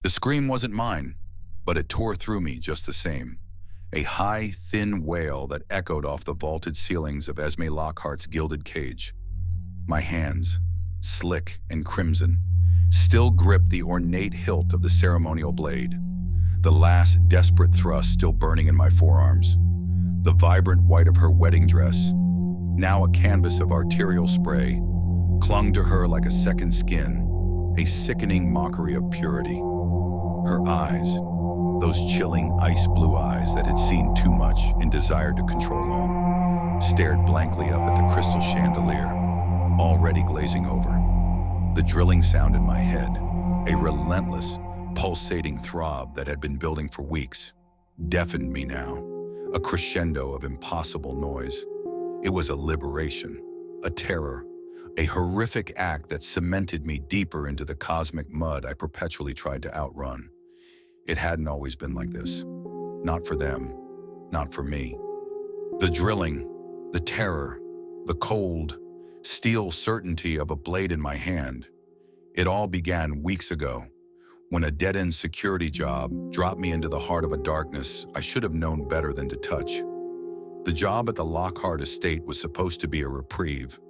The scream wasn't mine, but it tore through me just the same. A high, thin wail that echoed off the vaulted ceilings of Esme Lockhart's gilded cage. My hands, slick and crimson, still gripped the ornate hilt of the ceremonial blade, the last desperate thrust still burning in my forearms. The vibrant white of her wedding dress, now a canvas of arterial spray, clung to her like a second skin, a sickening mockery of purity. Her eyes, those chilling ice blue eyes that had seen too much and desired to control all, stared blankly up at the crystal chandelier, already glazing over. The drilling sound in my head, a relentless, pulsating throb that had been building for weeks, deafened me now, a crescendo of impossible noise. It was a liberation, a terror, a horrific act that cemented me deeper into the cosmic mud I perpetually tried to outrun. It hadn't always been like this. Not for them, not for me. The drilling, the terror, the cold, steel certainty of a blade in my hand. It all began weeks ago, when a dead-end security job dropped me into the heart of a darkness I should have known better than to touch. The job at the Lockhart estate was supposed to be a reprieve,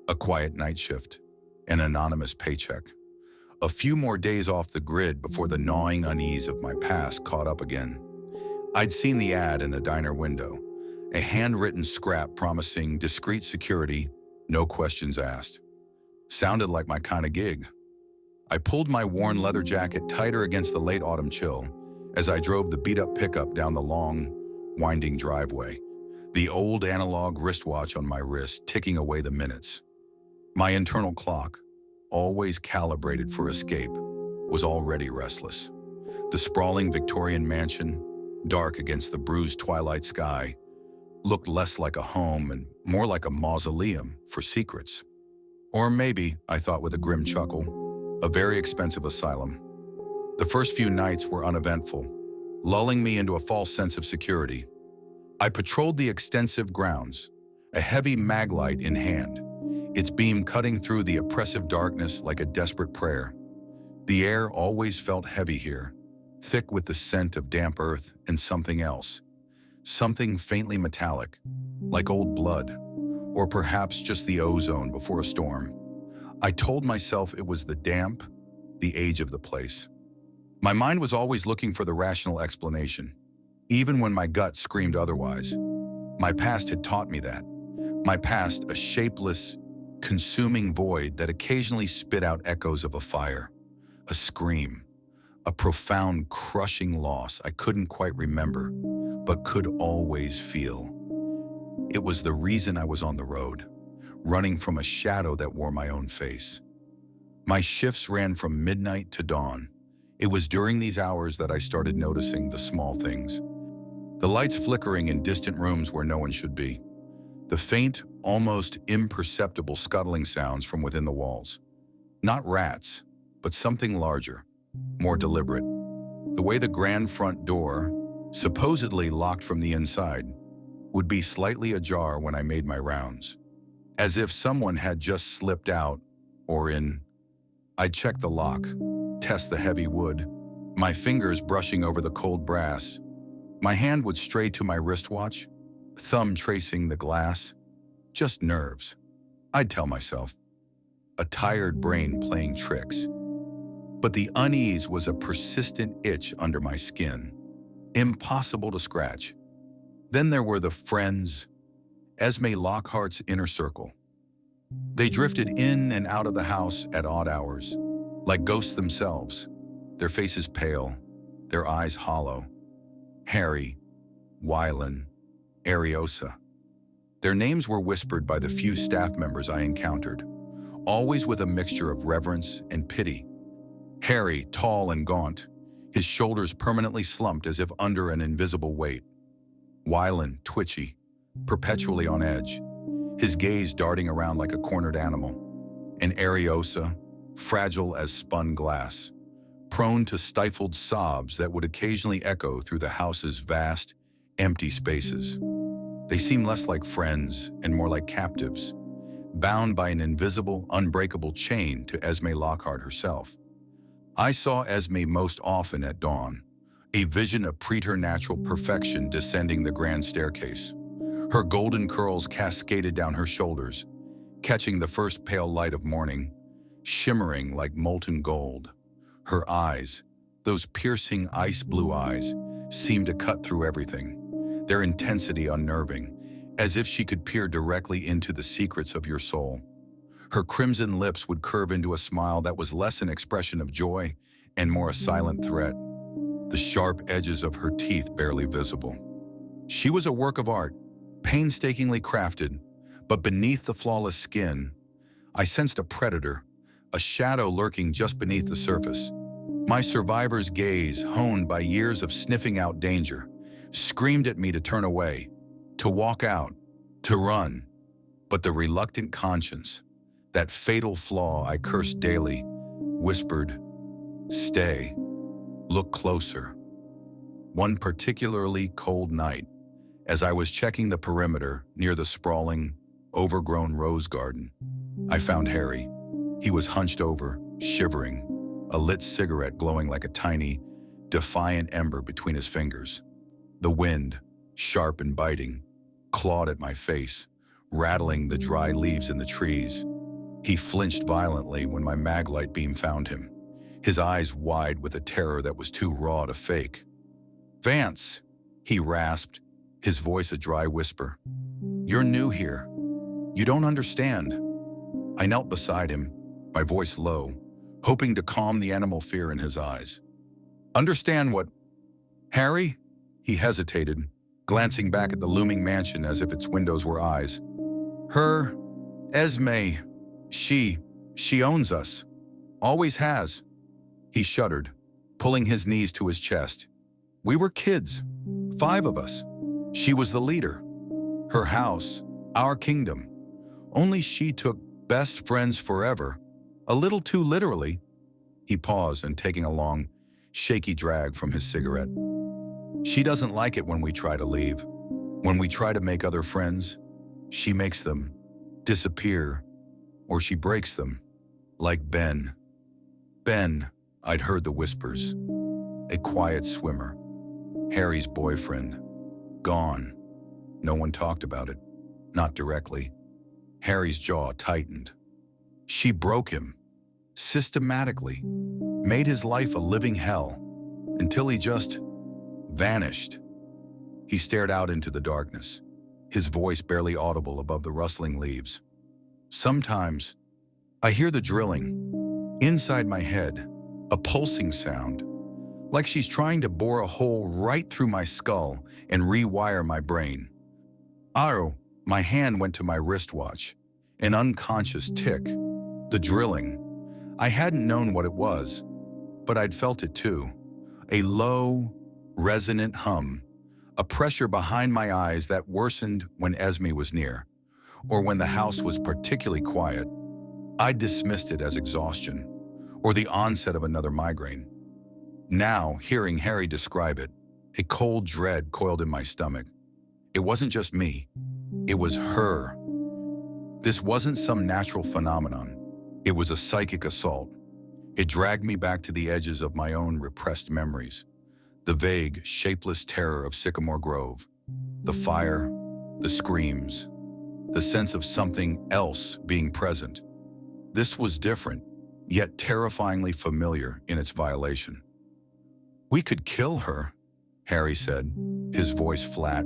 a quiet night shift, an anonymous paycheck. A few more days off the grid before the gnawing unease of my past caught up again. I'd seen the ad in a diner window, a handwritten scrap promising discreet security, no questions asked. Sounded like my kind of gig. I pulled my worn leather jacket tighter against the late autumn chill as I drove the beat-up pickup down the long, winding driveway, the old analog wristwatch on my wrist ticking away the minutes. My internal clock, always calibrated for escape, was already restless. The sprawling Victorian mansion, dark against the bruised twilight sky, looked less like a home and more like a mausoleum for secrets. Or maybe, I thought with a grim chuckle, a very expensive asylum. The first few nights were uneventful, lulling me into a false sense of security. I patrolled the extensive grounds, a heavy maglite in hand, its beam cutting through the oppressive darkness like a desperate prayer. The air always felt heavy here, thick with the scent of damp earth and something else, something faintly metallic, like old blood, or perhaps just the ozone before a storm. I told myself it was the damp, the age of the place. My mind was always looking for the rational explanation, even when my gut screamed otherwise. My past had taught me that. My past, a shapeless, consuming void that occasionally spit out echoes of a fire, a scream, a profound, crushing loss I couldn't quite remember, but could always feel. It was the reason I was on the road, running from a shadow that wore my own face. My shifts ran from midnight to dawn. It was during these hours that I started noticing the small things. The lights flickering in distant rooms where no one should be. The faint, almost imperceptible scuttling sounds from within the walls. Not rats, but something larger, more deliberate. The way the grand front door, supposedly locked from the inside, would be slightly ajar when I made my rounds. As if someone had just slipped out or in. I'd check the lock, test the heavy wood, my fingers brushing over the cold brass. My hand would stray to my wristwatch, thumb tracing the glass. Just nerves, I'd tell myself. A tired brain playing tricks. But the unease was a persistent itch under my skin, impossible to scratch. Then there were the friends, Esme Lockhart's inner circle. They drifted in and out of the house at odd hours, like ghosts themselves, their faces pale, their eyes hollow. Harry, Wylan, Ariosa. Their names were whispered by the few staff members I encountered, always with a mixture of reverence and pity. Harry, tall and gaunt, his shoulders permanently slumped as if under an invisible weight. Wylan, twitchy, perpetually on edge, his gaze darting around like a cornered animal. And Ariosa, fragile as spun glass, prone to stifled sobs that would occasionally echo through the house's vast, empty spaces. They seemed less like friends and more like captives, bound by an invisible, unbreakable chain to Esme Lockhart herself. I saw Esme most often at dawn, a vision of preternatural perfection descending the grand staircase. Her golden curls cascaded down her shoulders, catching the first pale light of morning, shimmering like molten gold. Her eyes, those piercing ice blue eyes, seemed to cut through everything, their intensity unnerving, as if she could peer directly into the secrets of your soul. Her crimson lips would curve into a smile that was less an expression of joy and more a silent threat, the sharp edges of her teeth barely visible. She was a work of art, painstakingly crafted, but beneath the flawless skin, I sensed a predator, a shadow lurking just beneath the surface. My survivor's gaze, honed by years of sniffing out danger, screamed at me to turn away, to walk out, to run. But the reluctant conscience, that fatal flaw I cursed daily, whispered, "Stay, look closer." One particularly cold night, as I was checking the perimeter near the sprawling, overgrown rose garden, I found Harry. He was hunched over, shivering, a lit cigarette glowing like a tiny, defiant ember between his fingers. The wind, sharp and biting, clawed at my face, rattling the dry leaves in the trees. He flinched violently when my maglite beam found him, his eyes wide with a terror that was too raw to fake. "Vance," he rasped, his voice a dry whisper. "You're new here. You don't understand." I knelt beside him, my voice low, hoping to calm the animal fear in his eyes. "Understand what, Harry?" He hesitated, glancing back at the looming mansion as if its windows were eyes. "Her, Esme, she owns us. Always has." He shuddered, pulling his knees to his chest. "We were kids, 5 of us. She was the leader. Her house, our kingdom. Only she took best friends forever, a little too literally." He paused and taking a long, shaky drag from his cigarette. "She doesn't like it when we try to leave. When we try to make other friends, she makes them disappear, or she breaks them, like Ben." Ben, I'd heard the whispers. A quiet swimmer, Harry's boyfriend, gone. No one talked about it, not directly. Harry's jaw tightened. She broke him, systematically, made his life a living hell, until he just vanished. He stared out into the darkness, his voice barely audible above the rustling leaves. "Sometimes, I hear the drilling, inside my head, a pulsing sound, like she's trying to bore a hole right through my skull and rewire my brain." "Aro," my hand went to my wristwatch, an unconscious tick. The drilling. I hadn't known what it was, but I'd felt it too. A low, resonant hum, a pressure behind my eyes that worsened when Esme was near, or when the house was particularly quiet. I dismissed it as exhaustion, or the onset of another migraine. Now, hearing Harry describe it, a cold dread coiled in my stomach. It wasn't just me, it was her. This wasn't some natural phenomenon. It was a psychic assault. It dragged me back to the edges of my own repressed memories. The vague, shapeless terror of Sycamore Grove. The fire, the screams, the sense of something else being present. This was different, yet terrifyingly familiar in its violation. "We could kill her," Harry said, his voice flat,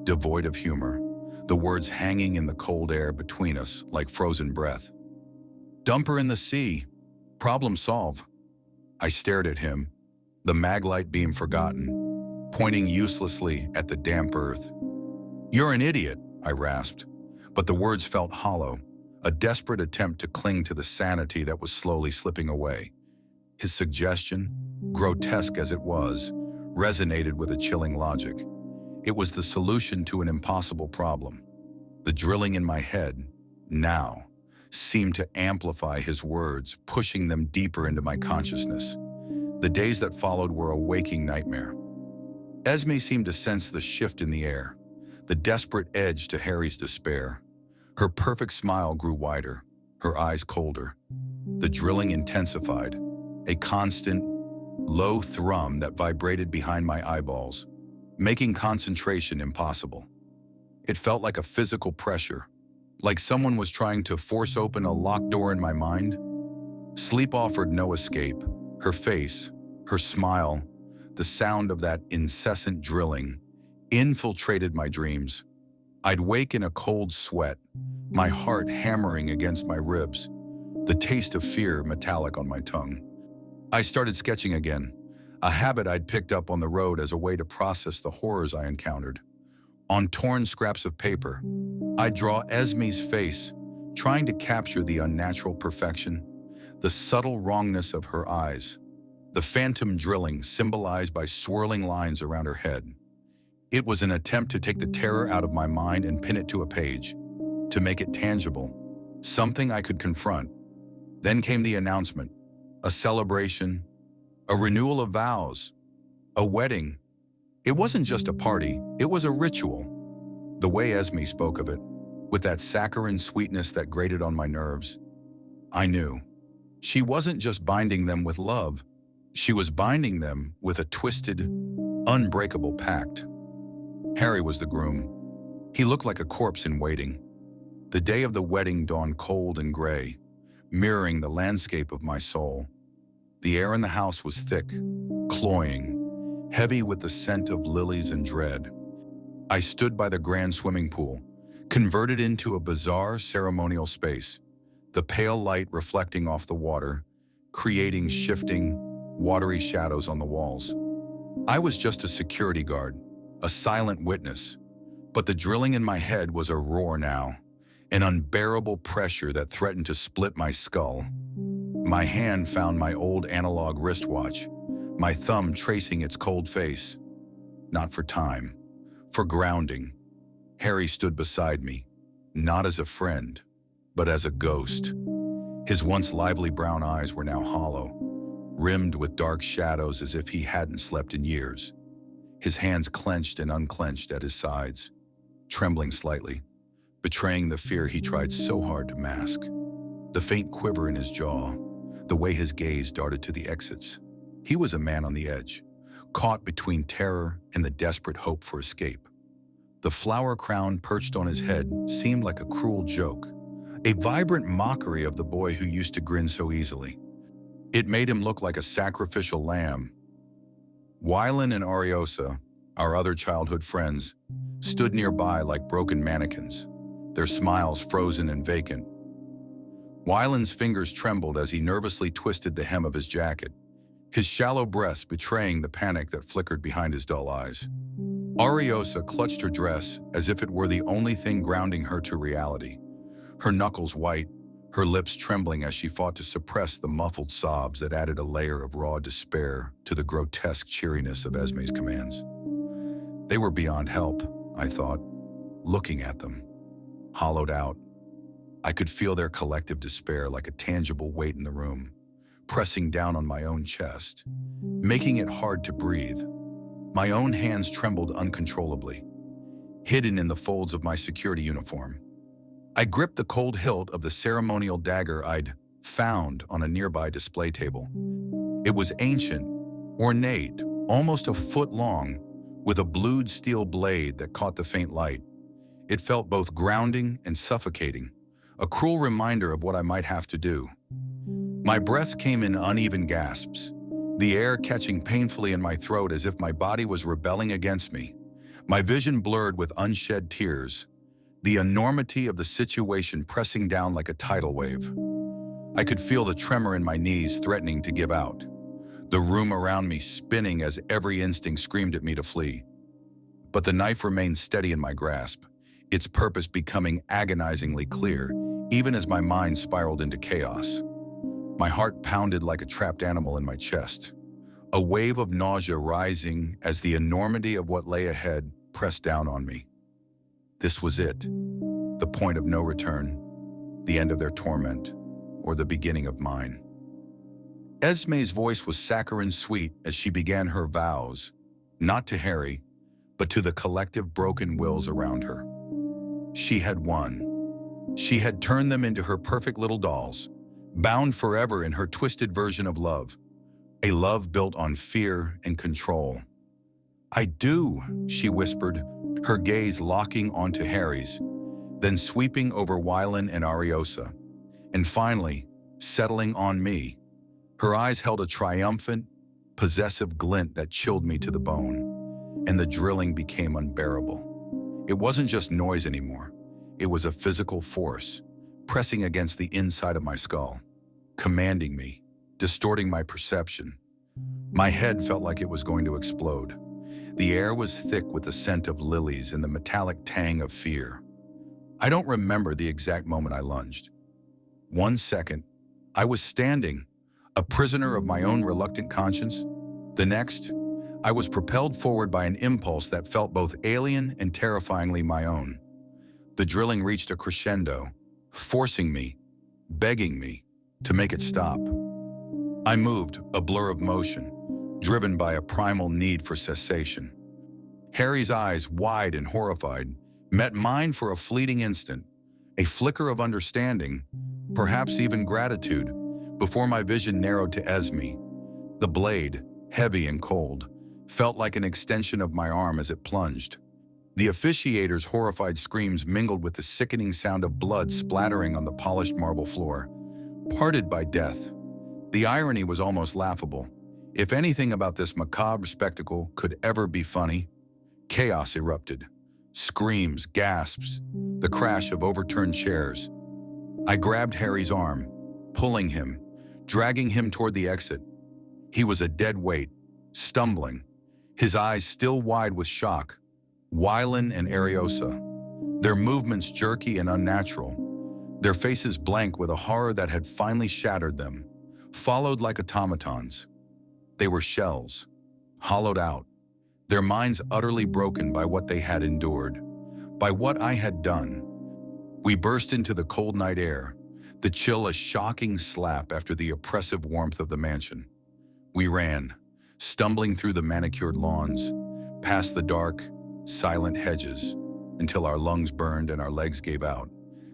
devoid of humor, the words hanging in the cold air between us like frozen breath. "Dump her in the sea. Problem solved." I stared at him, the maglite beam forgotten, pointing uselessly at the damp earth. "You're an idiot," I rasped, but the words felt hollow, a desperate attempt to cling to the sanity that was slowly slipping away. His suggestion, grotesque as it was, resonated with a chilling logic. It was the solution to an impossible problem. The drilling in my head, now, seemed to amplify his words, pushing them deeper into my consciousness. The days that followed were a waking nightmare. Esme seemed to sense the shift in the air, the desperate edge to Harry's despair. Her perfect smile grew wider, her eyes colder. The drilling intensified, a constant, low thrum that vibrated behind my eyeballs, making concentration impossible. It felt like a physical pressure, like someone was trying to force open a locked door in my mind. Sleep offered no escape. Her face, her smile, the sound of that incessant drilling infiltrated my dreams. I'd wake in a cold sweat, my heart hammering against my ribs, the taste of fear metallic on my tongue. I started sketching again, a habit I'd picked up on the road as a way to process the horrors I encountered. On torn scraps of paper, I'd draw Esme's face, trying to capture the unnatural perfection, the subtle wrongness of her eyes, the phantom drilling symbolized by swirling lines around her head. It was an attempt to take the terror out of my mind and pin it to a page, to make it tangible, something I could confront. Then came the announcement, a celebration, a renewal of vows, a wedding. It wasn't just a party, it was a ritual. The way Esme spoke of it, with that saccharine sweetness that grated on my nerves, I knew. She wasn't just binding them with love, she was binding them with a twisted, unbreakable pact. Harry was the groom. He looked like a corpse in waiting. The day of the wedding dawned cold and gray, mirroring the landscape of my soul. The air in the house was thick, cloying, heavy with the scent of lilies and dread. I stood by the grand swimming pool, converted into a bizarre ceremonial space, the pale light reflecting off the water, creating shifting, watery shadows on the walls. I was just a security guard, a silent witness, but the drilling in my head was a roar now, an unbearable pressure that threatened to split my skull. My hand found my old analog wristwatch, my thumb tracing its cold face. Not for time, for grounding. Harry stood beside me, not as a friend, but as a ghost. His once lively brown eyes were now hollow, rimmed with dark shadows as if he hadn't slept in years. His hands clenched and unclenched at his sides, trembling slightly, betraying the fear he tried so hard to mask. The faint quiver in his jaw, the way his gaze darted to the exits. He was a man on the edge, caught between terror and the desperate hope for escape. The flower crown perched on his head seemed like a cruel joke, a vibrant mockery of the boy who used to grin so easily. It made him look like a sacrificial lamb. Wylan and Ariosa, our other childhood friends, stood nearby like broken mannequins, their smiles frozen and vacant. Wylan's fingers trembled as he nervously twisted the hem of his jacket, his shallow breast betraying the panic that flickered behind his dull eyes. Ariosa clutched her dress as if it were the only thing grounding her to reality, her knuckles white, her lips trembling as she fought to suppress the muffled sobs that added a layer of raw despair to the grotesque cheeriness of Esme's commands. They were beyond help, I thought, looking at them, hollowed out. I could feel their collective despair like a tangible weight in the room, pressing down on my own chest, making it hard to breathe. My own hands trembled uncontrollably, hidden in the folds of my security uniform. I gripped the cold hilt of the ceremonial dagger I'd found on a nearby display table. It was ancient, ornate, almost a foot long, with a blued steel blade that caught the faint light. It felt both grounding and suffocating, a cruel reminder of what I might have to do. My breaths came in uneven gasps, the air catching painfully in my throat as if my body was rebelling against me, my vision blurred with unshed tears, the enormity of the situation pressing down like a tidal wave. I could feel the tremor in my knees threatening to give out, the room around me spinning as every instinct screamed at me to flee. But the knife remained steady in my grasp, its purpose becoming agonizingly clear, even as my mind spiraled into chaos. My heart pounded like a trapped animal in my chest, a wave of nausea rising as the enormity of what lay ahead pressed down on me. This was it, the point of no return, the end of their torment, or the beginning of mine. Esme's voice was saccharine sweet as she began her vows, not to Harry, but to the collective broken wills around her. She had won. She had turned them into her perfect little dolls, bound forever in her twisted version of love. a love built on fear and control. "I do," she whispered, her gaze locking onto Harry's, then sweeping over Wylan and Ariosa, and finally settling on me. Her eyes held a triumphant, possessive glint that chilled me to the bone, and the drilling became unbearable. It wasn't just noise anymore. It was a physical force, pressing against the inside of my skull, commanding me, distorting my perception. My head felt like it was going to explode. The air was thick with the scent of lilies and the metallic tang of fear. I don't remember the exact moment I lunged. 1 second, I was standing, a prisoner of my own reluctant conscience. The next, I was propelled forward by an impulse that felt both alien and terrifyingly my own. The drilling reached a crescendo, forcing me, begging me, to make it stop. I moved, a blur of motion, driven by a primal need for cessation. Harry's eyes, wide and horrified, met mine for a fleeting instant, a flicker of understanding, perhaps even gratitude, before my vision narrowed to Esme. The blade, heavy and cold, felt like an extension of my arm as it plunged. The officiator's horrified screams mingled with the sickening sound of blood splattering on the polished marble floor, parted by death. The irony was almost laughable. If anything about this macabre spectacle could ever be funny, chaos erupted. Screams, gasps, the crash of overturned chairs. I grabbed Harry's arm, pulling him, dragging him toward the exit. He was a dead weight, stumbling, his eyes still wide with shock. Wylan and Ariosa, their movements jerky and unnatural, their faces blank with a horror that had finally shattered them, followed like automatons. They were shells, hollowed out, their minds utterly broken by what they had endured, by what I had done. We burst into the cold night air, the chill a shocking slap after the oppressive warmth of the mansion. We ran, stumbling through the manicured lawns, past the dark, silent hedges, until our lungs burned and our legs gave out,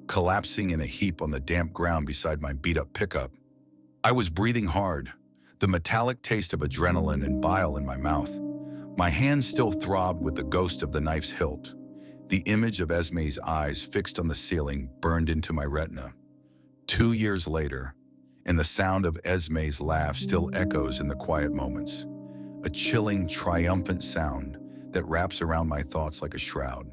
collapsing in a heap on the damp ground beside my beat-up pickup. I was breathing hard, the metallic taste of adrenaline and bile in my mouth. My hands still throbbed with the ghost of the knife's hilt. The image of Esme's eyes fixed on the ceiling burned into my retina. 2 years later, and the sound of Esme's laugh still echoes in the quiet moments, a chilling, triumphant sound that wraps around my thoughts like a shroud.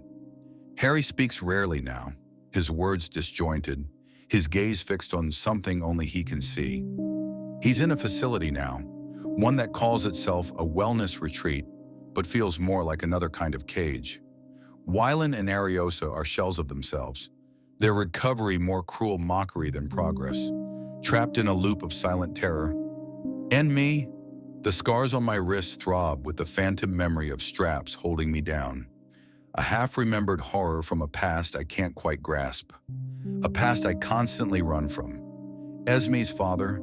Harry speaks rarely now, his words disjointed, his gaze fixed on something only he can see. He's in a facility now, one that calls itself a wellness retreat, but feels more like another kind of cage. Wylan and Ariosa are shells of themselves, their recovery more cruel mockery than progress, trapped in a loop of silent terror. And me, the scars on my wrists throb with the phantom memory of straps holding me down, a half-remembered horror from a past I can't quite grasp, a past I constantly run from. Esme's father,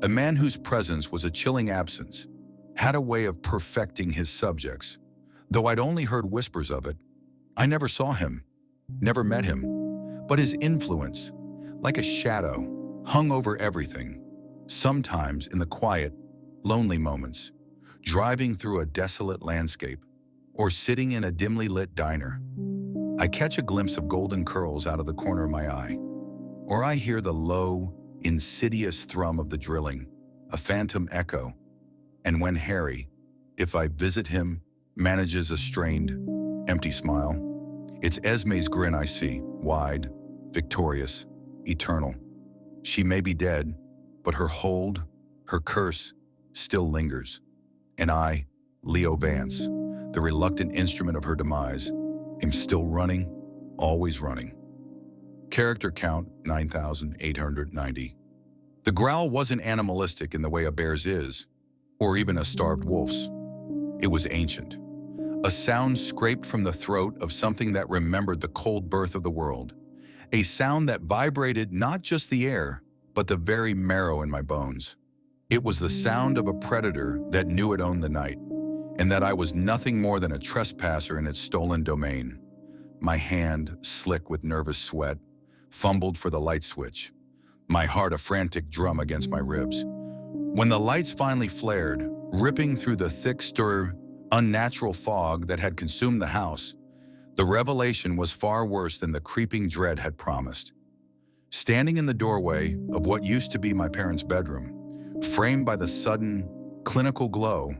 a man whose presence was a chilling absence, had a way of perfecting his subjects. Though I'd only heard whispers of it, I never saw him, never met him, but his influence, like a shadow, hung over everything, sometimes in the quiet, lonely moments, driving through a desolate landscape, or sitting in a dimly lit diner. I catch a glimpse of golden curls out of the corner of my eye, or I hear the low, insidious thrum of the drilling, a phantom echo. And when Harry, if I visit him, manages a strained, empty smile, it's Esme's grin I see, wide, victorious, eternal. She may be dead, but her hold, her curse, still lingers. And I, Leo Vance, the reluctant instrument of her demise, am still running, always running. Character count 9,890. The growl wasn't animalistic in the way a bear's is, or even a starved wolf's. It was ancient. A sound scraped from the throat of something that remembered the cold birth of the world. A sound that vibrated not just the air, but the very marrow in my bones. It was the sound of a predator that knew it owned the night, and that I was nothing more than a trespasser in its stolen domain. My hand, slick with nervous sweat, fumbled for the light switch, my heart a frantic drum against my ribs. When the lights finally flared, ripping through the thick, unnatural fog that had consumed the house, the revelation was far worse than the creeping dread had promised. Standing in the doorway of what used to be my parents' bedroom, framed by the sudden, clinical glow,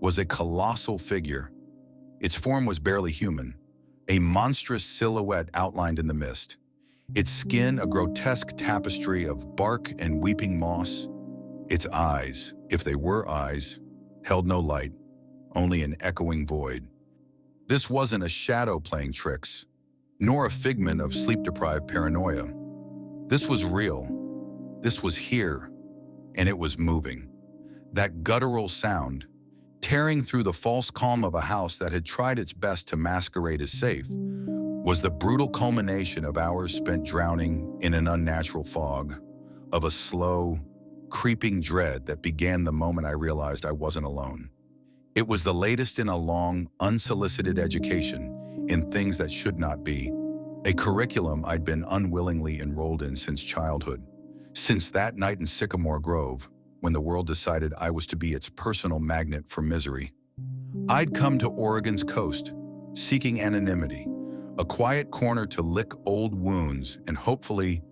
was a colossal figure. Its form was barely human, a monstrous silhouette outlined in the mist. Its skin a grotesque tapestry of bark and weeping moss. Its eyes, if they were eyes, held no light, only an echoing void. This wasn't a shadow playing tricks, nor a figment of sleep-deprived paranoia. This was real. This was here, and it was moving. That guttural sound, tearing through the false calm of a house that had tried its best to masquerade as safe, was the brutal culmination of hours spent drowning in an unnatural fog, of a slow, creeping dread that began the moment I realized I wasn't alone. It was the latest in a long, unsolicited education in things that should not be, a curriculum I'd been unwillingly enrolled in since childhood, since that night in Sycamore Grove, when the world decided I was to be its personal magnet for misery. I'd come to Oregon's coast, seeking anonymity, a quiet corner to lick old wounds and hopefully,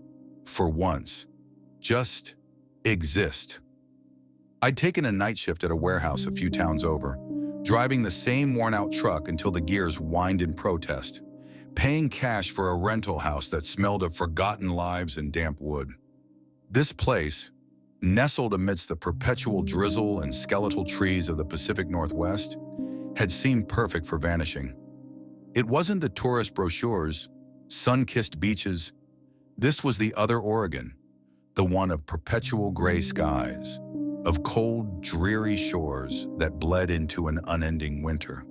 for once, just exist. I'd taken a night shift at a warehouse a few towns over, driving the same worn-out truck until the gears whined in protest, paying cash for a rental house that smelled of forgotten lives and damp wood. This place, nestled amidst the perpetual drizzle and skeletal trees of the Pacific Northwest, had seemed perfect for vanishing. It wasn't the tourist brochures, sun-kissed beaches. This was the other Oregon, the one of perpetual gray skies, of cold, dreary shores that bled into an unending winter.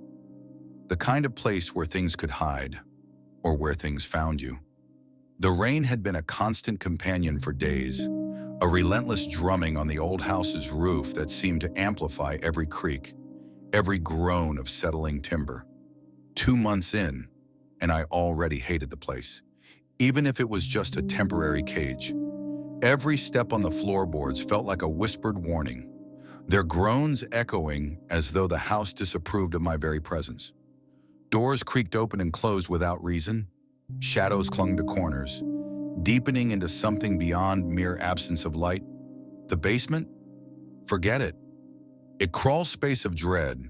The kind of place where things could hide, or where things found you. The rain had been a constant companion for days, a relentless drumming on the old house's roof that seemed to amplify every creak, every groan of settling timber. 2 months in, and I already hated the place, even if it was just a temporary cage. Every step on the floorboards felt like a whispered warning, their groans echoing as though the house disapproved of my very presence. Doors creaked open and closed without reason. Shadows clung to corners, deepening into something beyond mere absence of light. The basement? Forget it. A crawl space of dread,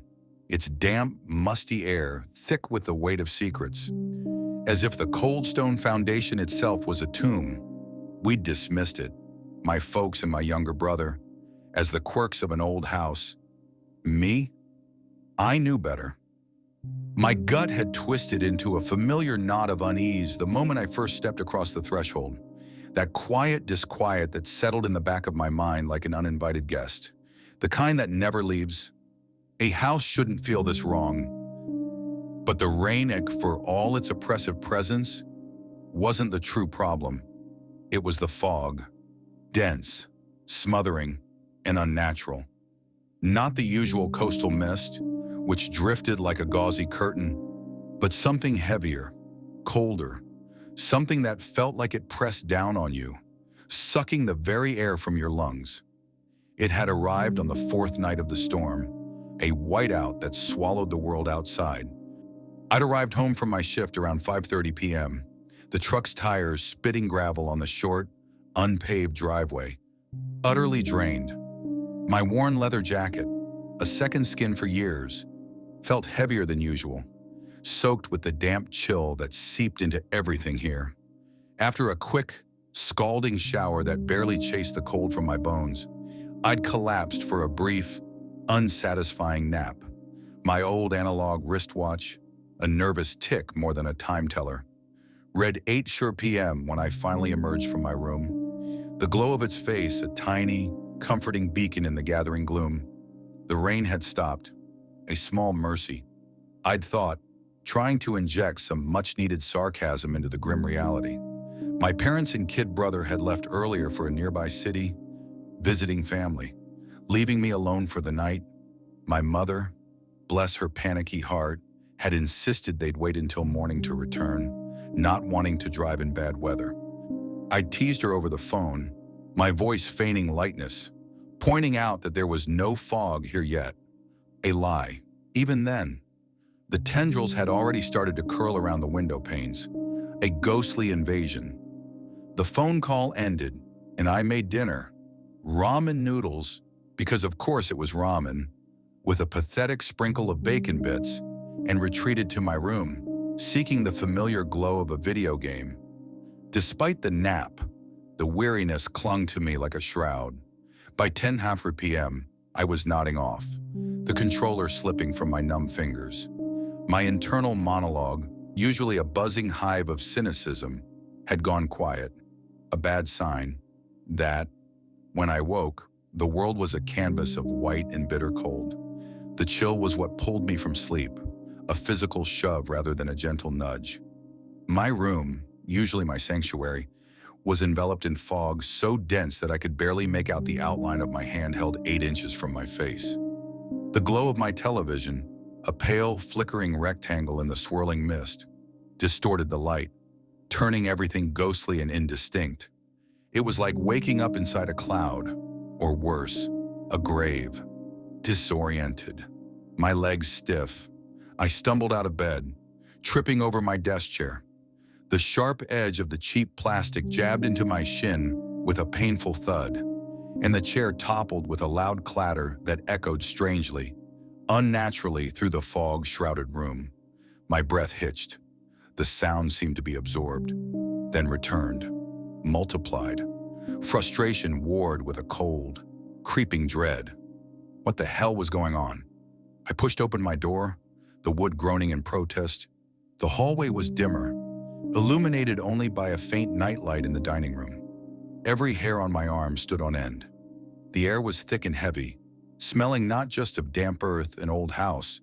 its damp, musty air thick with the weight of secrets. As if the cold stone foundation itself was a tomb, we'd dismissed it, my folks and my younger brother, as the quirks of an old house. Me? I knew better. My gut had twisted into a familiar knot of unease the moment I first stepped across the threshold, that quiet disquiet that settled in the back of my mind like an uninvited guest, the kind that never leaves. A house shouldn't feel this wrong, but the rain, for all its oppressive presence, wasn't the true problem. It was the fog, dense, smothering, and unnatural. Not the usual coastal mist, which drifted like a gauzy curtain, but something heavier, colder, something that felt like it pressed down on you, sucking the very air from your lungs. It had arrived on the 4th night of the storm, a whiteout that swallowed the world outside. I'd arrived home from my shift around 5:30 p.m., the truck's tires spitting gravel on the short, unpaved driveway, utterly drained. My worn leather jacket, a second skin for years, felt heavier than usual, soaked with the damp chill that seeped into everything here. After a quick, scalding shower that barely chased the cold from my bones, I'd collapsed for a brief, unsatisfying nap. My old analog wristwatch, a nervous tick more than a time teller, read 8 sure p.m. when I finally emerged from my room. The glow of its face, a tiny, comforting beacon in the gathering gloom. The rain had stopped. A small mercy, I'd thought, trying to inject some much-needed sarcasm into the grim reality. My parents and kid brother had left earlier for a nearby city, visiting family, leaving me alone for the night. My mother, bless her panicky heart, had insisted they'd wait until morning to return, not wanting to drive in bad weather. I teased her over the phone, my voice feigning lightness, pointing out that there was no fog here yet. A lie. Even then, the tendrils had already started to curl around the window panes. A ghostly invasion. The phone call ended, and I made dinner. Ramen noodles, because of course it was ramen, with a pathetic sprinkle of bacon bits, and retreated to my room, seeking the familiar glow of a video game. Despite the nap, the weariness clung to me like a shroud. By 10:30 p.m., I was nodding off, the controller slipping from my numb fingers. My internal monologue, usually a buzzing hive of cynicism, had gone quiet. A bad sign that, when I woke, the world was a canvas of white and bitter cold. The chill was what pulled me from sleep, a physical shove rather than a gentle nudge. My room, usually my sanctuary, was enveloped in fog so dense that I could barely make out the outline of my hand held 8 inches from my face. The glow of my television, a pale, flickering rectangle in the swirling mist, distorted the light, turning everything ghostly and indistinct. It was like waking up inside a cloud, or worse, a grave. Disoriented, my legs stiff, I stumbled out of bed, tripping over my desk chair. The sharp edge of the cheap plastic jabbed into my shin with a painful thud, and the chair toppled with a loud clatter that echoed strangely, unnaturally through the fog-shrouded room. My breath hitched. The sound seemed to be absorbed, then returned, multiplied. Frustration warred with a cold, creeping dread. What the hell was going on? I pushed open my door, the wood groaning in protest. The hallway was dimmer, illuminated only by a faint nightlight in the dining room. Every hair on my arm stood on end. The air was thick and heavy, smelling not just of damp earth and old house,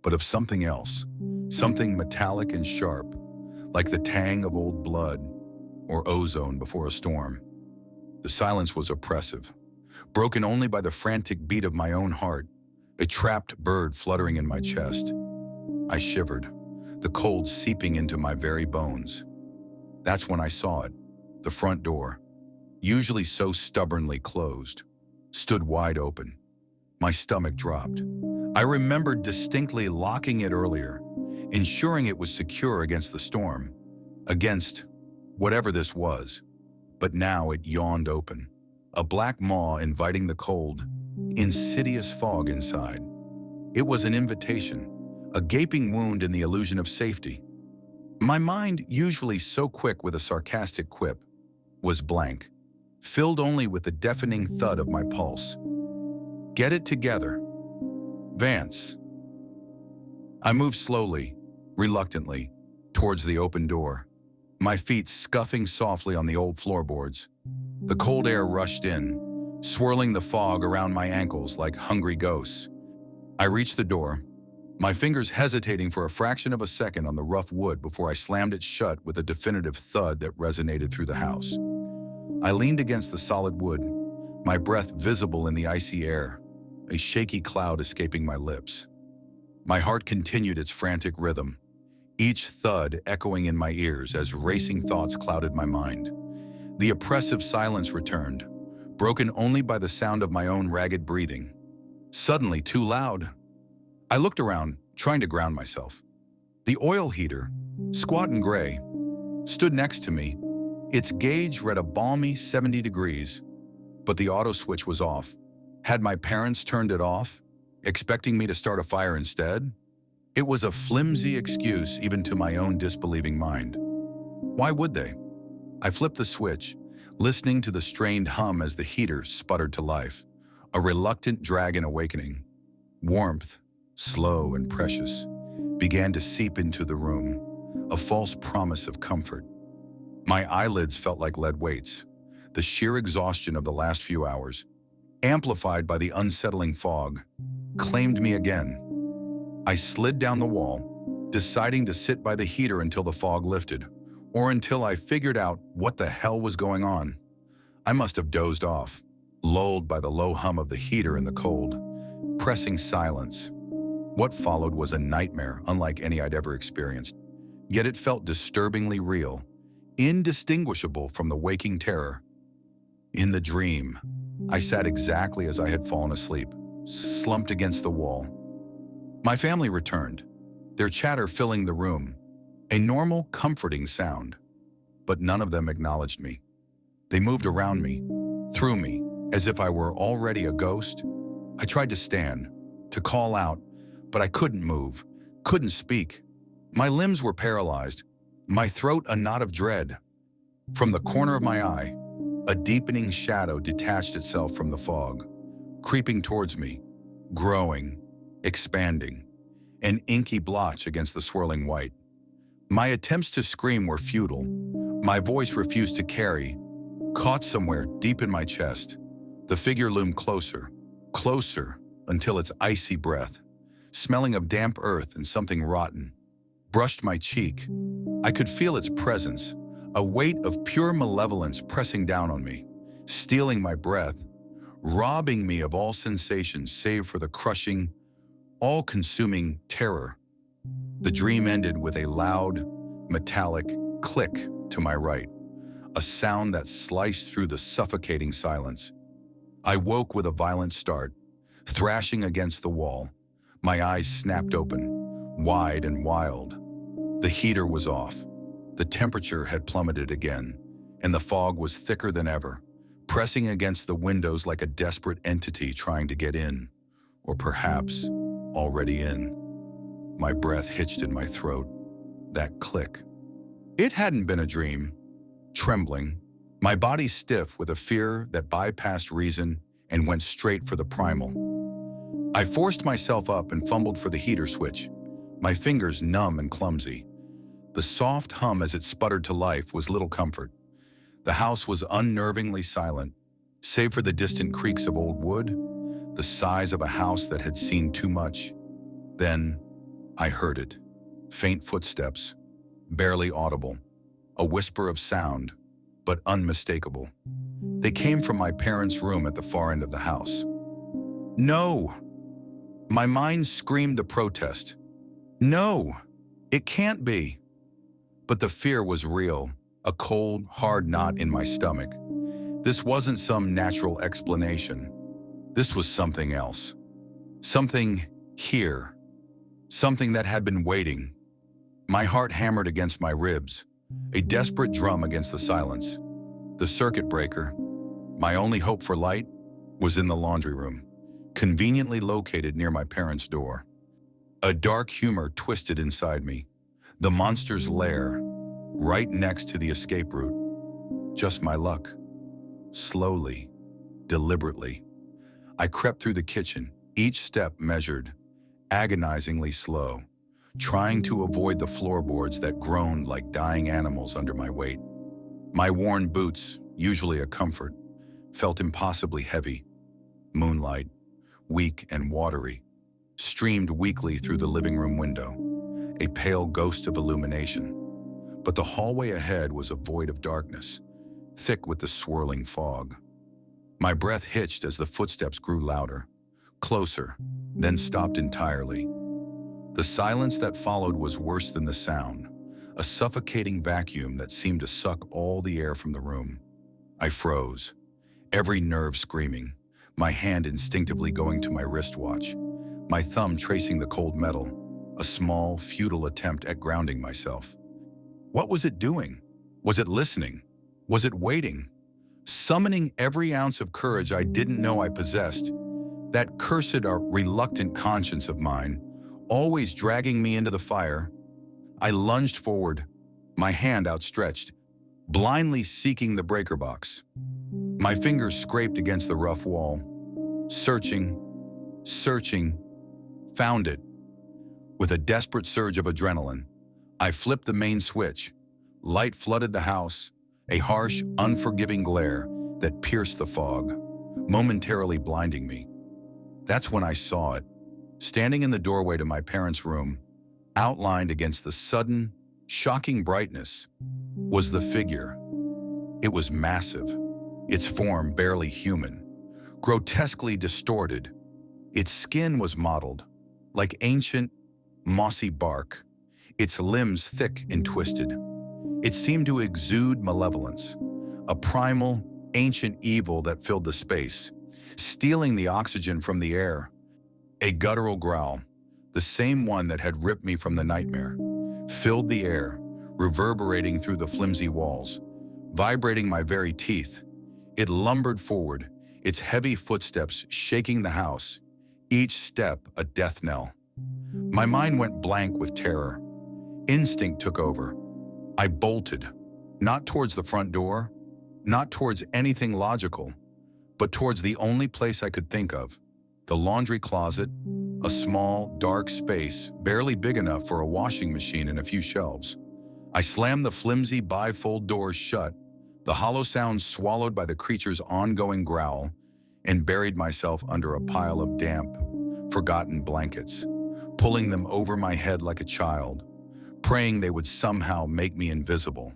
but of something else, something metallic and sharp, like the tang of old blood or ozone before a storm. The silence was oppressive, broken only by the frantic beat of my own heart, a trapped bird fluttering in my chest. I shivered, the cold seeping into my very bones. That's when I saw it. The front door, usually so stubbornly closed, stood wide open. My stomach dropped. I remembered distinctly locking it earlier, ensuring it was secure against the storm, against whatever this was. But now it yawned open, a black maw inviting the cold, insidious fog inside. It was an invitation, a gaping wound in the illusion of safety. My mind, usually so quick with a sarcastic quip, was blank, filled only with the deafening thud of my pulse. Get it together. Vance. I moved slowly, reluctantly, towards the open door, my feet scuffing softly on the old floorboards. The cold air rushed in, swirling the fog around my ankles like hungry ghosts. I reached the door, my fingers hesitating for a fraction of a second on the rough wood before I slammed it shut with a definitive thud that resonated through the house. I leaned against the solid wood, my breath visible in the icy air, a shaky cloud escaping my lips. My heart continued its frantic rhythm, each thud echoing in my ears as racing thoughts clouded my mind. The oppressive silence returned, broken only by the sound of my own ragged breathing. Suddenly too loud. I looked around, trying to ground myself. The oil heater, squat and gray, stood next to me. Its gauge read a balmy 70 degrees, but the auto switch was off. Had my parents turned it off, expecting me to start a fire instead? It was a flimsy excuse even to my own disbelieving mind. Why would they? I flipped the switch, listening to the strained hum as the heater sputtered to life, a reluctant dragon awakening. Warmth, slow and precious, began to seep into the room, a false promise of comfort. My eyelids felt like lead weights, the sheer exhaustion of the last few hours, amplified by the unsettling fog, claimed me again. I slid down the wall, deciding to sit by the heater until the fog lifted, or until I figured out what the hell was going on. I must have dozed off, lulled by the low hum of the heater in the cold, pressing silence. What followed was a nightmare unlike any I'd ever experienced, yet it felt disturbingly real, indistinguishable from the waking terror. In the dream, I sat exactly as I had fallen asleep, slumped against the wall. My family returned, their chatter filling the room, a normal, comforting sound. But none of them acknowledged me. They moved around me, through me, as if I were already a ghost. I tried to stand, to call out, but I couldn't move, couldn't speak. My limbs were paralyzed, my throat a knot of dread. From the corner of my eye, a deepening shadow detached itself from the fog, creeping towards me, growing, expanding, an inky blotch against the swirling white. My attempts to scream were futile. My voice refused to carry, caught somewhere deep in my chest. The figure loomed closer, closer, until its icy breath, smelling of damp earth and something rotten, brushed my cheek. I could feel its presence, a weight of pure malevolence pressing down on me, stealing my breath, robbing me of all sensations save for the crushing, all-consuming terror. The dream ended with a loud, metallic click to my right, a sound that sliced through the suffocating silence. I woke with a violent start, thrashing against the wall. My eyes snapped open, wide and wild. The heater was off. The temperature had plummeted again, and the fog was thicker than ever, pressing against the windows like a desperate entity trying to get in, or perhaps already in. My breath hitched in my throat. That click. It hadn't been a dream. Trembling, my body stiff with a fear that bypassed reason and went straight for the primal. I forced myself up and fumbled for the heater switch, my fingers numb and clumsy. The soft hum as it sputtered to life was little comfort. The house was unnervingly silent, save for the distant creaks of old wood, the size of a house that had seen too much. Then I heard it. Faint footsteps, barely audible, a whisper of sound, but unmistakable. They came from my parents' room at the far end of the house. No! My mind screamed the protest. No! It can't be! But the fear was real, a cold, hard knot in my stomach. This wasn't some natural explanation. This was something else. Something here. Something that had been waiting. My heart hammered against my ribs, a desperate drum against the silence. The circuit breaker, my only hope for light, was in the laundry room, conveniently located near my parents' door. A dark humor twisted inside me, the monster's lair, right next to the escape route. Just my luck. Slowly, deliberately, I crept through the kitchen, each step measured, agonizingly slow, trying to avoid the floorboards that groaned like dying animals under my weight. My worn boots, usually a comfort, felt impossibly heavy. Moonlight, weak and watery, streamed weakly through the living room window, a pale ghost of illumination. But the hallway ahead was a void of darkness, thick with the swirling fog. My breath hitched as the footsteps grew louder, closer, then stopped entirely. The silence that followed was worse than the sound, a suffocating vacuum that seemed to suck all the air from the room. I froze, every nerve screaming, my hand instinctively going to my wristwatch, my thumb tracing the cold metal, a small, futile attempt at grounding myself. What was it doing? Was it listening? Was it waiting? Summoning every ounce of courage I didn't know I possessed, that cursed or reluctant conscience of mine, always dragging me into the fire. I lunged forward, my hand outstretched, blindly seeking the breaker box. My fingers scraped against the rough wall, searching, found it. With a desperate surge of adrenaline, I flipped the main switch. Light flooded the house, a harsh, unforgiving glare that pierced the fog, momentarily blinding me. That's when I saw it, standing in the doorway to my parents' room, outlined against the sudden, shocking brightness, was the figure. It was massive, its form barely human, grotesquely distorted. Its skin was mottled, like ancient, mossy bark, its limbs thick and twisted. It seemed to exude malevolence, a primal, ancient evil that filled the space, stealing the oxygen from the air. A guttural growl, the same one that had ripped me from the nightmare, filled the air, reverberating through the flimsy walls, vibrating my very teeth. It lumbered forward, its heavy footsteps shaking the house, each step a death knell. My mind went blank with terror. Instinct took over. I bolted, not towards the front door, not towards anything logical, but towards the only place I could think of, the laundry closet, a small, dark space, barely big enough for a washing machine and a few shelves. I slammed the flimsy bifold doors shut, the hollow sound swallowed by the creature's ongoing growl, and buried myself under a pile of damp, forgotten blankets, pulling them over my head like a child, praying they would somehow make me invisible.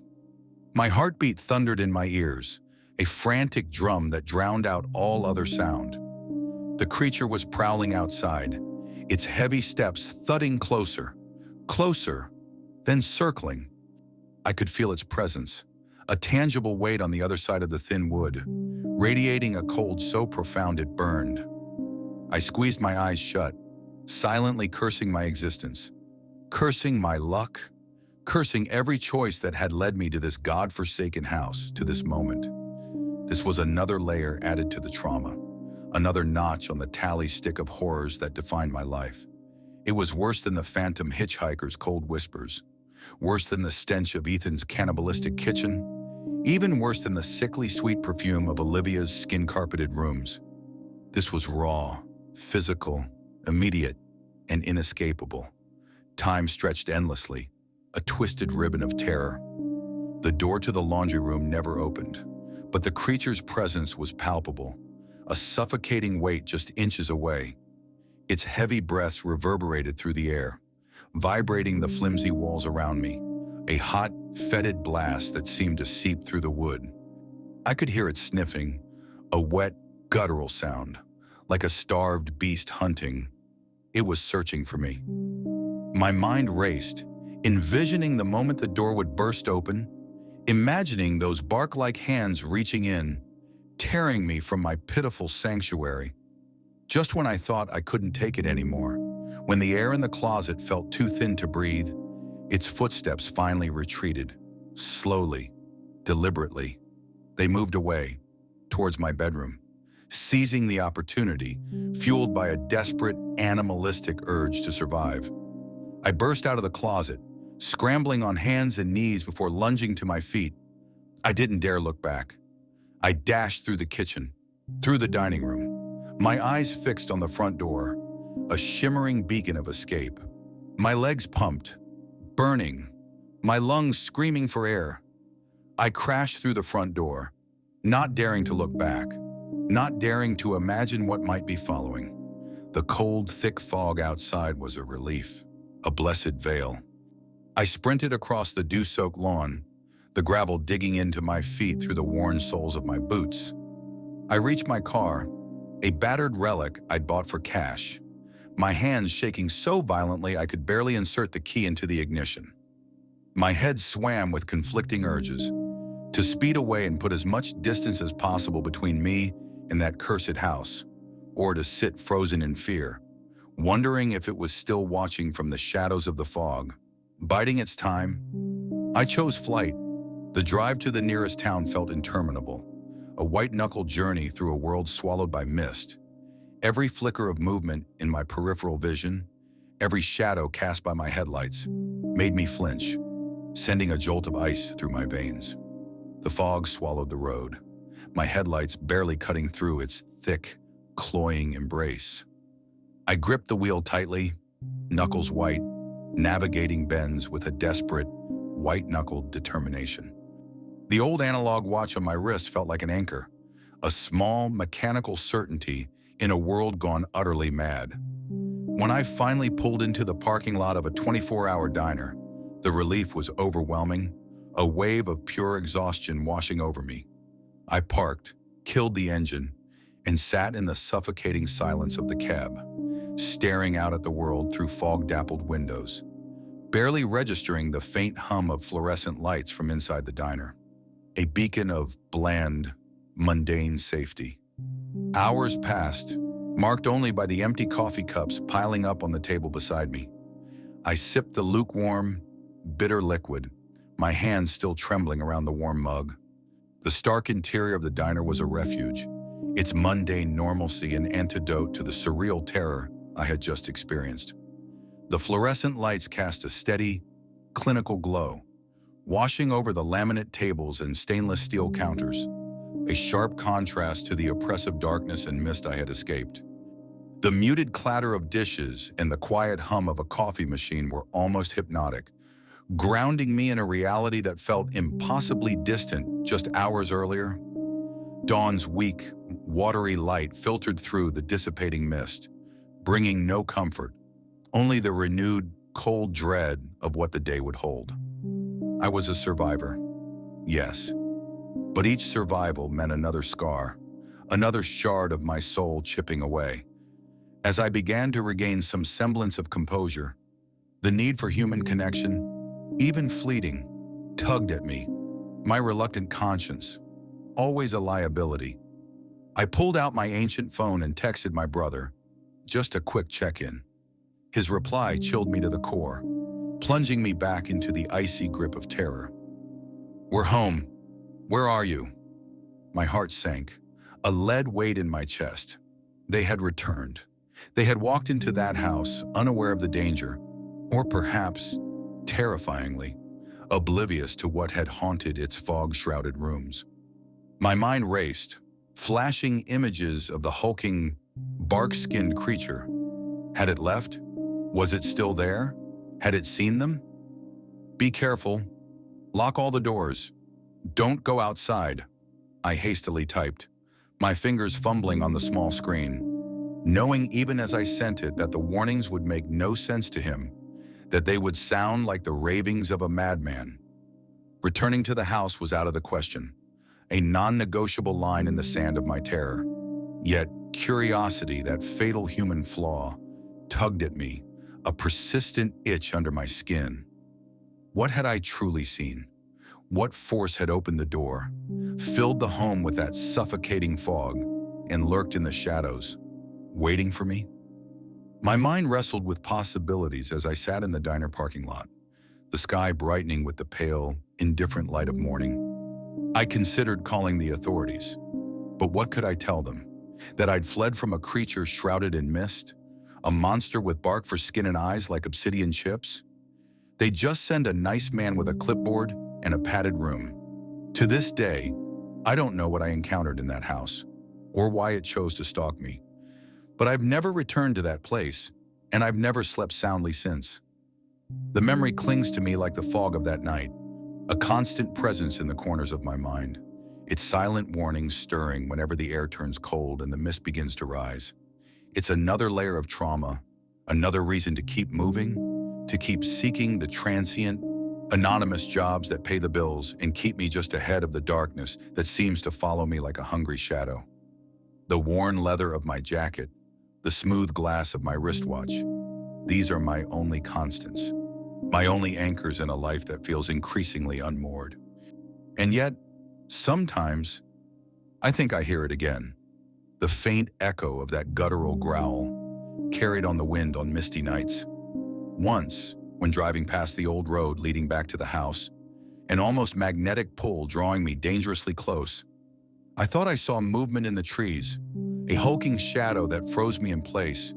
My heartbeat thundered in my ears, a frantic drum that drowned out all other sound. The creature was prowling outside, its heavy steps thudding closer, closer, then circling. I could feel its presence, a tangible weight on the other side of the thin wood, radiating a cold so profound it burned. I squeezed my eyes shut, silently cursing my existence, cursing my luck, cursing every choice that had led me to this God-forsaken house, to this moment. This was another layer added to the trauma, another notch on the tally stick of horrors that defined my life. It was worse than the phantom hitchhiker's cold whispers, worse than the stench of Ethan's cannibalistic kitchen, even worse than the sickly sweet perfume of Olivia's skin-carpeted rooms. This was raw, physical, immediate, and inescapable. Time stretched endlessly, a twisted ribbon of terror. The door to the laundry room never opened, but the creature's presence was palpable, a suffocating weight just inches away. Its heavy breaths reverberated through the air, vibrating the flimsy walls around me, a hot, fetid blast that seemed to seep through the wood. I could hear it sniffing, a wet, guttural sound, like a starved beast hunting. It was searching for me. My mind raced, envisioning the moment the door would burst open, imagining those bark-like hands reaching in, tearing me from my pitiful sanctuary. Just when I thought I couldn't take it anymore, when the air in the closet felt too thin to breathe, its footsteps finally retreated, slowly, deliberately. They moved away, towards my bedroom, seizing the opportunity, fueled by a desperate, animalistic urge to survive. I burst out of the closet, scrambling on hands and knees before lunging to my feet. I didn't dare look back. I dashed through the kitchen, through the dining room, my eyes fixed on the front door, a shimmering beacon of escape. My legs pumped, burning, my lungs screaming for air. I crashed through the front door, not daring to look back, not daring to imagine what might be following. The cold, thick fog outside was a relief, a blessed veil. I sprinted across the dew-soaked lawn, the gravel digging into my feet through the worn soles of my boots. I reached my car, a battered relic I'd bought for cash, my hands shaking so violently I could barely insert the key into the ignition. My head swam with conflicting urges, to speed away and put as much distance as possible between me and that cursed house, or to sit frozen in fear, wondering if it was still watching from the shadows of the fog, biding its time. I chose flight. The drive to the nearest town felt interminable, a white-knuckled journey through a world swallowed by mist. Every flicker of movement in my peripheral vision, every shadow cast by my headlights, made me flinch, sending a jolt of ice through my veins. The fog swallowed the road, my headlights barely cutting through its thick, cloying embrace. I gripped the wheel tightly, knuckles white, navigating bends with a desperate, white-knuckled determination. The old analog watch on my wrist felt like an anchor, a small, mechanical certainty in a world gone utterly mad. When I finally pulled into the parking lot of a 24-hour diner, the relief was overwhelming, a wave of pure exhaustion washing over me. I parked, killed the engine, and sat in the suffocating silence of the cab, staring out at the world through fog-dappled windows, barely registering the faint hum of fluorescent lights from inside the diner. A beacon of bland, mundane safety. Hours passed, marked only by the empty coffee cups piling up on the table beside me. I sipped the lukewarm, bitter liquid, my hands still trembling around the warm mug. The stark interior of the diner was a refuge, its mundane normalcy an antidote to the surreal terror I had just experienced. The fluorescent lights cast a steady, clinical glow, washing over the laminate tables and stainless steel counters, a sharp contrast to the oppressive darkness and mist I had escaped. The muted clatter of dishes and the quiet hum of a coffee machine were almost hypnotic, grounding me in a reality that felt impossibly distant just hours earlier. Dawn's weak, watery light filtered through the dissipating mist, bringing no comfort, only the renewed, cold dread of what the day would hold. I was a survivor, yes, but each survival meant another scar, another shard of my soul chipping away. As I began to regain some semblance of composure, the need for human connection, even fleeting, tugged at me, my reluctant conscience, always a liability. I pulled out my ancient phone and texted my brother, just a quick check-in. His reply chilled me to the core, plunging me back into the icy grip of terror. "We're home. Where are you?" My heart sank, a lead weight in my chest. They had returned. They had walked into that house, unaware of the danger, or perhaps, terrifyingly, oblivious to what had haunted its fog-shrouded rooms. My mind raced, flashing images of the hulking, bark-skinned creature. Had it left? Was it still there? Had it seen them? "Be careful. Lock all the doors. Don't go outside," I hastily typed, my fingers fumbling on the small screen, knowing even as I sent it that the warnings would make no sense to him, that they would sound like the ravings of a madman. Returning to the house was out of the question, a non-negotiable line in the sand of my terror. Yet curiosity, that fatal human flaw, tugged at me, a persistent itch under my skin. What had I truly seen? What force had opened the door, filled the home with that suffocating fog, and lurked in the shadows, waiting for me? My mind wrestled with possibilities as I sat in the diner parking lot, the sky brightening with the pale, indifferent light of morning. I considered calling the authorities, but what could I tell them? That I'd fled from a creature shrouded in mist? A monster with bark for skin and eyes like obsidian chips? They'd just send a nice man with a clipboard and a padded room. To this day, I don't know what I encountered in that house, or why it chose to stalk me. But I've never returned to that place, and I've never slept soundly since. The memory clings to me like the fog of that night, a constant presence in the corners of my mind, its silent warnings stirring whenever the air turns cold and the mist begins to rise. It's another layer of trauma, another reason to keep moving, to keep seeking the transient, anonymous jobs that pay the bills and keep me just ahead of the darkness that seems to follow me like a hungry shadow. The worn leather of my jacket, the smooth glass of my wristwatch, these are my only constants, my only anchors in a life that feels increasingly unmoored. And yet, sometimes, I think I hear it again, the faint echo of that guttural growl, carried on the wind on misty nights. Once, when driving past the old road leading back to the house, an almost magnetic pull drawing me dangerously close, I thought I saw movement in the trees, a hulking shadow that froze me in place,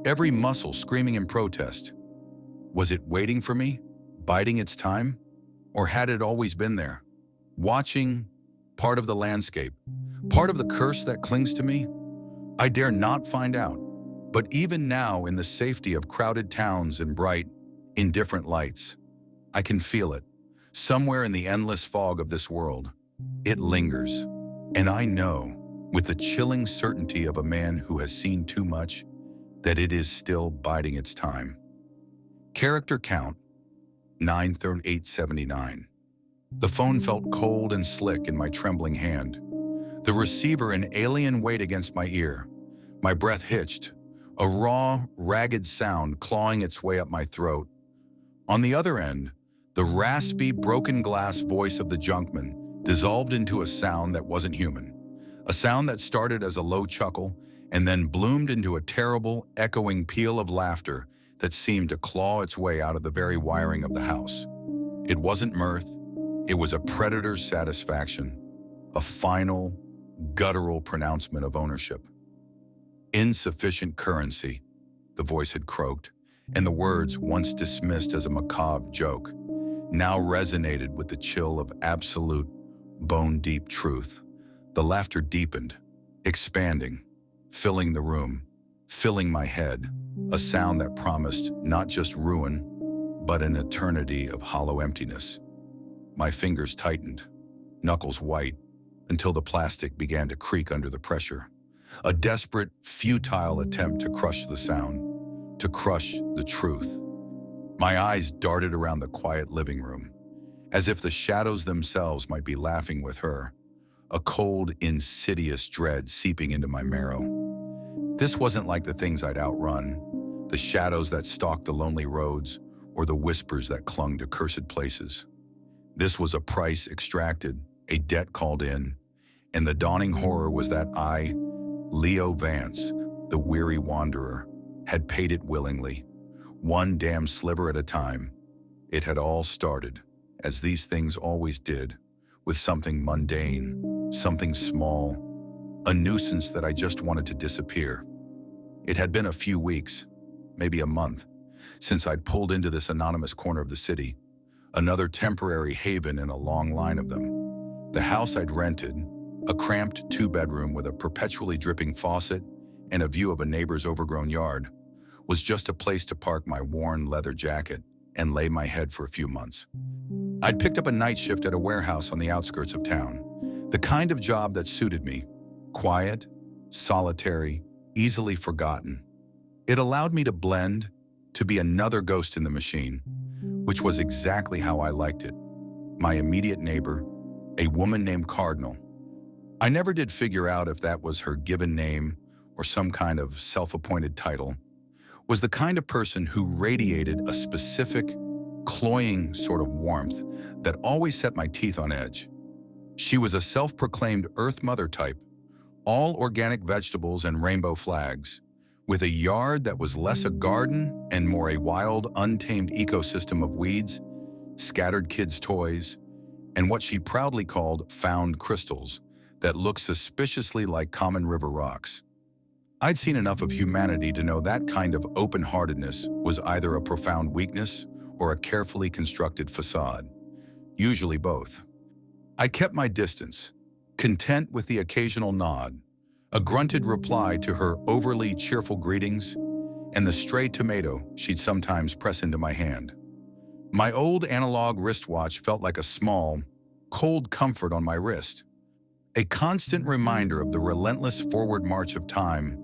every muscle screaming in protest. Was it waiting for me, biding its time? Or had it always been there, watching, part of the landscape, part of the curse that clings to me? I dare not find out. But even now, in the safety of crowded towns and bright, indifferent lights, I can feel it, somewhere in the endless fog of this world. It lingers, and I know, with the chilling certainty of a man who has seen too much, that it is still biding its time. Character count, 93879. The phone felt cold and slick in my trembling hand. The receiver an alien weight against my ear. My breath hitched, a raw, ragged sound clawing its way up my throat. On the other end, the raspy, broken glass voice of the junkman dissolved into a sound that wasn't human. A sound that started as a low chuckle and then bloomed into a terrible, echoing peal of laughter that seemed to claw its way out of the very wiring of the house. It wasn't mirth, it was a predator's satisfaction, a final, guttural pronouncement of ownership. Insufficient currency, the voice had croaked, and the words, once dismissed as a macabre joke, now resonated with the chill of absolute, bone-deep truth. The laughter deepened, expanding, filling the room, filling my head, a sound that promised not just ruin, but an eternity of hollow emptiness. My fingers tightened, knuckles white, until the plastic began to creak under the pressure. A desperate, futile attempt to crush the sound, to crush the truth. My eyes darted around the quiet living room, as if the shadows themselves might be laughing with her, a cold, insidious dread seeping into my marrow. This wasn't like the things I'd outrun, the shadows that stalked the lonely roads, or the whispers that clung to cursed places. This was a price extracted, a debt called in, and the dawning horror was that I, Leo Vance, the weary wanderer, had paid it willingly, one damn sliver at a time. It had all started, as these things always did, with something mundane, something small, a nuisance that I just wanted to disappear. It had been a few weeks, maybe a month, since I'd pulled into this anonymous corner of the city, another temporary haven in a long line of them. The house I'd rented, a cramped two-bedroom with a perpetually dripping faucet and a view of a neighbor's overgrown yard, was just a place to park my worn leather jacket and lay my head for a few months. I'd picked up a night shift at a warehouse on the outskirts of town, the kind of job that suited me, quiet, solitary, easily forgotten. It allowed me to blend, to be another ghost in the machine, which was exactly how I liked it. My immediate neighbor, a woman named Cardinal. I never did figure out if that was her given name or some kind of self-appointed title, was the kind of person who radiated a specific, cloying sort of warmth that always set my teeth on edge. She was a self-proclaimed Earth Mother type, all organic vegetables and rainbow flags, with a yard that was less a garden and more a wild, untamed ecosystem of weeds, scattered kids' toys, and what she proudly called found crystals that looked suspiciously like common river rocks. I'd seen enough of humanity to know that kind of open-heartedness was either a profound weakness or a carefully constructed facade, usually both. I kept my distance, content with the occasional nod, a grunted reply to her overly cheerful greetings, and the stray tomato she'd sometimes press into my hand. My old analog wristwatch felt like a small, cold comfort on my wrist, a constant reminder of the relentless forward march of time,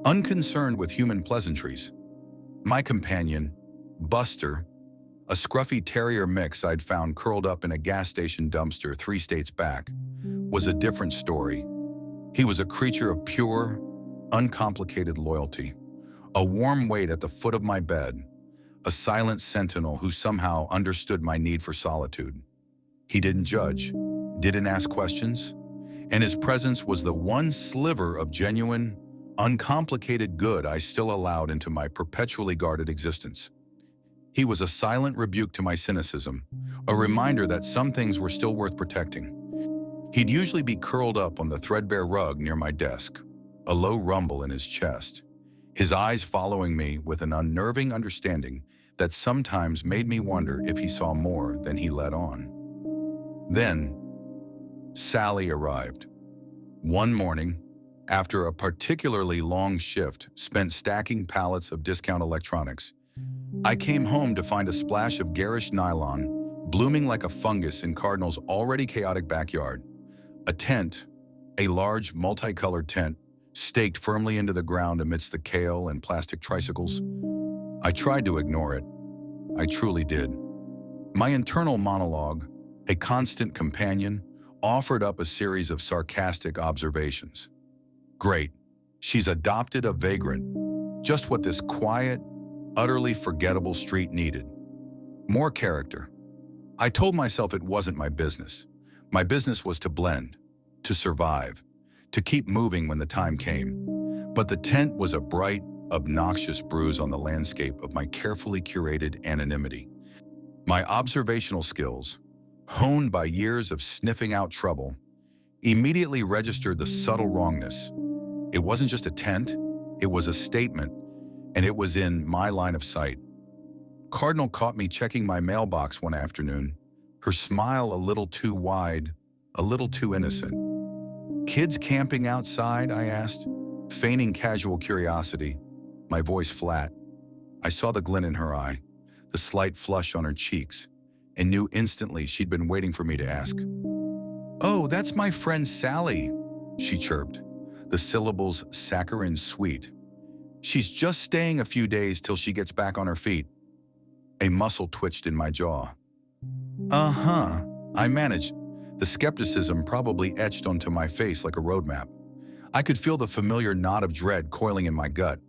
unconcerned with human pleasantries. My companion, Buster, a scruffy terrier mix I'd found curled up in a gas station dumpster 3 states back, was a different story. He was a creature of pure, uncomplicated loyalty, a warm weight at the foot of my bed, a silent sentinel who somehow understood my need for solitude. He didn't judge, didn't ask questions, and his presence was the one sliver of genuine, uncomplicated good I still allowed into my perpetually guarded existence. He was a silent rebuke to my cynicism, a reminder that some things were still worth protecting. He'd usually be curled up on the threadbare rug near my desk, a low rumble in his chest, his eyes following me with an unnerving understanding that sometimes made me wonder if he saw more than he let on. Then, Sally arrived. One morning, after a particularly long shift spent stacking pallets of discount electronics, I came home to find a splash of garish nylon blooming like a fungus in Cardinal's already chaotic backyard. A tent, a large multicolored tent, staked firmly into the ground amidst the kale and plastic tricycles. I tried to ignore it. I truly did. My internal monologue, a constant companion, offered up a series of sarcastic observations. Great, she's adopted a vagrant, just what this quiet, utterly forgettable street needed. More character. I told myself it wasn't my business. My business was to blend, to survive, to keep moving when the time came. But the tent was a bright, obnoxious bruise on the landscape of my carefully curated anonymity. My observational skills, honed by years of sniffing out trouble, immediately registered the subtle wrongness. It wasn't just a tent, it was a statement, and it was in my line of sight. Cardinal caught me checking my mailbox one afternoon, her smile a little too wide, a little too innocent. "Kids camping outside?" I asked, feigning casual curiosity, my voice flat. I saw the glint in her eye, the slight flush on her cheeks, and knew instantly she'd been waiting for me to ask. "Oh, that's my friend Sally," she chirped, the syllables saccharine sweet. "She's just staying a few days till she gets back on her feet." A muscle twitched in my jaw. "Uh-huh," I managed, the skepticism probably etched onto my face like a roadmap. I could feel the familiar knot of dread coiling in my gut.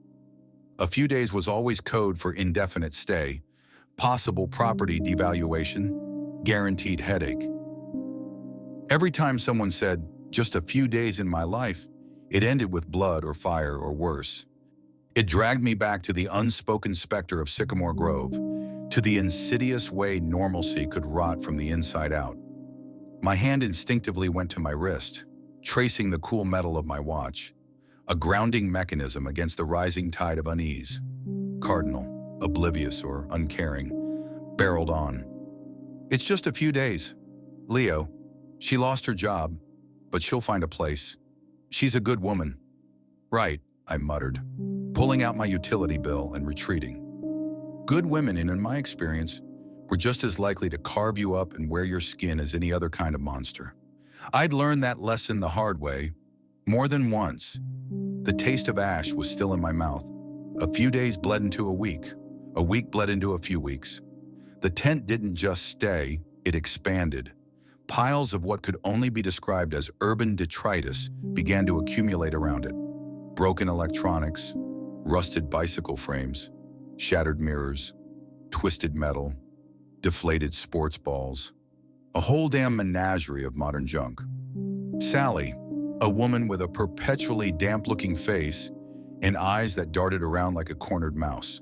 A few days was always code for indefinite stay, possible property devaluation, guaranteed headache. Every time someone said, "just a few days in my life," it ended with blood or fire or worse. It dragged me back to the unspoken specter of Sycamore Grove, to the insidious way normalcy could rot from the inside out. My hand instinctively went to my wrist, tracing the cool metal of my watch, a grounding mechanism against the rising tide of unease. Cardinal, oblivious or uncaring, barreled on. "It's just a few days. Leo, she lost her job, but she'll find a place. She's a good woman." "Right," I muttered, pulling out my utility bill and retreating. Good women, in my experience, were just as likely to carve you up and wear your skin as any other kind of monster. I'd learned that lesson the hard way, more than once. The taste of ash was still in my mouth. A few days bled into a week bled into a few weeks. The tent didn't just stay, it expanded. Piles of what could only be described as urban detritus began to accumulate around it. Broken electronics, rusted bicycle frames, shattered mirrors, twisted metal, deflated sports balls. A whole damn menagerie of modern junk. Sally, a woman with a perpetually damp-looking face and eyes that darted around like a cornered mouse,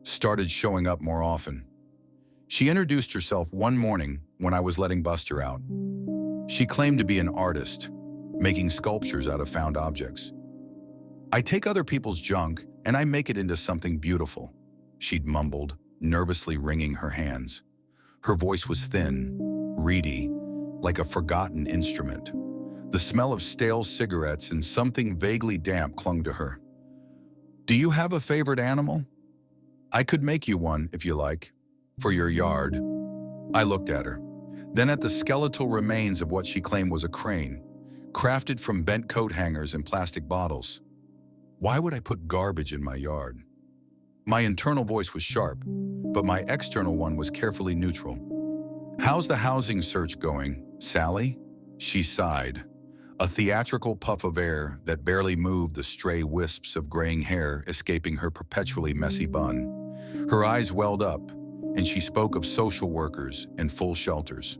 started showing up more often. She introduced herself one morning when I was letting Buster out. She claimed to be an artist, making sculptures out of found objects. "I take other people's junk and I make it into something beautiful," she'd mumbled, nervously wringing her hands. Her voice was thin, reedy, like a forgotten instrument. The smell of stale cigarettes and something vaguely damp clung to her. "Do you have a favorite animal? I could make you one, if you like, for your yard." I looked at her, then at the skeletal remains of what she claimed was a crane, crafted from bent coat hangers and plastic bottles. Why would I put garbage in my yard? My internal voice was sharp, but my external one was carefully neutral. "How's the housing search going, Sally?" She sighed, a theatrical puff of air that barely moved the stray wisps of graying hair escaping her perpetually messy bun. Her eyes welled up, and she spoke of social workers and full shelters,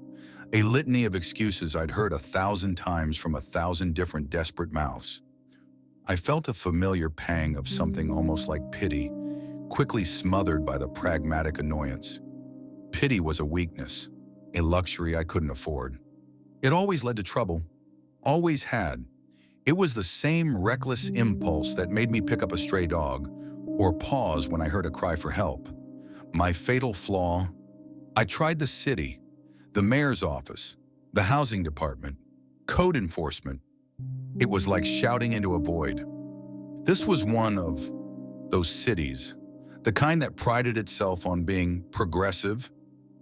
a litany of excuses I'd heard 1,000 times from 1,000 different desperate mouths. I felt a familiar pang of something almost like pity, quickly smothered by the pragmatic annoyance. Pity was a weakness, a luxury I couldn't afford. It always led to trouble, always had. It was the same reckless impulse that made me pick up a stray dog or pause when I heard a cry for help. My fatal flaw: I tried the city, the mayor's office, the housing department, code enforcement. It was like shouting into a void. This was one of those cities, the kind that prided itself on being progressive,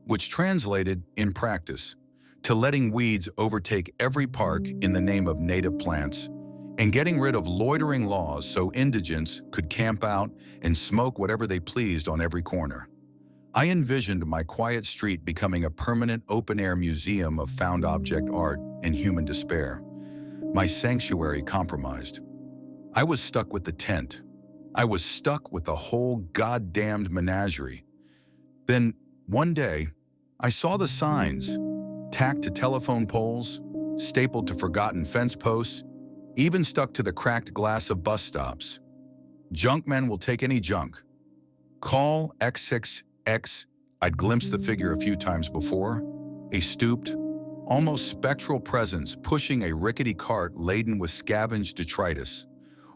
which translated, in practice, to letting weeds overtake every park in the name of native plants and getting rid of loitering laws so indigents could camp out and smoke whatever they pleased on every corner. I envisioned my quiet street becoming a permanent open-air museum of found object art and human despair. My sanctuary compromised. I was stuck with the tent. I was stuck with the whole goddamned menagerie. Then, one day, I saw the signs, tacked to telephone poles, stapled to forgotten fence posts, even stuck to the cracked glass of bus stops. Junkmen will take any junk. Call X6X. I'd glimpsed the figure a few times before, a stooped, almost spectral presence pushing a rickety cart laden with scavenged detritus,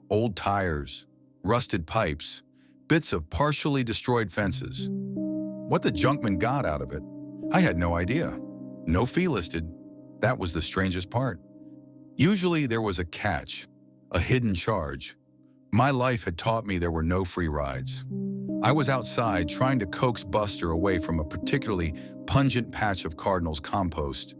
old tires, rusted pipes, bits of partially destroyed fences. What the junkman got out of it, I had no idea. No fee listed. That was the strangest part. Usually there was a catch, a hidden charge. My life had taught me there were no free rides. I was outside trying to coax Buster away from a particularly pungent patch of Cardinals compost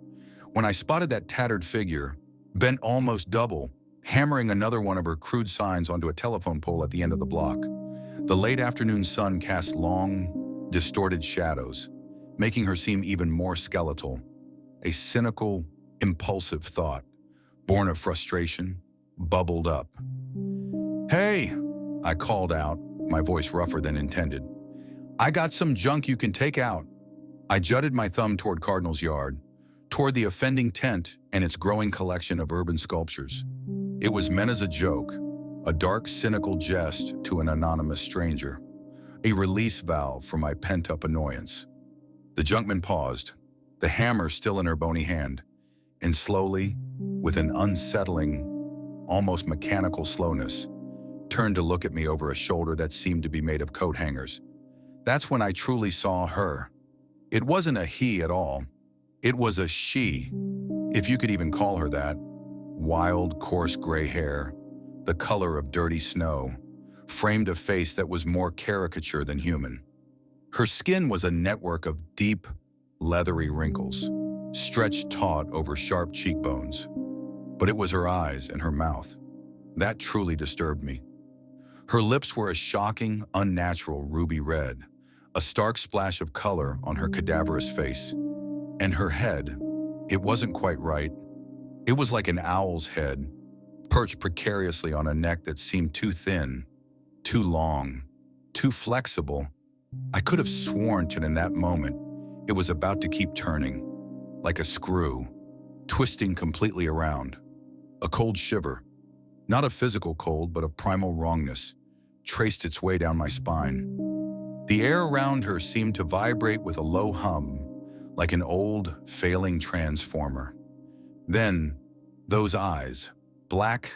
when I spotted that tattered figure, bent almost double, hammering another one of her crude signs onto a telephone pole at the end of the block. The late afternoon sun cast long, distorted shadows, making her seem even more skeletal. A cynical, impulsive thought, born of frustration, bubbled up. "Hey," I called out, my voice rougher than intended. "I got some junk you can take out." I jutted my thumb toward Cardinal's yard, toward the offending tent and its growing collection of urban sculptures. It was meant as a joke, a dark, cynical jest to an anonymous stranger, a release valve for my pent-up annoyance. The junkman paused, the hammer still in her bony hand, and slowly, with an unsettling, almost mechanical slowness, turned to look at me over a shoulder that seemed to be made of coat hangers. That's when I truly saw her. It wasn't a he at all. It was a she, if you could even call her that. Wild, coarse gray hair, the color of dirty snow, framed a face that was more caricature than human. Her skin was a network of deep, leathery wrinkles, stretched taut over sharp cheekbones. But it was her eyes and her mouth. That truly disturbed me. Her lips were a shocking, unnatural ruby red, a stark splash of color on her cadaverous face. And her head, it wasn't quite right. It was like an owl's head, perched precariously on a neck that seemed too thin, too long, too flexible. I could have sworn that in that moment, it was about to keep turning, like a screw, twisting completely around. A cold shiver, not a physical cold, but of primal wrongness, traced its way down my spine. The air around her seemed to vibrate with a low hum, like an old, failing transformer. Then, those eyes, black,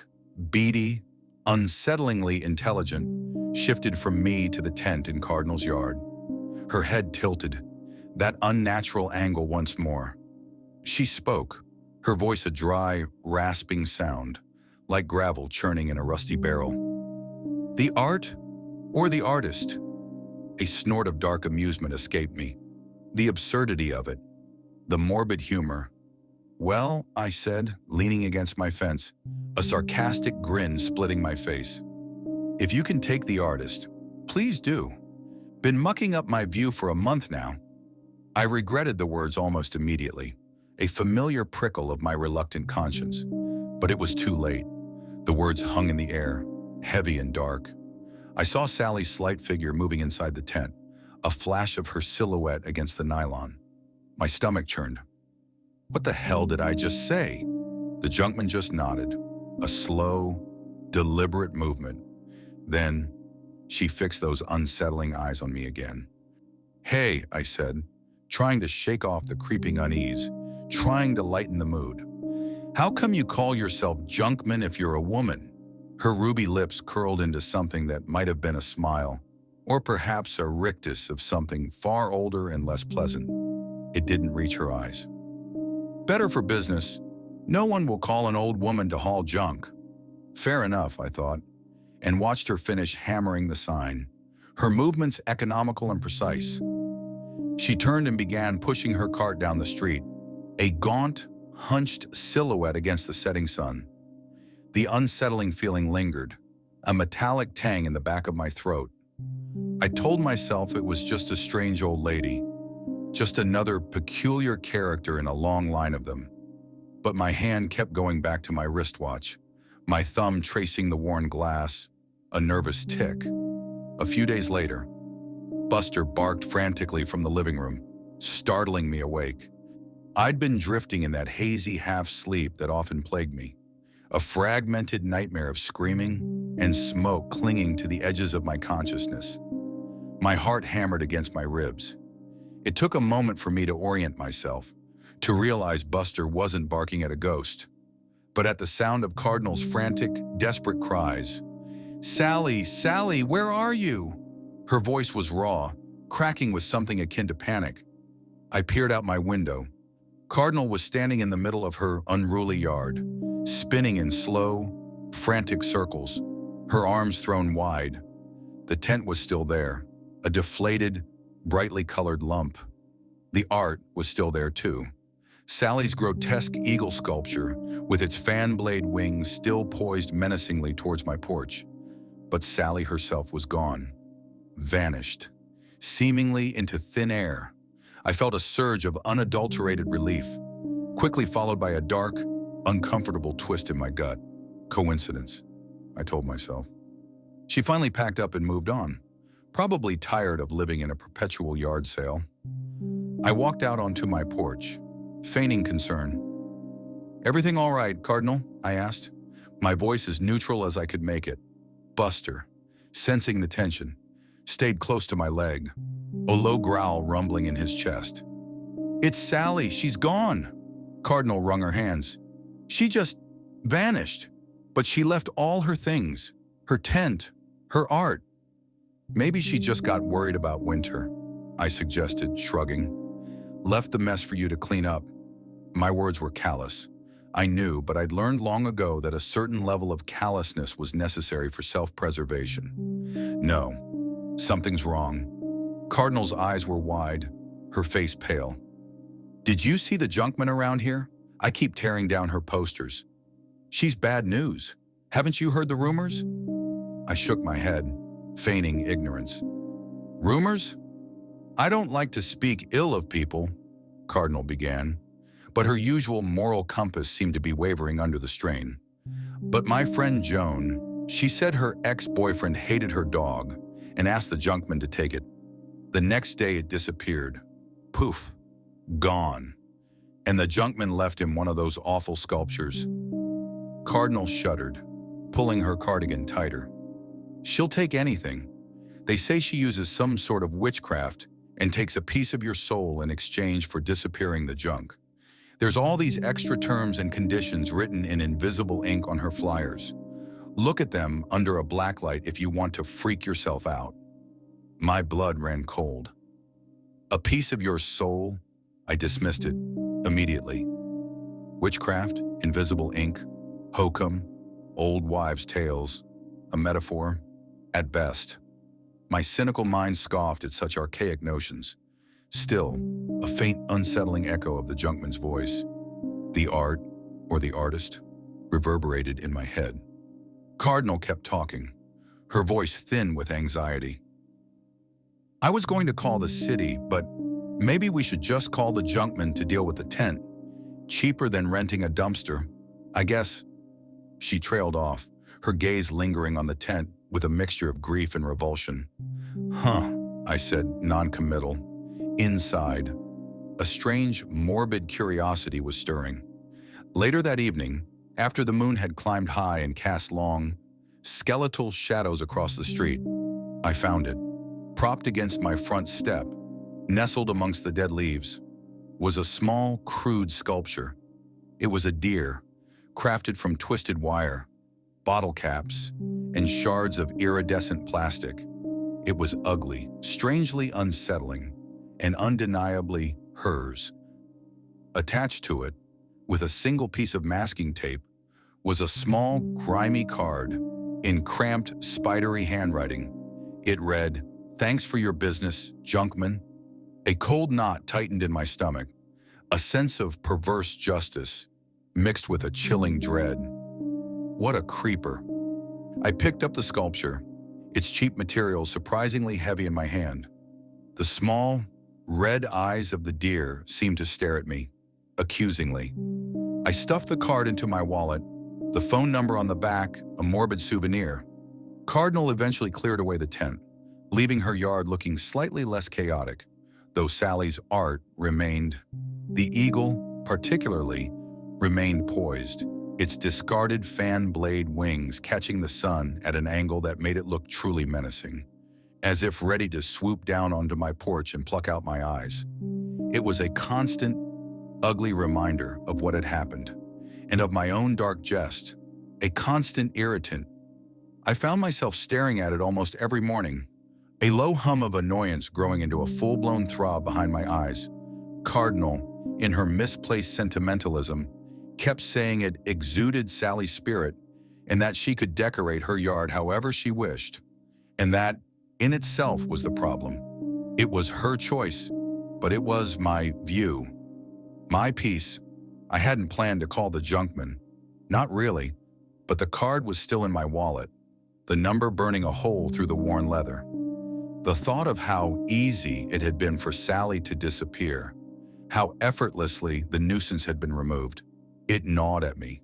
beady, unsettlingly intelligent, shifted from me to the tent in Cardinal's yard. Her head tilted, that unnatural angle once more. She spoke, her voice a dry, rasping sound, like gravel churning in a rusty barrel. "The art or the artist?" A snort of dark amusement escaped me. The absurdity of it, the morbid humor. "Well," I said, leaning against my fence, a sarcastic grin splitting my face. "If you can take the artist, please do. Been mucking up my view for a month now." I regretted the words almost immediately, a familiar prickle of my reluctant conscience. But it was too late. The words hung in the air, heavy and dark. I saw Sally's slight figure moving inside the tent, a flash of her silhouette against the nylon. My stomach churned. What the hell did I just say? The junkman just nodded, a slow, deliberate movement. Then, she fixed those unsettling eyes on me again. "Hey," I said, trying to shake off the creeping unease, trying to lighten the mood. "How come you call yourself junkman if you're a woman?" Her ruby lips curled into something that might have been a smile, or perhaps a rictus of something far older and less pleasant. It didn't reach her eyes. "Better for business. No one will call an old woman to haul junk." Fair enough, I thought, and watched her finish hammering the sign, her movements economical and precise. She turned and began pushing her cart down the street, a gaunt, hunched silhouette against the setting sun. The unsettling feeling lingered, a metallic tang in the back of my throat. I told myself it was just a strange old lady, just another peculiar character in a long line of them. But my hand kept going back to my wristwatch, my thumb tracing the worn glass, a nervous tick. A few days later, Buster barked frantically from the living room, startling me awake. I'd been drifting in that hazy half-sleep that often plagued me, a fragmented nightmare of screaming and smoke clinging to the edges of my consciousness. My heart hammered against my ribs. It took a moment for me to orient myself, to realize Buster wasn't barking at a ghost, but at the sound of Cardinal's frantic, desperate cries. "Sally, Sally, where are you?" Her voice was raw, cracking with something akin to panic. I peered out my window. Cardinal was standing in the middle of her unruly yard, spinning in slow, frantic circles, her arms thrown wide. The tent was still there, a deflated, brightly colored lump. The art was still there too. Sally's grotesque eagle sculpture, with its fan blade wings still poised menacingly towards my porch. But Sally herself was gone, vanished, seemingly into thin air. I felt a surge of unadulterated relief, quickly followed by a dark, uncomfortable twist in my gut. Coincidence, I told myself. She finally packed up and moved on, probably tired of living in a perpetual yard sale. I walked out onto my porch, feigning concern. "Everything all right, Cardinal?" I asked, my voice as neutral as I could make it. Buster, sensing the tension, stayed close to my leg, a low growl rumbling in his chest. "It's Sally, she's gone." Cardinal wrung her hands. "She just vanished, but she left all her things, her tent, her art." "Maybe she just got worried about winter," I suggested, shrugging. "Left the mess for you to clean up." My words were callous. I knew, but I'd learned long ago that a certain level of callousness was necessary for self-preservation. "No, something's wrong." Cardinal's eyes were wide, her face pale. "Did you see the junkman around here? I keep tearing down her posters." "She's bad news. Haven't you heard the rumors?" I shook my head, feigning ignorance. "Rumors? I don't like to speak ill of people," Cardinal began, but her usual moral compass seemed to be wavering under the strain. "But my friend Joan, she said her ex-boyfriend hated her dog and asked the junkman to take it. The next day it disappeared. Poof. Gone. And the junkman left him one of those awful sculptures." Cardinal shuddered, pulling her cardigan tighter. "She'll take anything. They say she uses some sort of witchcraft and takes a piece of your soul in exchange for disappearing the junk. There's all these extra terms and conditions written in invisible ink on her flyers. Look at them under a blacklight if you want to freak yourself out." My blood ran cold. "A piece of your soul?" I dismissed it immediately. Witchcraft, invisible ink, hokum, old wives' tales, a metaphor, at best. My cynical mind scoffed at such archaic notions. Still, a faint, unsettling echo of the junkman's voice, the art, or the artist, reverberated in my head. Cardinal kept talking, her voice thin with anxiety. "I was going to call the city, but maybe we should just call the junkman to deal with the tent. Cheaper than renting a dumpster, I guess." She trailed off, her gaze lingering on the tent with a mixture of grief and revulsion. "Huh," I said, non-committal. Inside, a strange, morbid curiosity was stirring. Later that evening, after the moon had climbed high and cast long, skeletal shadows across the street, I found it. Propped against my front step, nestled amongst the dead leaves, was a small, crude sculpture. It was a deer, crafted from twisted wire, bottle caps, and shards of iridescent plastic. It was ugly, strangely unsettling, and undeniably hers. Attached to it, with a single piece of masking tape, was a small, grimy card in cramped, spidery handwriting. It read, "Thanks for your business, junkman." A cold knot tightened in my stomach, a sense of perverse justice mixed with a chilling dread. What a creeper. I picked up the sculpture, its cheap material surprisingly heavy in my hand. The small, red eyes of the deer seemed to stare at me, accusingly. I stuffed the card into my wallet, the phone number on the back a morbid souvenir. Cardinal eventually cleared away the tent, leaving her yard looking slightly less chaotic, though Sally's art remained. The eagle, particularly, remained poised, its discarded fan blade wings catching the sun at an angle that made it look truly menacing, as if ready to swoop down onto my porch and pluck out my eyes. It was a constant, ugly reminder of what had happened, and of my own dark jest, a constant irritant. I found myself staring at it almost every morning, a low hum of annoyance growing into a full-blown throb behind my eyes. Cardinal, in her misplaced sentimentalism, kept saying it exuded Sally's spirit and that she could decorate her yard however she wished. And that, in itself, was the problem. It was her choice, but it was my view. My piece. I hadn't planned to call the junkman. Not really, but the card was still in my wallet, the number burning a hole through the worn leather. The thought of how easy it had been for Sally to disappear, how effortlessly the nuisance had been removed, it gnawed at me.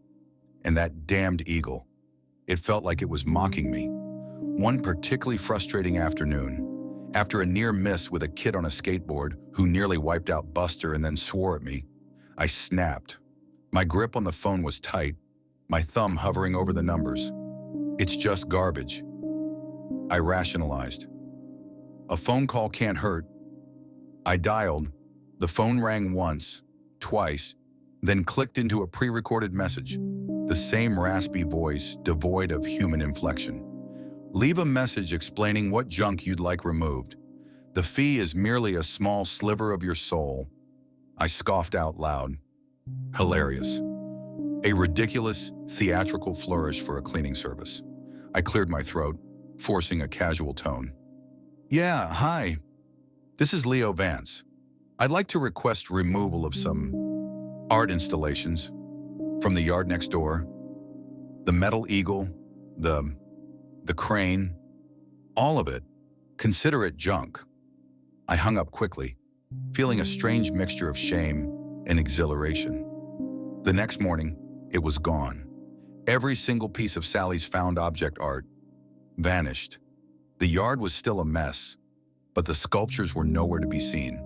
And that damned eagle. It felt like it was mocking me. One particularly frustrating afternoon, after a near miss with a kid on a skateboard who nearly wiped out Buster and then swore at me, I snapped. My grip on the phone was tight, my thumb hovering over the numbers. It's just garbage. I rationalized. A phone call can't hurt. I dialed. The phone rang once, twice, then clicked into a pre-recorded message. The same raspy voice, devoid of human inflection. Leave a message explaining what junk you'd like removed. The fee is merely a small sliver of your soul. I scoffed out loud. Hilarious. A ridiculous, theatrical flourish for a cleaning service. I cleared my throat, forcing a casual tone. Yeah, hi. This is Leo Vance. I'd like to request removal of some art installations from the yard next door. The metal eagle, the crane, all of it. Consider it junk. I hung up quickly, feeling a strange mixture of shame and exhilaration. The next morning, it was gone. Every single piece of Sally's found object art vanished. The yard was still a mess, but the sculptures were nowhere to be seen.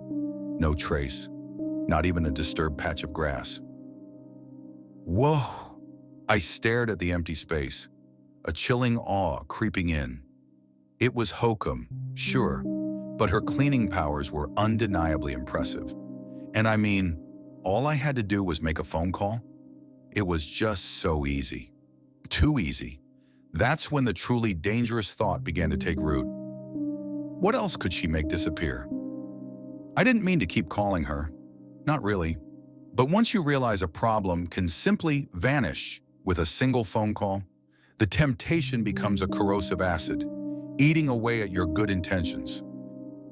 No trace, not even a disturbed patch of grass. Whoa! I stared at the empty space, a chilling awe creeping in. It was hokum, sure, but her cleaning powers were undeniably impressive. And I mean, all I had to do was make a phone call. It was just so easy. Too easy. That's when the truly dangerous thought began to take root. What else could she make disappear? I didn't mean to keep calling her. Not really. But once you realize a problem can simply vanish with a single phone call, the temptation becomes a corrosive acid, eating away at your good intentions.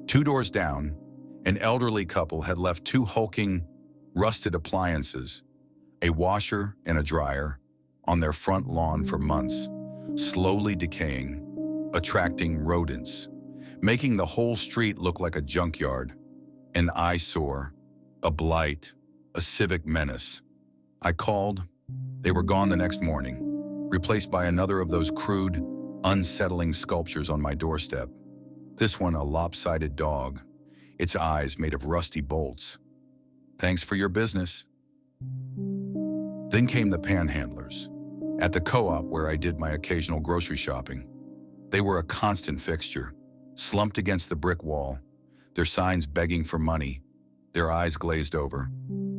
2 doors down, an elderly couple had left 2 hulking, rusted appliances, a washer and a dryer, on their front lawn for months, slowly decaying, attracting rodents, making the whole street look like a junkyard, an eyesore, a blight, a civic menace. I called. They were gone the next morning, replaced by another of those crude, unsettling sculptures on my doorstep. This one a lopsided dog, its eyes made of rusty bolts. Thanks for your business. Then came the panhandlers. At the co-op where I did my occasional grocery shopping. They were a constant fixture, slumped against the brick wall, their signs begging for money, their eyes glazed over.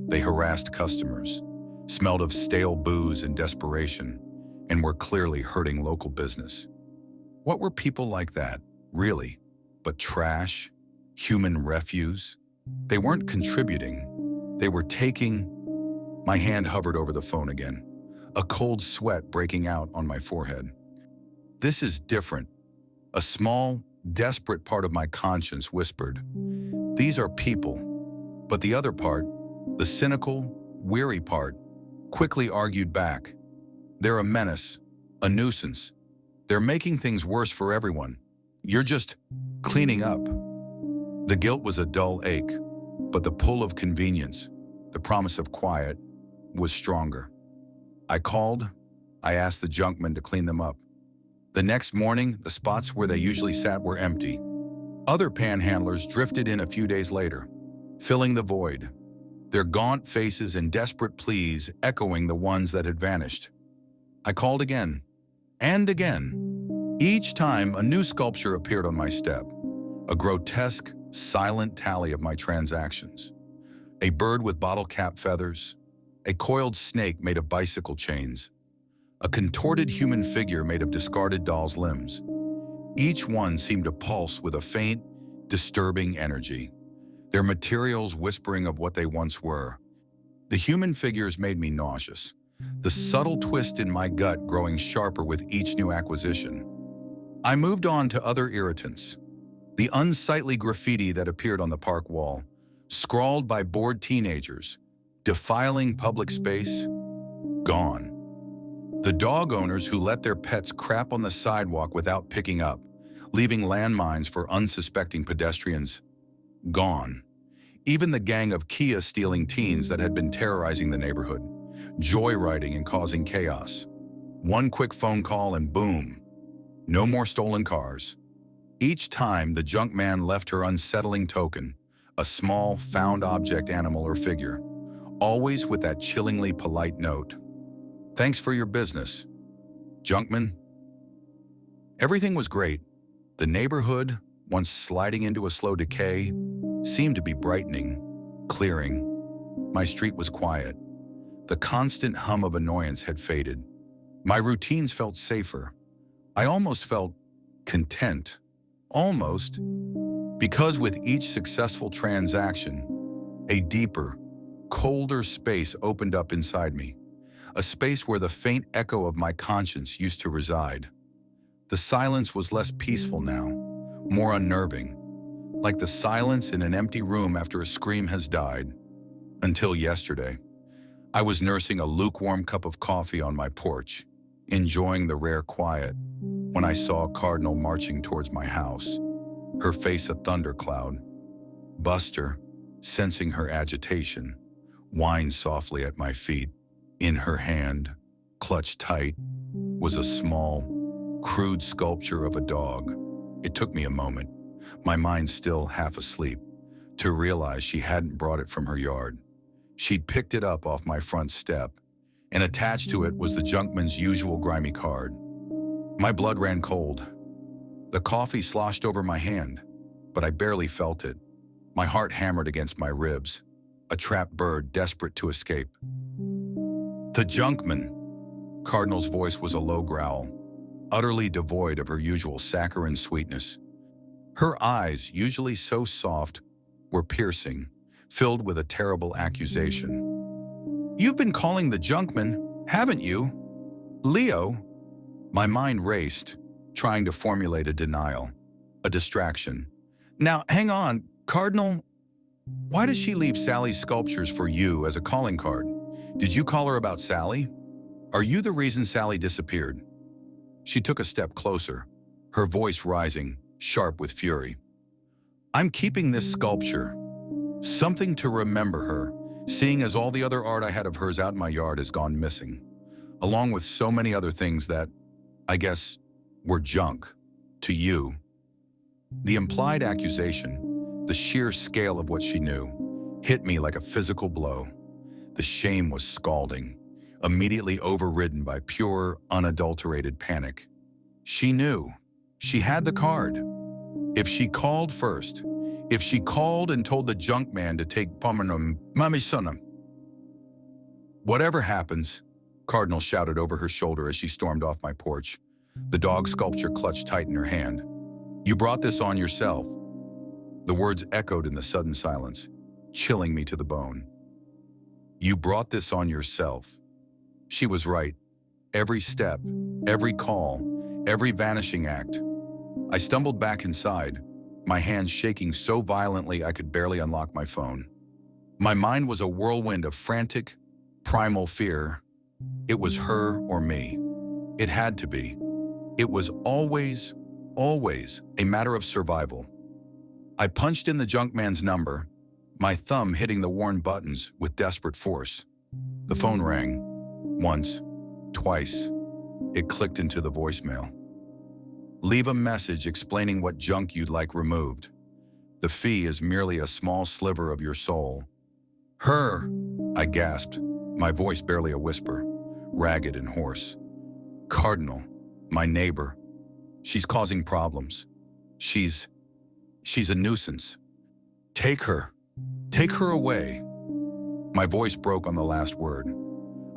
They harassed customers, smelled of stale booze and desperation, and were clearly hurting local business. What were people like that, really? But trash, human refuse? They weren't contributing. They were taking. My hand hovered over the phone again, a cold sweat breaking out on my forehead. This is different. A small, desperate part of my conscience whispered, these are people. But the other part, the cynical, weary part, quickly argued back. They're a menace, a nuisance. They're making things worse for everyone. You're just cleaning up. The guilt was a dull ache, but the pull of convenience, the promise of quiet, was stronger. I called. I asked the junkman to clean them up. The next morning, the spots where they usually sat were empty. Other panhandlers drifted in a few days later, filling the void. their gaunt faces and desperate pleas echoing the ones that had vanished. I called again, and again. Each time, a new sculpture appeared on my step, a grotesque, silent tally of my transactions. A bird with bottle cap feathers, a coiled snake made of bicycle chains, a contorted human figure made of discarded doll's limbs. Each one seemed to pulse with a faint, disturbing energy, their materials whispering of what they once were. The human figures made me nauseous, the subtle twist in my gut growing sharper with each new acquisition. I moved on to other irritants. The unsightly graffiti that appeared on the park wall, scrawled by bored teenagers, defiling public space, gone. The dog owners who let their pets crap on the sidewalk without picking up, leaving landmines for unsuspecting pedestrians, gone. Even the gang of Kia-stealing teens that had been terrorizing the neighborhood, joyriding and causing chaos. One quick phone call and boom, no more stolen cars. Each time the junk man left her unsettling token, a small, found object animal or figure, always with that chillingly polite note. Thanks for your business, Junkman. Everything was great. The neighborhood, once sliding into a slow decay, seemed to be brightening, clearing. My street was quiet. The constant hum of annoyance had faded. My routines felt safer. I almost felt content. Almost. Because with each successful transaction, a deeper, colder space opened up inside me. A space where the faint echo of my conscience used to reside. The silence was less peaceful now, more unnerving, like the silence in an empty room after a scream has died. Until yesterday, I was nursing a lukewarm cup of coffee on my porch, enjoying the rare quiet, when I saw Cardinal marching towards my house, her face a thundercloud. Buster, sensing her agitation, whined softly at my feet. In her hand, clutched tight, was a small, crude sculpture of a dog. It took me a moment, my mind still half asleep, to realize she hadn't brought it from her yard. She'd picked it up off my front step, and attached to it was the junkman's usual grimy card. My blood ran cold. The coffee sloshed over my hand, but I barely felt it. My heart hammered against my ribs, a trapped bird desperate to escape. The junkman. Cardinal's voice was a low growl, utterly devoid of her usual saccharine sweetness. Her eyes, usually so soft, were piercing, filled with a terrible accusation. You've been calling the junkman, haven't you? Leo? My mind raced, trying to formulate a denial, a distraction. Now, hang on, Cardinal. Why does she leave Sally's sculptures for you as a calling card? Did you call her about Sally? Are you the reason Sally disappeared? She took a step closer, her voice rising, sharp with fury. I'm keeping this sculpture. Something to remember her, seeing as all the other art I had of hers out in my yard has gone missing, along with so many other things that, I guess, were junk to you. The implied accusation, the sheer scale of what she knew, hit me like a physical blow. The shame was scalding, immediately overridden by pure, unadulterated panic. She knew. She had the card. If she called first, if she called and told the junk man to take Pomenum Mamisonum. Whatever happens, Cardinal shouted over her shoulder as she stormed off my porch, the dog sculpture clutched tight in her hand. You brought this on yourself. The words echoed in the sudden silence, chilling me to the bone. You brought this on yourself. She was right. Every step, every call, every vanishing act. I stumbled back inside, my hands shaking so violently I could barely unlock my phone. My mind was a whirlwind of frantic, primal fear. It was her or me. It had to be. It was always, always a matter of survival. I punched in the junk man's number, my thumb hitting the worn buttons with desperate force. The phone rang. Once, twice. It clicked into the voicemail. Leave a message explaining what junk you'd like removed. The fee is merely a small sliver of your soul. Her, I gasped, my voice barely a whisper, ragged and hoarse. Cardinal, my neighbor. She's causing problems. She's a nuisance. Take her. Take her away. My voice broke on the last word.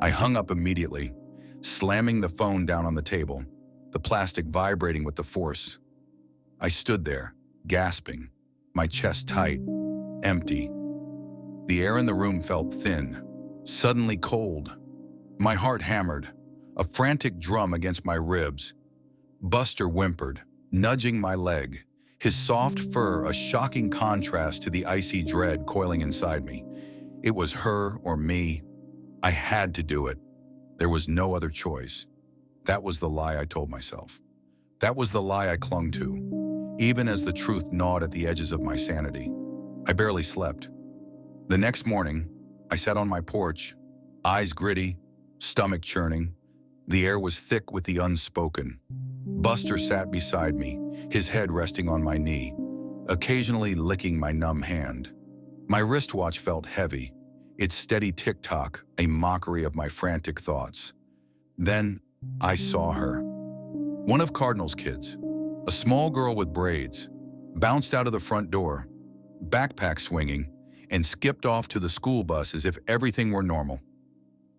I hung up immediately, slamming the phone down on the table, the plastic vibrating with the force. I stood there, gasping, my chest tight, empty. The air in the room felt thin, suddenly cold. My heart hammered, a frantic drum against my ribs. Buster whimpered, nudging my leg, his soft fur a shocking contrast to the icy dread coiling inside me. It was her or me. I had to do it. There was no other choice. That was the lie I told myself. That was the lie I clung to, even as the truth gnawed at the edges of my sanity. I barely slept. The next morning, I sat on my porch, eyes gritty, stomach churning. The air was thick with the unspoken. Buster sat beside me, his head resting on my knee, occasionally licking my numb hand. My wristwatch felt heavy, its steady tick-tock a mockery of my frantic thoughts. Then I saw her. One of Cardinal's kids, a small girl with braids, bounced out of the front door, backpack swinging, and skipped off to the school bus as if everything were normal.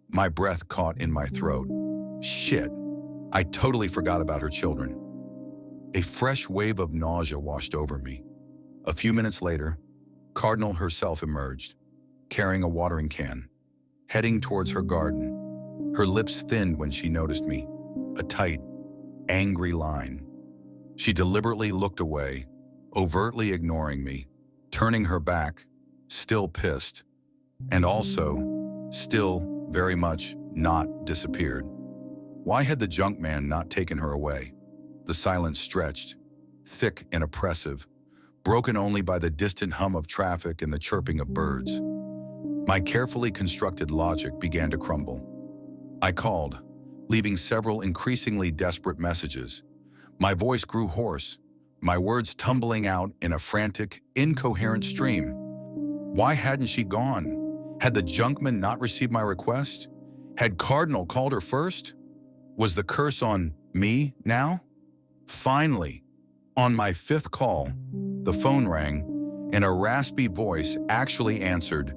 My breath caught in my throat. Shit, I totally forgot about her children. A fresh wave of nausea washed over me. A few minutes later, Cardinal herself emerged, carrying a watering can, heading towards her garden. Her lips thinned when she noticed me, a tight, angry line. She deliberately looked away, overtly ignoring me, turning her back, still pissed, and also, still very much not disappeared. Why had the junk man not taken her away? The silence stretched, thick and oppressive, broken only by the distant hum of traffic and the chirping of birds. My carefully constructed logic began to crumble. I called, leaving several increasingly desperate messages. My voice grew hoarse, my words tumbling out in a frantic, incoherent stream. Why hadn't she gone? Had the junkman not received my request? Had Cardinal called her first? Was the curse on me now? Finally, on my fifth call, the phone rang, and a raspy voice actually answered.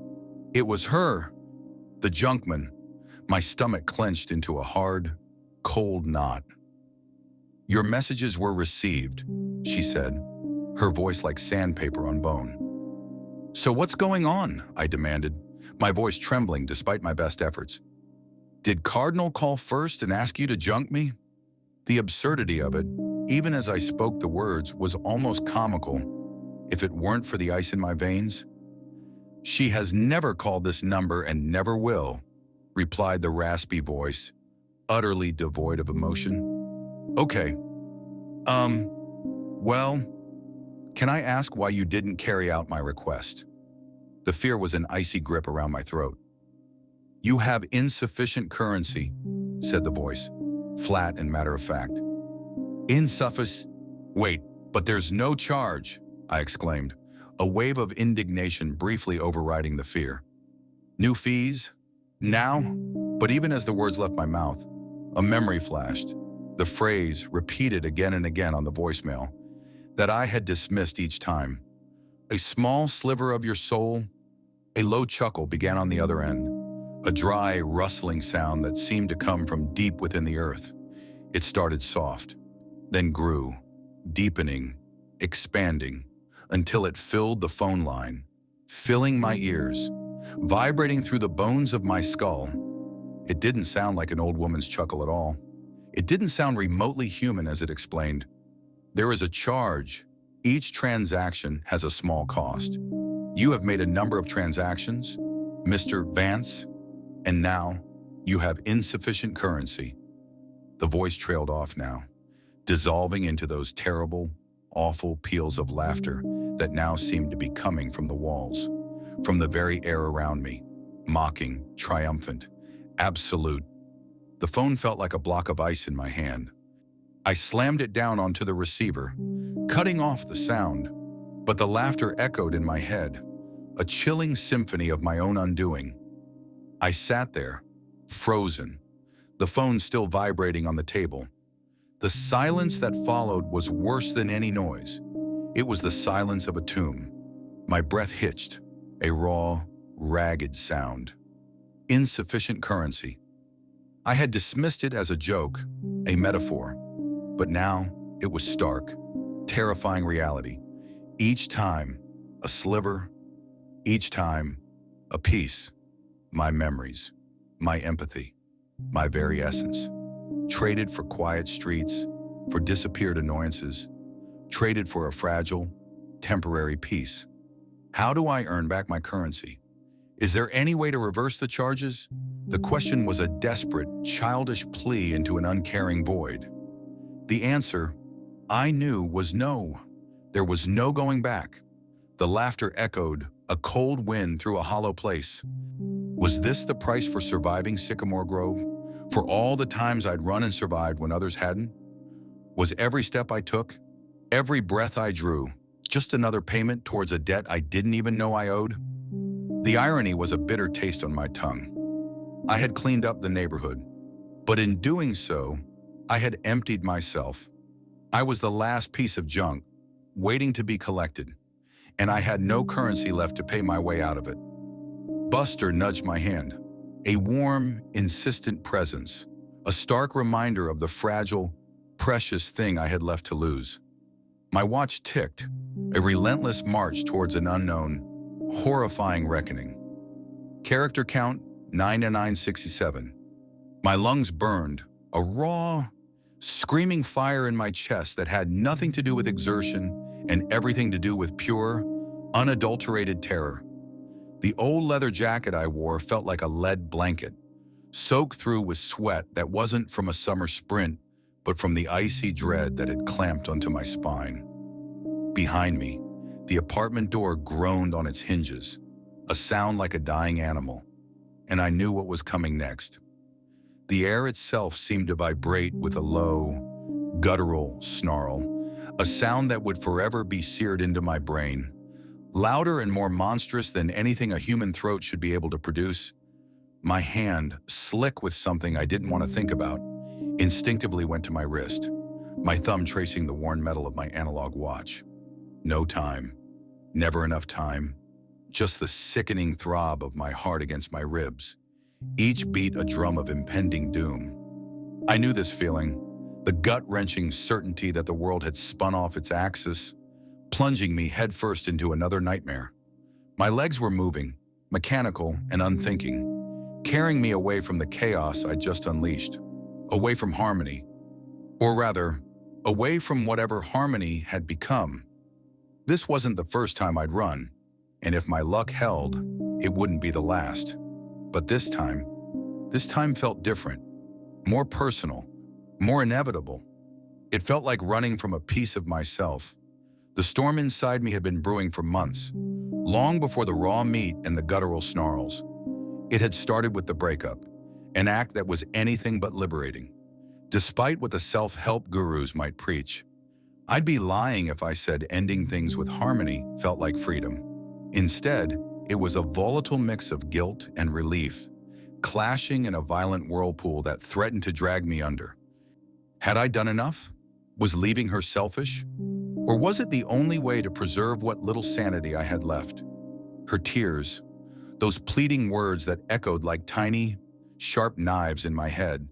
It was her, the junkman. My stomach clenched into a hard, cold knot. Your messages were received, she said, her voice like sandpaper on bone. So what's going on? I demanded, my voice trembling despite my best efforts. Did Cardinal call first and ask you to junk me? The absurdity of it, even as I spoke the words, was almost comical, if it weren't for the ice in my veins. She has never called this number and never will, replied the raspy voice, utterly devoid of emotion. Okay. Well, can I ask why you didn't carry out my request? The fear was an icy grip around my throat. You have insufficient currency, said the voice, flat and matter-of-fact. Insufficient? Wait, but there's no charge, I exclaimed, a wave of indignation briefly overriding the fear. New fees? Now? But even as the words left my mouth, a memory flashed, the phrase repeated again and again on the voicemail, that I had dismissed each time. A small sliver of your soul? A low chuckle began on the other end, a dry, rustling sound that seemed to come from deep within the earth. It started soft, then grew, deepening, expanding, until it filled the phone line, filling my ears, vibrating through the bones of my skull. It didn't sound like an old woman's chuckle at all. It didn't sound remotely human as it explained. There is a charge. Each transaction has a small cost. You have made a number of transactions, Mr. Vance, and now you have insufficient currency. The voice trailed off now, dissolving into those terrible, awful peals of laughter that now seemed to be coming from the walls, from the very air around me, mocking, triumphant, absolute. The phone felt like a block of ice in my hand. I slammed it down onto the receiver, cutting off the sound, but the laughter echoed in my head, a chilling symphony of my own undoing. I sat there, frozen, the phone still vibrating on the table. The silence that followed was worse than any noise. It was the silence of a tomb. My breath hitched, a raw, ragged sound. Insufficient currency. I had dismissed it as a joke, a metaphor, but now it was stark, terrifying reality. Each time, a sliver, each time, a piece. My memories, my empathy, my very essence. Traded for quiet streets, for disappeared annoyances, traded for a fragile, temporary peace. How do I earn back my currency? Is there any way to reverse the charges? The question was a desperate, childish plea into an uncaring void. The answer, I knew, was no. There was no going back. The laughter echoed, a cold wind through a hollow place. Was this the price for surviving Sycamore Grove? For all the times I'd run and survived when others hadn't? Was every step I took, every breath I drew, just another payment towards a debt I didn't even know I owed? The irony was a bitter taste on my tongue. I had cleaned up the neighborhood, but in doing so, I had emptied myself. I was the last piece of junk, waiting to be collected, and I had no currency left to pay my way out of it. Buster nudged my hand, a warm, insistent presence, a stark reminder of the fragile, precious thing I had left to lose. My watch ticked, a relentless march towards an unknown, horrifying reckoning. Character count, 9-967. My lungs burned, a raw, screaming fire in my chest that had nothing to do with exertion and everything to do with pure, unadulterated terror. The old leather jacket I wore felt like a lead blanket, soaked through with sweat that wasn't from a summer sprint, but from the icy dread that had clamped onto my spine. Behind me, the apartment door groaned on its hinges, a sound like a dying animal, and I knew what was coming next. The air itself seemed to vibrate with a low, guttural snarl, a sound that would forever be seared into my brain, louder and more monstrous than anything a human throat should be able to produce. My hand, slick with something I didn't want to think about, instinctively went to my wrist, my thumb tracing the worn metal of my analog watch. No time. Never enough time. Just the sickening throb of my heart against my ribs, each beat a drum of impending doom. I knew this feeling, the gut-wrenching certainty that the world had spun off its axis, plunging me headfirst into another nightmare. My legs were moving, mechanical and unthinking, carrying me away from the chaos I'd just unleashed, away from harmony, or rather, away from whatever harmony had become. This wasn't the first time I'd run, and if my luck held, it wouldn't be the last. But this time felt different, more personal, more inevitable. It felt like running from a piece of myself. The storm inside me had been brewing for months, long before the raw meat and the guttural snarls. It had started with the breakup, an act that was anything but liberating. Despite what the self-help gurus might preach, I'd be lying if I said ending things with harmony felt like freedom. Instead, it was a volatile mix of guilt and relief, clashing in a violent whirlpool that threatened to drag me under. Had I done enough? Was leaving her selfish? Or was it the only way to preserve what little sanity I had left? Her tears, those pleading words that echoed like tiny, sharp knives in my head,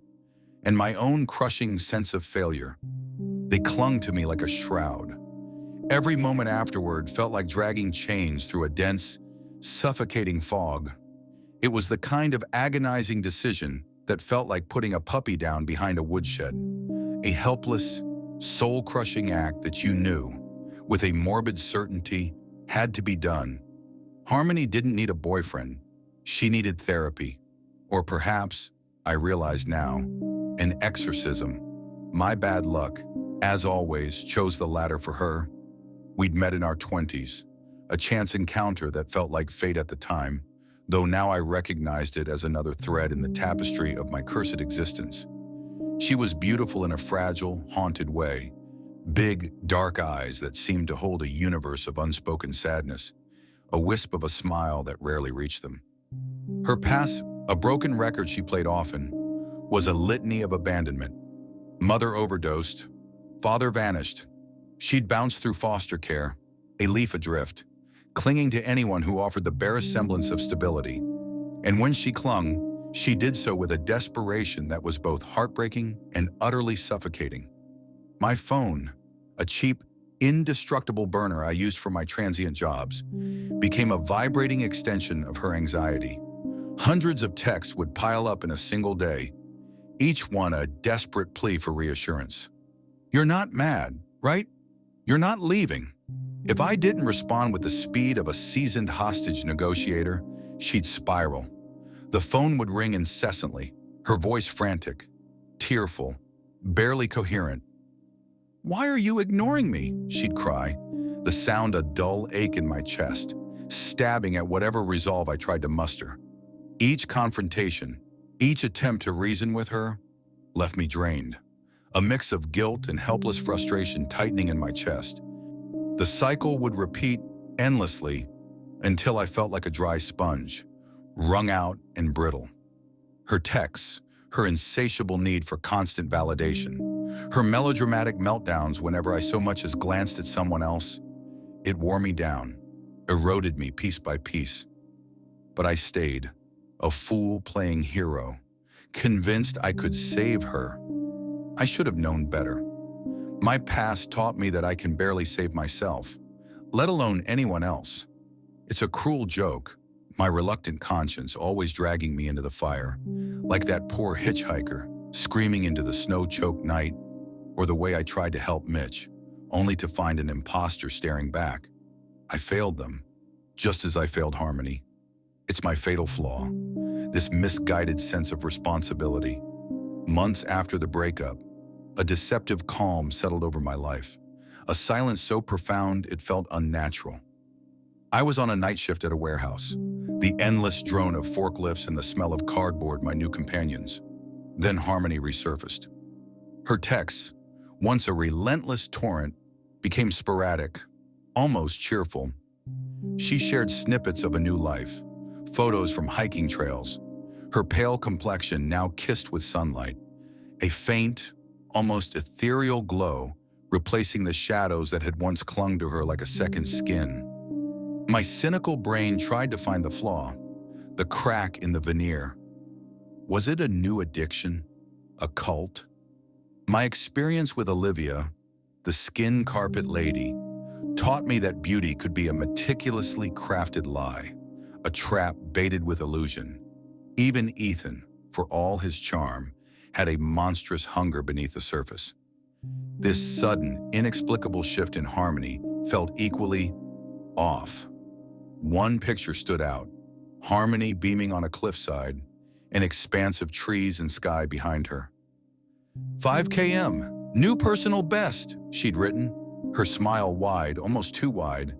and my own crushing sense of failure. They clung to me like a shroud. Every moment afterward felt like dragging chains through a dense, suffocating fog. It was the kind of agonizing decision that felt like putting a puppy down behind a woodshed, a helpless, soul-crushing act that you knew, with a morbid certainty, had to be done. Harmony didn't need a boyfriend. She needed therapy. Or perhaps, I realize now, an exorcism. My bad luck, as always, chose the latter for her. We'd met in our 20s, a chance encounter that felt like fate at the time, though now I recognized it as another thread in the tapestry of my cursed existence. She was beautiful in a fragile, haunted way, big, dark eyes that seemed to hold a universe of unspoken sadness, a wisp of a smile that rarely reached them. Her past, a broken record she played often, was a litany of abandonment. Mother overdosed, father vanished. She'd bounced through foster care, a leaf adrift, clinging to anyone who offered the barest semblance of stability. And when she clung, she did so with a desperation that was both heartbreaking and utterly suffocating. My phone, a cheap, indestructible burner I used for my transient jobs, became a vibrating extension of her anxiety. Hundreds of texts would pile up in a single day, each one a desperate plea for reassurance. "You're not mad, right? You're not leaving." If I didn't respond with the speed of a seasoned hostage negotiator, she'd spiral. The phone would ring incessantly, her voice frantic, tearful, barely coherent. "Why are you ignoring me?" she'd cry, the sound a dull ache in my chest, stabbing at whatever resolve I tried to muster. Each confrontation, each attempt to reason with her, left me drained, a mix of guilt and helpless frustration tightening in my chest. The cycle would repeat endlessly until I felt like a dry sponge, wrung out and brittle. Her texts, her insatiable need for constant validation, her melodramatic meltdowns whenever I so much as glanced at someone else, it wore me down, eroded me piece by piece. But I stayed, a fool playing hero, convinced I could save her. I should have known better. My past taught me that I can barely save myself, let alone anyone else. It's a cruel joke, my reluctant conscience always dragging me into the fire, like that poor hitchhiker screaming into the snow-choked night, or the way I tried to help Mitch, only to find an imposter staring back. I failed them, just as I failed Harmony. It's my fatal flaw, this misguided sense of responsibility. Months after the breakup, a deceptive calm settled over my life, a silence so profound it felt unnatural. I was on a night shift at a warehouse, the endless drone of forklifts and the smell of cardboard my new companions. Then Harmony resurfaced. Her texts, once a relentless torrent, became sporadic, almost cheerful. She shared snippets of a new life, photos from hiking trails, her pale complexion now kissed with sunlight, a faint, almost ethereal glow replacing the shadows that had once clung to her like a second skin. My cynical brain tried to find the flaw, the crack in the veneer. Was it a new addiction? A cult? My experience with Olivia, the skin carpet lady, taught me that beauty could be a meticulously crafted lie, a trap baited with illusion. Even Ethan, for all his charm, had a monstrous hunger beneath the surface. This sudden, inexplicable shift in Harmony felt equally off. One picture stood out, Harmony beaming on a cliffside, an expanse of trees and sky behind her. 5 km, new personal best, she'd written, her smile wide, almost too wide.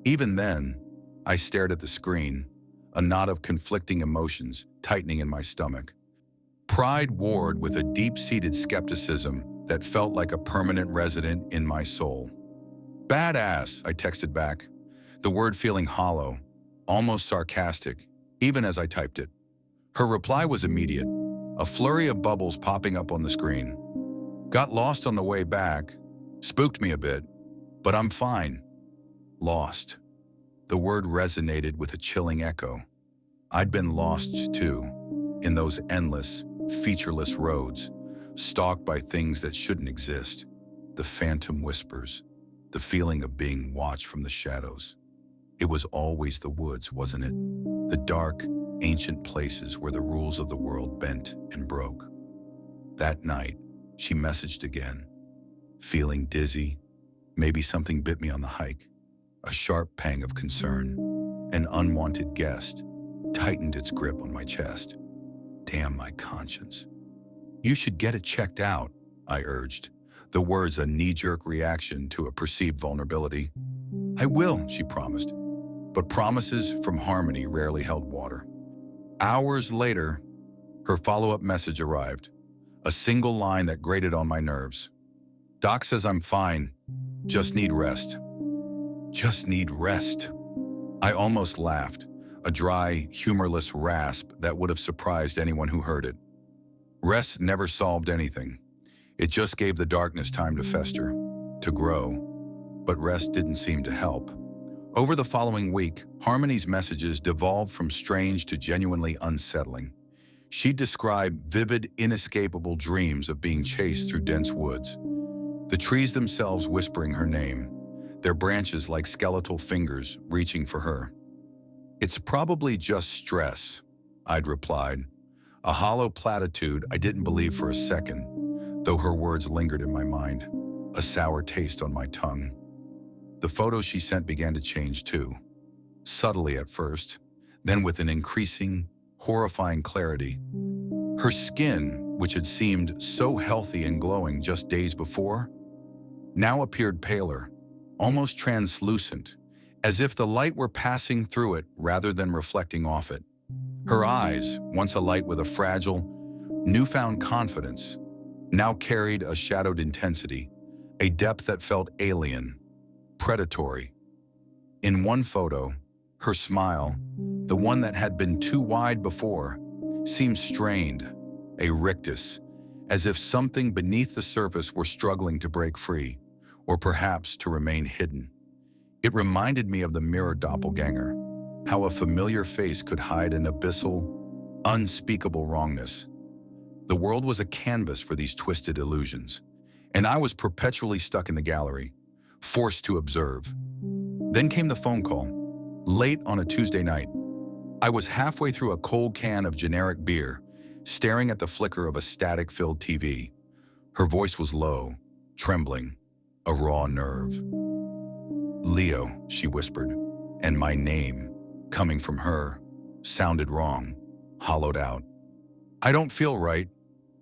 Even then, I stared at the screen, a knot of conflicting emotions tightening in my stomach. Pride warred with a deep-seated skepticism that felt like a permanent resident in my soul. "Badass," I texted back, the word feeling hollow, almost sarcastic, even as I typed it. Her reply was immediate, a flurry of bubbles popping up on the screen. "Got lost on the way back. Spooked me a bit, but I'm fine." Lost. The word resonated with a chilling echo. I'd been lost too, in those endless, featureless roads, stalked by things that shouldn't exist. The phantom whispers, the feeling of being watched from the shadows. It was always the woods, wasn't it? The dark, ancient places where the rules of the world bent and broke. That night, she messaged again, feeling dizzy. Maybe something bit me on the hike. A sharp pang of concern, an unwanted guest, tightened its grip on my chest. Damn my conscience. "You should get it checked out," I urged, the words a knee-jerk reaction to a perceived vulnerability. "I will," she promised. But promises from Harmony rarely held water. Hours later, her follow-up message arrived, a single line that grated on my nerves. "Doc says I'm fine, just need rest." Just need rest. I almost laughed, a dry, humorless rasp that would have surprised anyone who heard it. Rest never solved anything. It just gave the darkness time to fester, to grow. But rest didn't seem to help. Over the following week, Harmony's messages devolved from strange to genuinely unsettling. She described vivid, inescapable dreams of being chased through dense woods, the trees themselves whispering her name, their branches like skeletal fingers reaching for her. "It's probably just stress," I'd replied, a hollow platitude I didn't believe for a second, though her words lingered in my mind, a sour taste on my tongue. The photos she sent began to change too, subtly at first, then with an increasing, horrifying clarity. Her skin, which had seemed so healthy and glowing just days before, now appeared paler, almost translucent, as if the light were passing through it rather than reflecting off it. Her eyes, once alight with a fragile, newfound confidence, now carried a shadowed intensity, a depth that felt alien, predatory. In one photo, her smile, the one that had been too wide before, seemed strained, a rictus, as if something beneath the surface were struggling to break free, or perhaps to remain hidden. It reminded me of the mirror doppelganger, how a familiar face could hide an abyssal, unspeakable wrongness. The world was a canvas for these twisted illusions, and I was perpetually stuck in the gallery, forced to observe. Then came the phone call, late on a Tuesday night. I was halfway through a cold can of generic beer, staring at the flicker of a static-filled TV. Her voice was low, trembling, a raw nerve. "Leo," she whispered, and my name, coming from her, sounded wrong, hollowed out. "I don't feel right.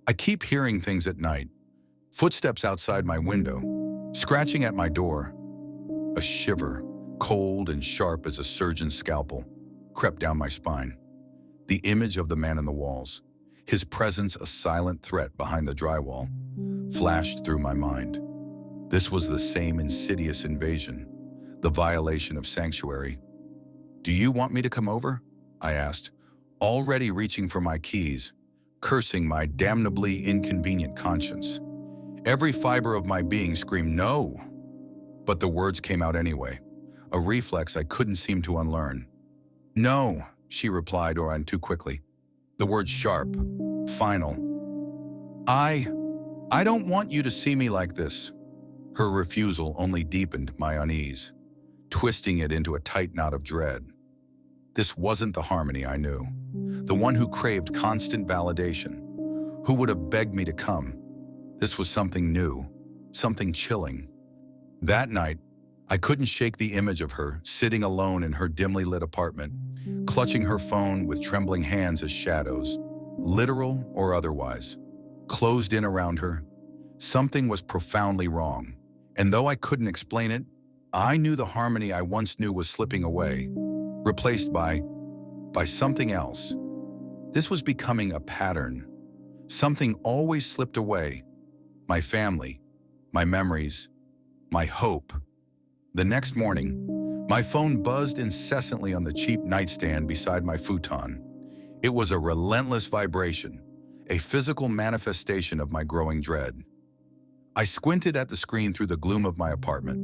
I keep hearing things at night. Footsteps outside my window, scratching at my door." A shiver, cold and sharp as a surgeon's scalpel, crept down my spine. The image of the man in the walls, his presence a silent threat behind the drywall, flashed through my mind. This was the same insidious invasion, the violation of sanctuary. "Do you want me to come over?" I asked, already reaching for my keys, cursing my damnably inconvenient conscience. Every fiber of my being screamed no, but the words came out anyway, a reflex I couldn't seem to unlearn. "No," she replied, or too quickly. The word sharp, final. I don't want you to see me like this." Her refusal only deepened my unease, twisting it into a tight knot of dread. This wasn't the Harmony I knew, the one who craved constant validation, who would have begged me to come. This was something new, something chilling. That night, I couldn't shake the image of her sitting alone in her dimly lit apartment, clutching her phone with trembling hands as shadows, literal or otherwise, closed in around her. Something was profoundly wrong, and though I couldn't explain it, I knew the Harmony I once knew was slipping away, replaced by something else. This was becoming a pattern. Something always slipped away. My family, my memories, my hope. The next morning, my phone buzzed incessantly on the cheap nightstand beside my futon. It was a relentless vibration, a physical manifestation of my growing dread. I squinted at the screen through the gloom of my apartment.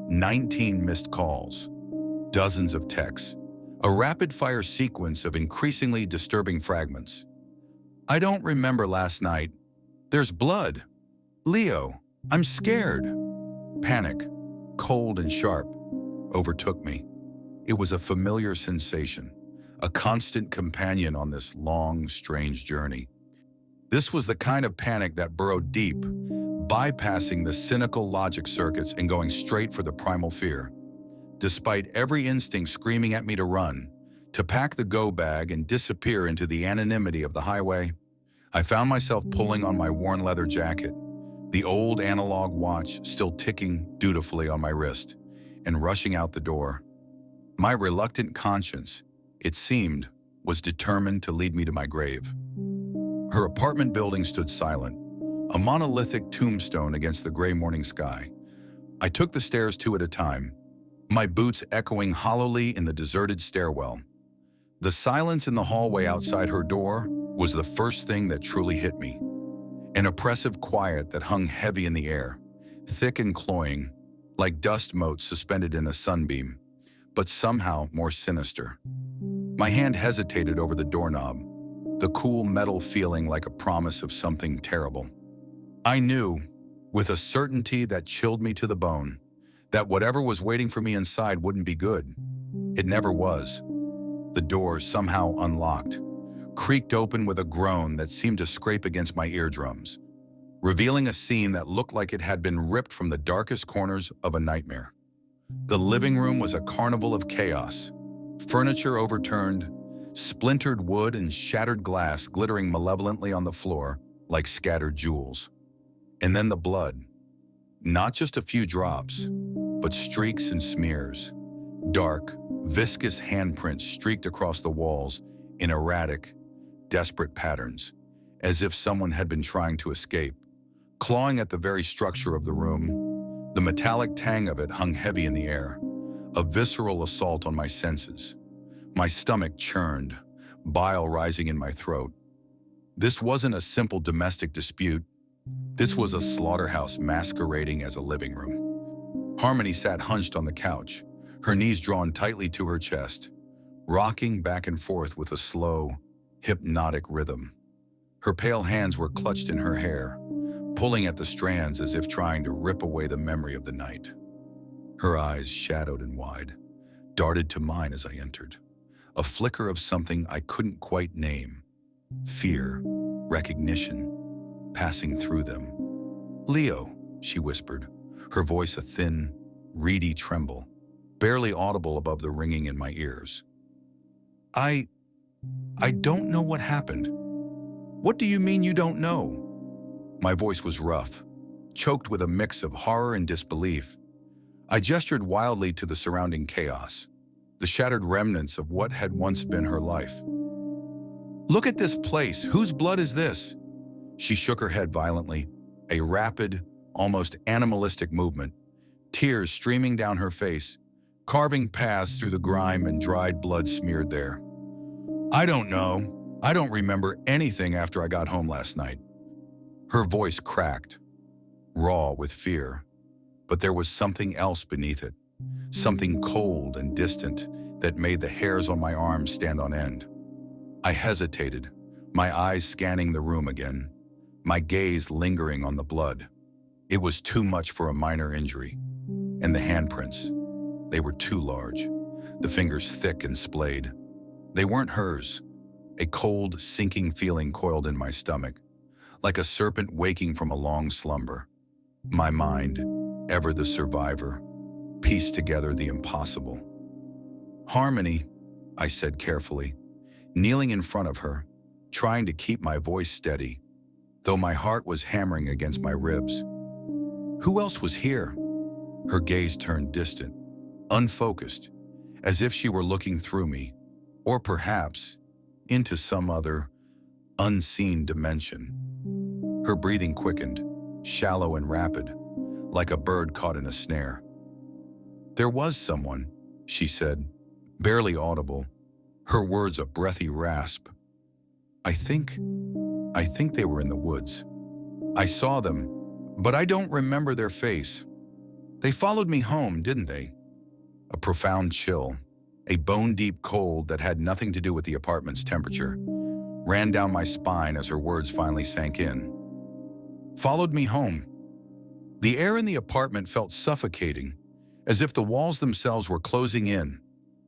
19 missed calls, dozens of texts, a rapid-fire sequence of increasingly disturbing fragments. "I don't remember last night. There's blood. Leo, I'm scared." Panic, cold and sharp, overtook me. It was a familiar sensation, a constant companion on this long, strange journey. This was the kind of panic that burrowed deep, bypassing the cynical logic circuits and going straight for the primal fear. Despite every instinct screaming at me to run, to pack the go bag and disappear into the anonymity of the highway, I found myself pulling on my worn leather jacket, the old analog watch still ticking dutifully on my wrist, and rushing out the door. My reluctant conscience, it seemed, was determined to lead me to my grave. Her apartment building stood silent, a monolithic tombstone against the gray morning sky. I took the stairs two at a time, my boots echoing hollowly in the deserted stairwell. The silence in the hallway outside her door was the first thing that truly hit me. An oppressive quiet that hung heavy in the air, thick and cloying, like dust motes suspended in a sunbeam, but somehow more sinister. My hand hesitated over the doorknob, the cool metal feeling like a promise of something terrible. I knew, with a certainty that chilled me to the bone, that whatever was waiting for me inside wouldn't be good. It never was. The door, somehow unlocked, creaked open with a groan that seemed to scrape against my eardrums, revealing a scene that looked like it had been ripped from the darkest corners of a nightmare. The living room was a carnival of chaos, furniture overturned, splintered wood and shattered glass glittering malevolently on the floor like scattered jewels. And then the blood. Not just a few drops, but streaks and smears. Dark, viscous handprints streaked across the walls in erratic, desperate patterns, as if someone had been trying to escape. Clawing at the very structure of the room, the metallic tang of it hung heavy in the air, a visceral assault on my senses. My stomach churned, bile rising in my throat. This wasn't a simple domestic dispute. This was a slaughterhouse masquerading as a living room. Harmony sat hunched on the couch, her knees drawn tightly to her chest, rocking back and forth with a slow, hypnotic rhythm. Her pale hands were clutched in her hair, pulling at the strands as if trying to rip away the memory of the night. Her eyes, shadowed and wide, darted to mine as I entered, a flicker of something I couldn't quite name. Fear, recognition, passing through them. "Leo," she whispered, her voice a thin, reedy tremble, barely audible above the ringing in my ears. I don't know what happened." "What do you mean you don't know?" My voice was rough, choked with a mix of horror and disbelief. I gestured wildly to the surrounding chaos, the shattered remnants of what had once been her life. "Look at this place. Whose blood is this?" She shook her head violently, a rapid, almost animalistic movement, tears streaming down her face, carving paths through the grime and dried blood smeared there. "I don't know. I don't remember anything after I got home last night." Her voice cracked, raw with fear, but there was something else beneath it, something cold and distant that made the hairs on my arms stand on end. I hesitated, my eyes scanning the room again, my gaze lingering on the blood. It was too much for a minor injury. And the handprints, they were too large, the fingers thick and splayed. They weren't hers. A cold, sinking feeling coiled in my stomach, like a serpent waking from a long slumber. My mind, ever the survivor, pieced together the impossible. "Harmony," I said carefully, kneeling in front of her, trying to keep my voice steady, though my heart was hammering against my ribs. "Who else was here?" Her gaze turned distant, unfocused, as if she were looking through me, or perhaps into some other, unseen dimension. Her breathing quickened, shallow and rapid, like a bird caught in a snare. "There was someone," she said, barely audible, her words a breathy rasp. I think they were in the woods. I saw them, but I don't remember their face. They followed me home, didn't they?" A profound chill, a bone-deep cold that had nothing to do with the apartment's temperature, ran down my spine as her words finally sank in. "Followed me home." The air in the apartment felt suffocating, as if the walls themselves were closing in,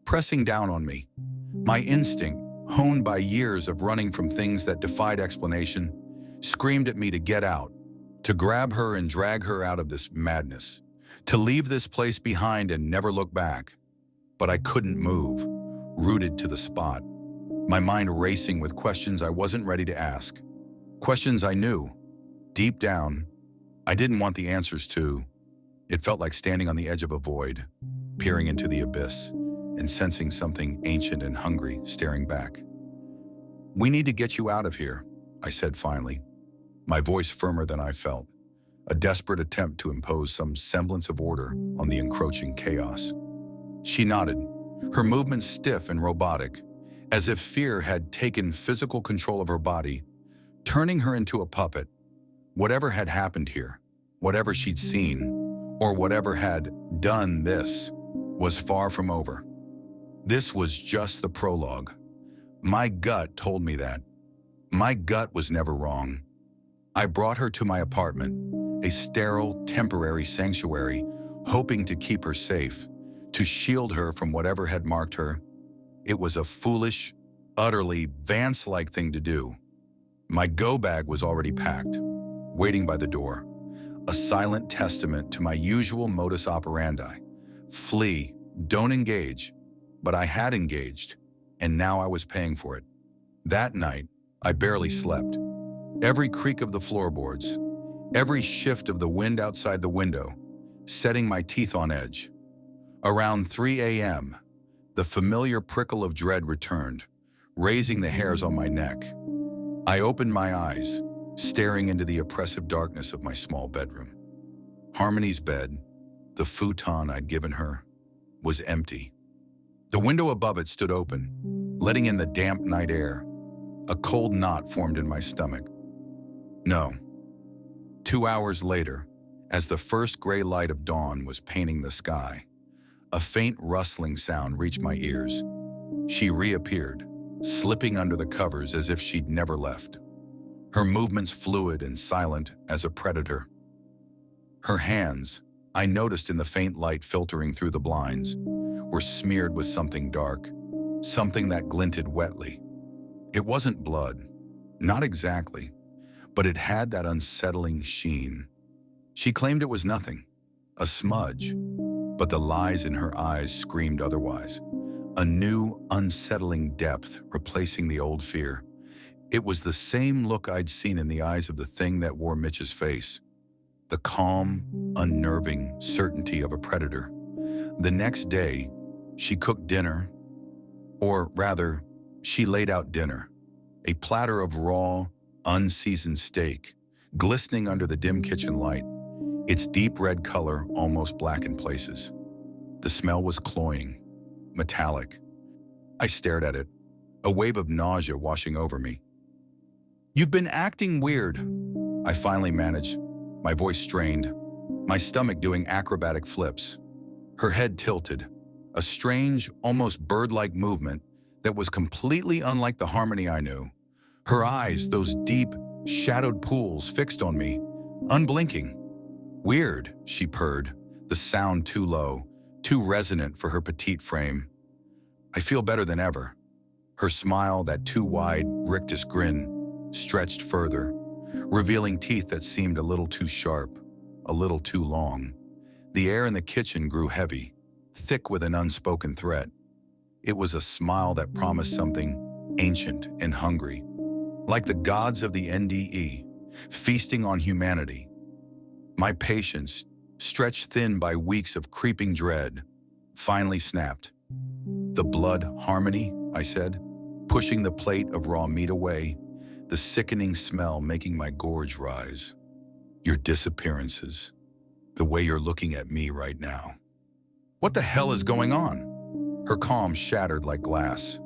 pressing down on me. My instinct, honed by years of running from things that defied explanation, screamed at me to get out, to grab her and drag her out of this madness, to leave this place behind and never look back. But I couldn't move, rooted to the spot, my mind racing with questions I wasn't ready to ask. Questions I knew, deep down, I didn't want the answers to. It felt like standing on the edge of a void, peering into the abyss, and sensing something ancient and hungry staring back. "We need to get you out of here," I said finally, my voice firmer than I felt, a desperate attempt to impose some semblance of order on the encroaching chaos. She nodded, her movements stiff and robotic, as if fear had taken physical control of her body, turning her into a puppet. Whatever had happened here, whatever she'd seen, or whatever had done this, was far from over. This was just the prologue. My gut told me that. My gut was never wrong. I brought her to my apartment, a sterile, temporary sanctuary, hoping to keep her safe, to shield her from whatever had marked her. It was a foolish, utterly Vance-like thing to do. My go bag was already packed, waiting by the door, a silent testament to my usual modus operandi. Flee, don't engage. But I had engaged, and now I was paying for it. That night, I barely slept. Every creak of the floorboards, every shift of the wind outside the window, setting my teeth on edge. Around 3 a.m., the familiar prickle of dread returned, raising the hairs on my neck. I opened my eyes, staring into the oppressive darkness of my small bedroom. Harmony's bed, the futon I'd given her, was empty. The window above it stood open, letting in the damp night air. A cold knot formed in my stomach. No. 2 hours later, as the first gray light of dawn was painting the sky, a faint rustling sound reached my ears. She reappeared, slipping under the covers as if she'd never left. Her movements fluid and silent as a predator. Her hands, I noticed in the faint light filtering through the blinds, were smeared with something dark, something that glinted wetly. It wasn't blood, not exactly, but it had that unsettling sheen. She claimed it was nothing, a smudge, but the lies in her eyes screamed otherwise. A new, unsettling depth replacing the old fear. It was the same look I'd seen in the eyes of the thing that wore Mitch's face. The calm, unnerving certainty of a predator. The next day, she cooked dinner, or rather, she laid out dinner. A platter of raw, unseasoned steak, glistening under the dim kitchen light, its deep red color almost black in places. The smell was cloying, metallic. I stared at it, a wave of nausea washing over me. "You've been acting weird," I finally managed, my voice strained, my stomach doing acrobatic flips. Her head tilted, a strange, almost bird-like movement that was completely unlike the Harmony I knew. Her eyes, those deep, shadowed pools, fixed on me, unblinking. "Weird," she purred, the sound too low, too resonant for her petite frame. "I feel better than ever." Her smile, that too wide, rictus grin, stretched further, revealing teeth that seemed a little too sharp, a little too long. The air in the kitchen grew heavy, thick with an unspoken threat. It was a smile that promised something ancient and hungry, like the gods of the NDE, feasting on humanity. My patience, stretched thin by weeks of creeping dread, finally snapped. "The blood, Harmony," I said, pushing the plate of raw meat away, the sickening smell making my gorge rise. "Your disappearances, the way you're looking at me right now." "What the hell is going on?" Her calm shattered like glass.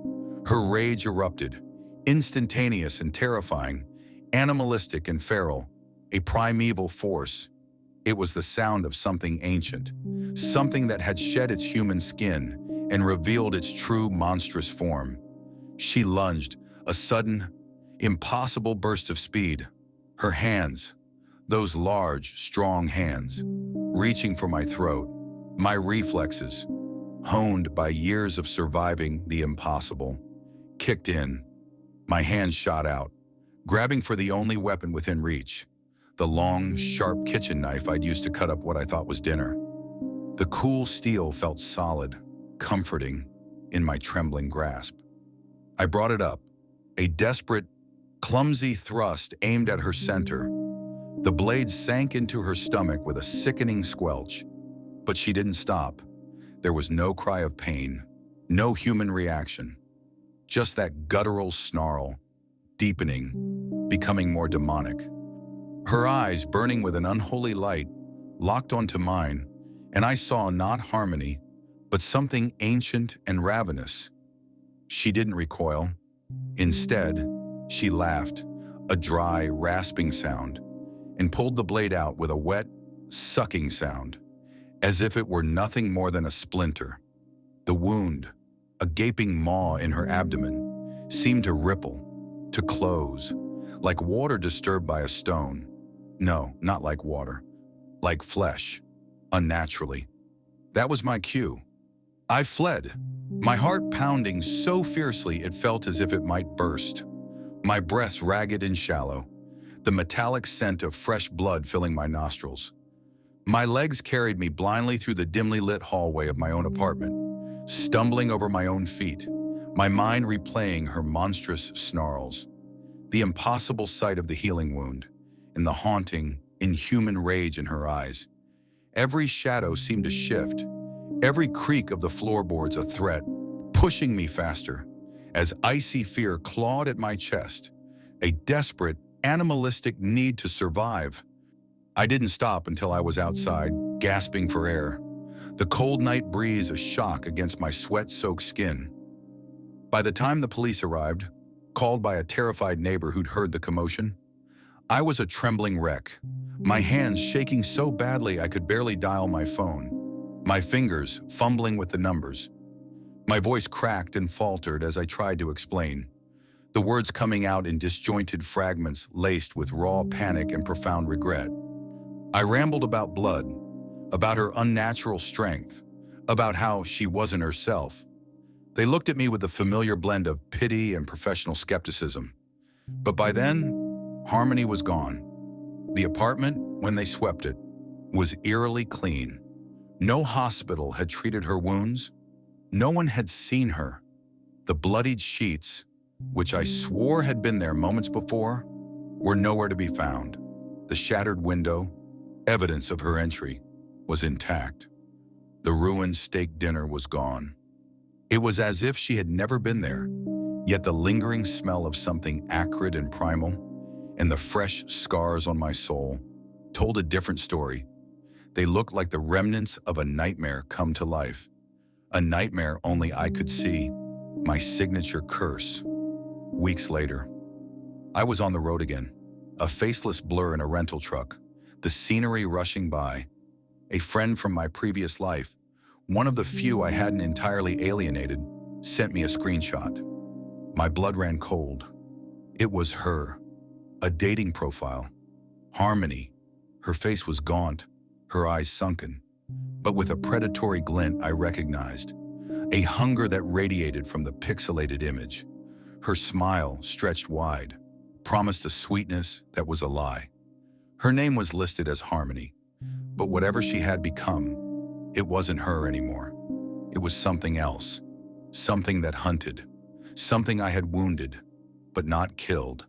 Her rage erupted, instantaneous and terrifying, animalistic and feral, a primeval force. It was the sound of something ancient, something that had shed its human skin and revealed its true monstrous form. She lunged, a sudden, impossible burst of speed. Her hands, those large, strong hands, reaching for my throat, my reflexes, honed by years of surviving the impossible, kicked in. My hands shot out, grabbing for the only weapon within reach, the long, sharp kitchen knife I'd used to cut up what I thought was dinner. The cool steel felt solid, comforting, in my trembling grasp. I brought it up, a desperate, clumsy thrust aimed at her center. The blade sank into her stomach with a sickening squelch, but she didn't stop. There was no cry of pain, no human reaction, just that guttural snarl, deepening, becoming more demonic. Her eyes, burning with an unholy light, locked onto mine, and I saw not Harmony, but something ancient and ravenous. She didn't recoil. Instead, she laughed, a dry, rasping sound, and pulled the blade out with a wet, sucking sound, as if it were nothing more than a splinter. The wound, a gaping maw in her abdomen, seemed to ripple, to close, like water disturbed by a stone. No, not like water, like flesh, unnaturally. That was my cue. I fled, my heart pounding so fiercely it felt as if it might burst, my breath ragged and shallow, the metallic scent of fresh blood filling my nostrils. My legs carried me blindly through the dimly lit hallway of my own apartment, stumbling over my own feet, my mind replaying her monstrous snarls. The impossible sight of the healing wound, and the haunting, inhuman rage in her eyes. Every shadow seemed to shift, every creak of the floorboards a threat, pushing me faster, as icy fear clawed at my chest, a desperate, animalistic need to survive. I didn't stop until I was outside, gasping for air, the cold night breeze a shock against my sweat-soaked skin. By the time the police arrived, called by a terrified neighbor who'd heard the commotion, I was a trembling wreck, my hands shaking so badly I could barely dial my phone, my fingers fumbling with the numbers. My voice cracked and faltered as I tried to explain, the words coming out in disjointed fragments laced with raw panic and profound regret. I rambled about blood, about her unnatural strength, about how she wasn't herself. They looked at me with a familiar blend of pity and professional skepticism. But by then, Harmony was gone. The apartment, when they swept it, was eerily clean. No hospital had treated her wounds. No one had seen her. The bloodied sheets, which I swore had been there moments before, were nowhere to be found. The shattered window, evidence of her entry, was intact. The ruined steak dinner was gone. It was as if she had never been there, yet the lingering smell of something acrid and primal, and the fresh scars on my soul, told a different story. They looked like the remnants of a nightmare come to life. A nightmare only I could see, my signature curse. Weeks later, I was on the road again, a faceless blur in a rental truck, the scenery rushing by. A friend from my previous life, one of the few I hadn't entirely alienated, sent me a screenshot. My blood ran cold. It was her, a dating profile. Harmony. Her face was gaunt, her eyes sunken, but with a predatory glint I recognized, a hunger that radiated from the pixelated image. Her smile, stretched wide, promised a sweetness that was a lie. Her name was listed as Harmony, but whatever she had become, it wasn't her anymore. It was something else, something that hunted, something I had wounded, but not killed.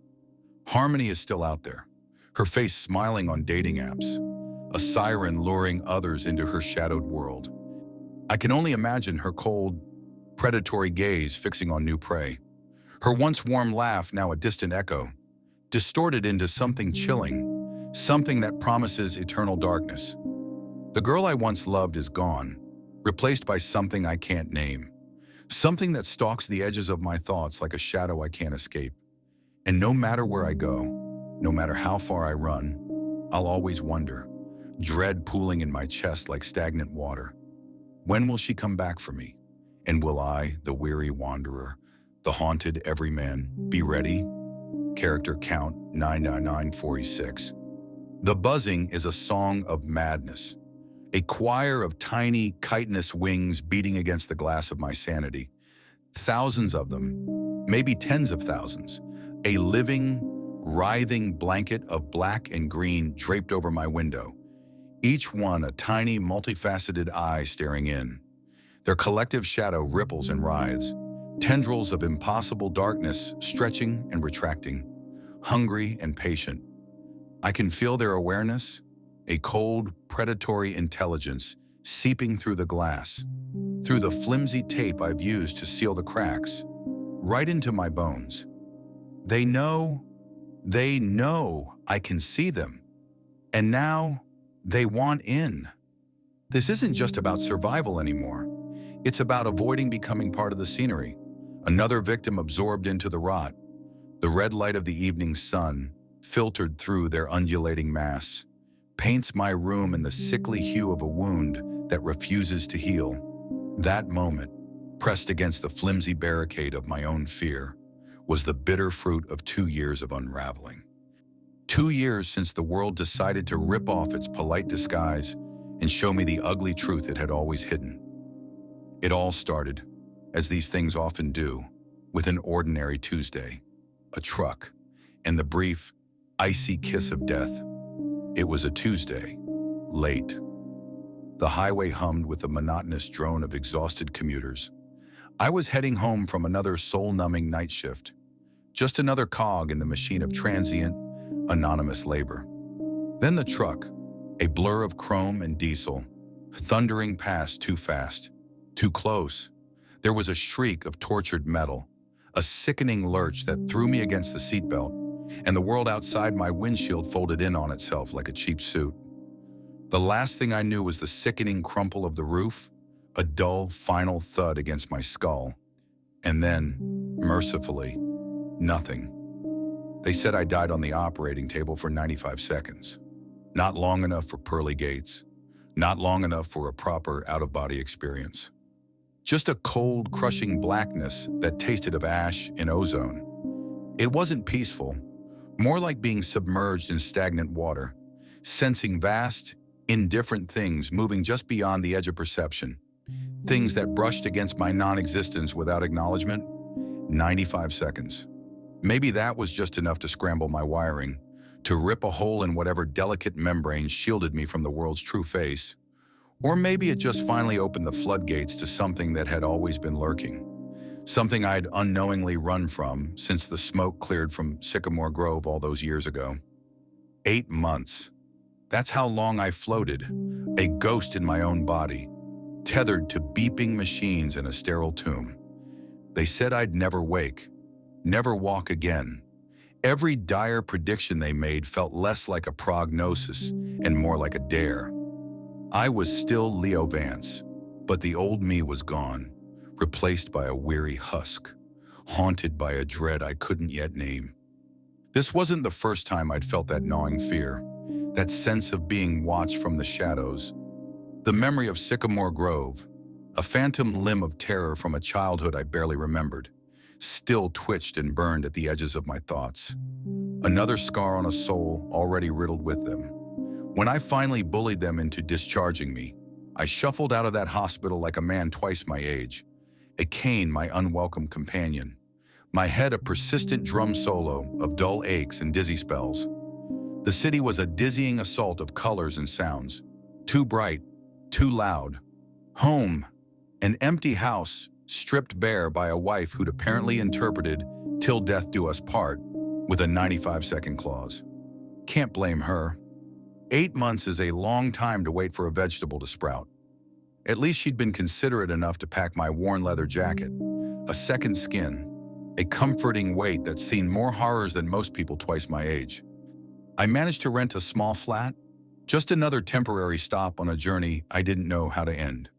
Harmony is still out there, her face smiling on dating apps, a siren luring others into her shadowed world. I can only imagine her cold, predatory gaze fixing on new prey, her once warm laugh now a distant echo, distorted into something chilling, something that promises eternal darkness. The girl I once loved is gone, replaced by something I can't name, something that stalks the edges of my thoughts like a shadow I can't escape. And no matter where I go, no matter how far I run, I'll always wonder, dread pooling in my chest like stagnant water. When will she come back for me? And will I, the weary wanderer, the haunted everyman, be ready? Character count 99946. The buzzing is a song of madness, a choir of tiny, chitinous wings beating against the glass of my sanity. Thousands of them, maybe tens of thousands, a living, writhing blanket of black and green draped over my window, each one a tiny, multifaceted eye staring in. Their collective shadow ripples and writhes, tendrils of impossible darkness stretching and retracting, hungry and patient. I can feel their awareness, a cold, predatory intelligence seeping through the glass, through the flimsy tape I've used to seal the cracks, right into my bones. They know I can see them, and now they want in. This isn't just about survival anymore. It's about avoiding becoming part of the scenery, another victim absorbed into the rot. The red light of the evening sun, filtered through their undulating mass, paints my room in the sickly hue of a wound that refuses to heal. That moment, pressed against the flimsy barricade of my own fear, was the bitter fruit of 2 years of unraveling. 2 years since the world decided to rip off its polite disguise and show me the ugly truth it had always hidden. It all started, as these things often do, with an ordinary Tuesday, a truck, and the brief, icy kiss of death. It was a Tuesday, late. The highway hummed with the monotonous drone of exhausted commuters. I was heading home from another soul-numbing night shift, just another cog in the machine of transient, anonymous labor. Then the truck, a blur of chrome and diesel, thundering past too fast, too close. There was a shriek of tortured metal, a sickening lurch that threw me against the seatbelt, and the world outside my windshield folded in on itself like a cheap suit. The last thing I knew was the sickening crumple of the roof, a dull, final thud against my skull, and then, mercifully, nothing. They said I died on the operating table for 95 seconds. Not long enough for pearly gates, not long enough for a proper out-of-body experience. Just a cold, crushing blackness that tasted of ash and ozone. It wasn't peaceful, more like being submerged in stagnant water, sensing vast, indifferent things moving just beyond the edge of perception. Things that brushed against my non-existence without acknowledgement. 95 seconds. Maybe that was just enough to scramble my wiring, to rip a hole in whatever delicate membrane shielded me from the world's true face. Or maybe it just finally opened the floodgates to something that had always been lurking. Something I'd unknowingly run from since the smoke cleared from Sycamore Grove all those years ago. 8 months. That's how long I floated, a ghost in my own body, tethered to beeping machines in a sterile tomb. They said I'd never wake, never walk again. Every dire prediction they made felt less like a prognosis and more like a dare. I was still Leo Vance, but the old me was gone, replaced by a weary husk, haunted by a dread I couldn't yet name. This wasn't the first time I'd felt that gnawing fear, that sense of being watched from the shadows. The memory of Sycamore Grove, a phantom limb of terror from a childhood I barely remembered, still twitched and burned at the edges of my thoughts. Another scar on a soul already riddled with them. When I finally bullied them into discharging me, I shuffled out of that hospital like a man twice my age, a cane my unwelcome companion, my head a persistent drum solo of dull aches and dizzy spells. The city was a dizzying assault of colors and sounds, too bright, too loud. Home, an empty house stripped bare by a wife who'd apparently interpreted "till death do us part" with a 95-second clause. Can't blame her. 8 months is a long time to wait for a vegetable to sprout. At least she'd been considerate enough to pack my worn leather jacket, a second skin, a comforting weight that's seen more horrors than most people twice my age. I managed to rent a small flat, just another temporary stop on a journey I didn't know how to end.